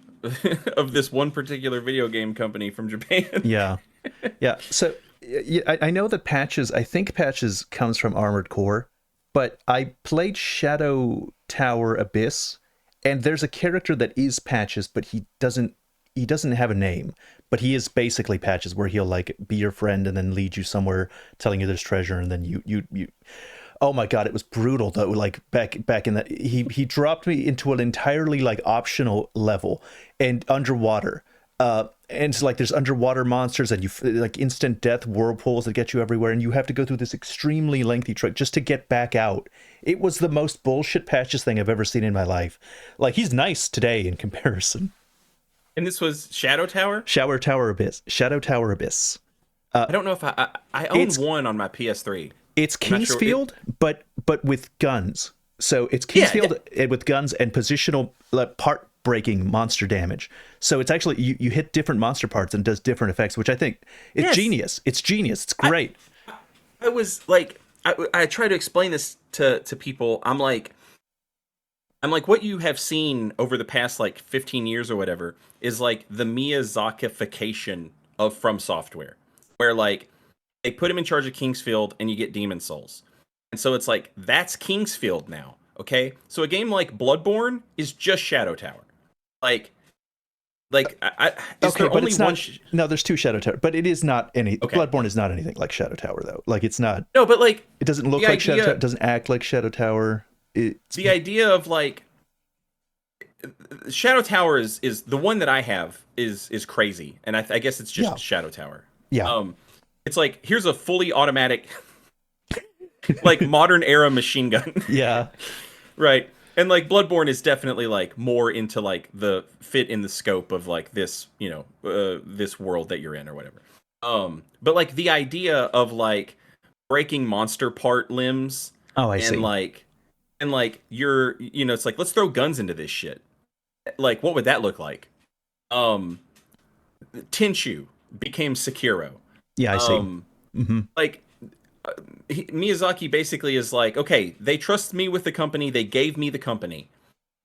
of this one particular video game company from Japan. Yeah. So I know that I think Patches comes from Armored Core, but I played Shadow Tower Abyss, and there's a character that is Patches, but he doesn't have a name, but he is basically Patches, where he'll like be your friend and then lead you somewhere, telling you there's treasure, and then you oh my god, it was brutal though. Like back in that, he dropped me into an entirely like optional level and underwater, and it's like there's underwater monsters, and you like instant death whirlpools that get you everywhere, and you have to go through this extremely lengthy trick just to get back out. It was the most bullshit Patches thing I've ever seen in my life. Like, he's nice today in comparison. And this was Shadow Tower? Shadow Tower Abyss. I don't know if I own one on my PS3. It's Kingsfield, sure but with guns. So it's Kingsfield with guns and positional part breaking monster damage. So it's actually you hit different monster parts and it does different effects, which I think is genius. It's genius. It's great. I was like, I try to explain this to people. I'm like, what you have seen over the past like 15 years or whatever is like the Miyazakification of From Software, where like they put him in charge of Kingsfield and you get Demon Souls. And so it's like, that's Kingsfield now. Okay. So a game like Bloodborne is just Shadow Tower. Is there only one? No, there's two Shadow Tower, but it is not any. Okay. Bloodborne is not anything like Shadow Tower, though. Like, it's not. No, but like, it doesn't look like Shadow Tower. It doesn't act like Shadow Tower. The idea of like Shadow Tower is the one that I have is crazy, and I guess it's just Shadow Tower. Yeah. It's like, here's a fully automatic, like modern era machine gun. Yeah. Right. And like Bloodborne is definitely like more into like the fit in the scope of like this, this world that you're in or whatever. But like the idea of like breaking monster part limbs Oh, I and see. like you're, it's like, let's throw guns into this shit. Like what would that look like? Um Tenchu became Sekiro. Yeah, I see. Um Hmm. like Miyazaki basically is like, okay, they trust me with the company, they gave me the company.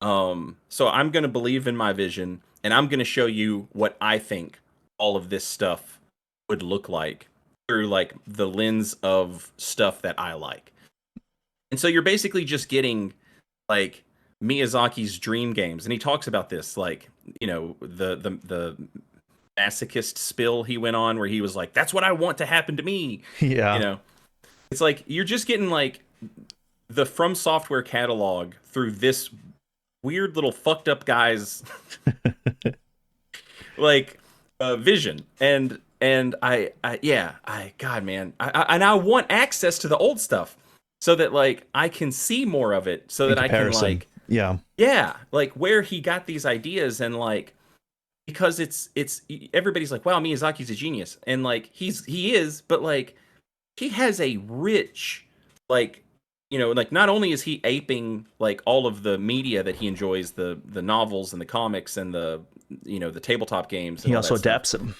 So I'm gonna believe in my vision, and I'm gonna show you what I think all of this stuff would look like through like the lens of stuff that I like. And so you're basically just getting like Miyazaki's dream games, and he talks about this, like, the masochist spill he went on where he was like, "That's what I want to happen to me," you Yeah. know. It's like you're just getting like the From Software catalog through this weird little fucked up guy's like vision. And I yeah, I God, man, I want access to the old stuff so that like I can see more of it, so In that I can comparison. like, Yeah. yeah, like where he got these ideas. And like, because it's everybody's like, wow, Miyazaki's a genius, and like he is, but like he has a rich, like, like not only is he aping like all of the media that he enjoys, the novels and the comics and the tabletop games and He all also that stuff. adapts them.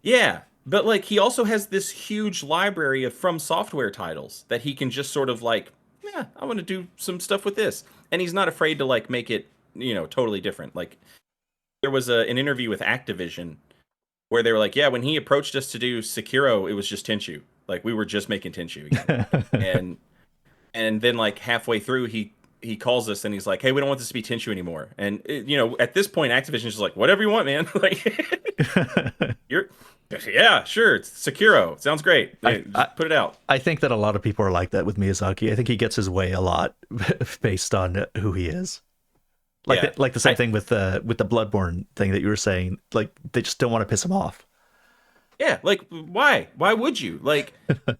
Yeah, but like he also has this huge library of From Software titles that he can just sort of like, yeah, I want to do some stuff with this, and he's not afraid to like make it, totally different. Like there was an interview with Activision where they were like, yeah, when he approached us to do Sekiro, it was just Tenchu. Like we were just making Tenchu again. And then like halfway through he calls us and he's like, hey, we don't want this to be Tenchu anymore. And at this point Activision's just like, whatever you want, man. Like you're, yeah, sure, it's Sekiro. Sounds great. I, Yeah, I just put it out. I think that a lot of people are like that with Miyazaki. I think he gets his way a lot based on who he is. Yeah. Like the same thing with the Bloodborne thing that you were saying. Like they just don't want to piss him off. Yeah, like why? Why would you? Like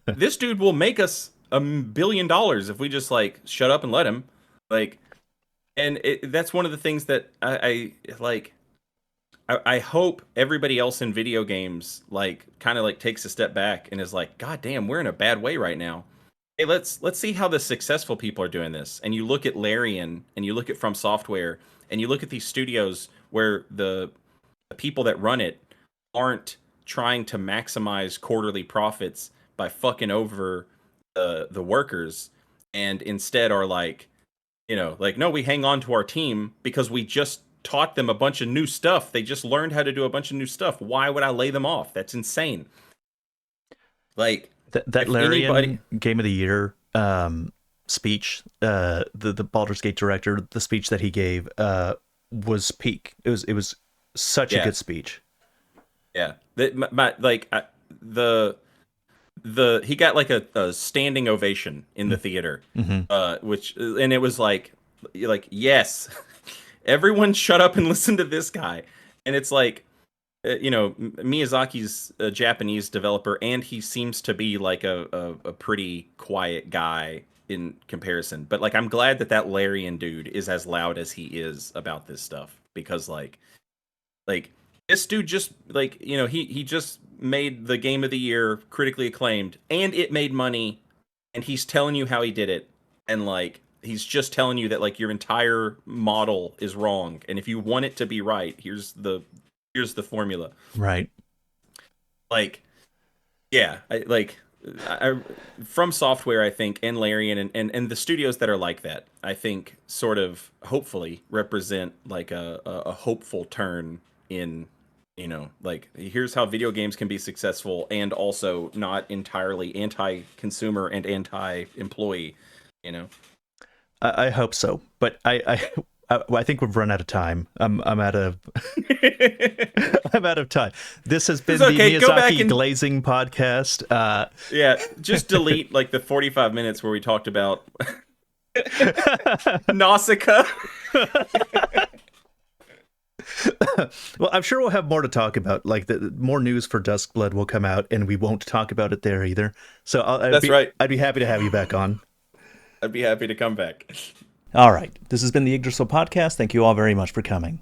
this dude will make us $1 billion if we just like shut up and let him. Like, and that's one of the things that I like. I hope everybody else in video games like kind of like takes a step back and is like, God damn, we're in a bad way right now. Hey, let's see how the successful people are doing this. And you look at Larian and you look at From Software and you look at these studios where the people that run it aren't trying to maximize quarterly profits by fucking over the workers, and instead are like, like, no, we hang on to our team because we just taught them a bunch of new stuff. They just learned how to do a bunch of new stuff. Why would I lay them off? That's insane. Like, That if anybody, Larian Game of the Year speech, the Baldur's Gate director, the speech that he gave was peak. It was such a yeah, good speech. yeah, that like the he got like a standing ovation in the theater, Mm-hmm. which, and it was like yes, everyone shut up and listen to this guy. And it's like, Miyazaki's a Japanese developer, and he seems to be like a pretty quiet guy in comparison. But like, I'm glad that Larian dude is as loud as he is about this stuff, because like this dude just like, he just made the game of the year, critically acclaimed, and it made money, and he's telling you how he did it. And like, he's just telling you that like your entire model is wrong, and if you want it to be right, here's the formula. Right. Like, yeah, I From Software, I think, and Larian, and the studios that are like that, I think, sort of hopefully represent like a hopeful turn in, like, here's how video games can be successful and also not entirely anti-consumer and anti-employee, you know. I hope so, but I think we've run out of time. I'm out of I'm out of time. This has been It's the okay. Go back Miyazaki and Glazing podcast. yeah, just delete like the 45 minutes where we talked about Nausicaa. Well, I'm sure we'll have more to talk about. Like more news for Duskblood will come out, and we won't talk about it there either. So That's right. I'd be happy to have you back on. I'd be happy to come back. All right, this has been the Yggdrasil podcast. Thank you all very much for coming.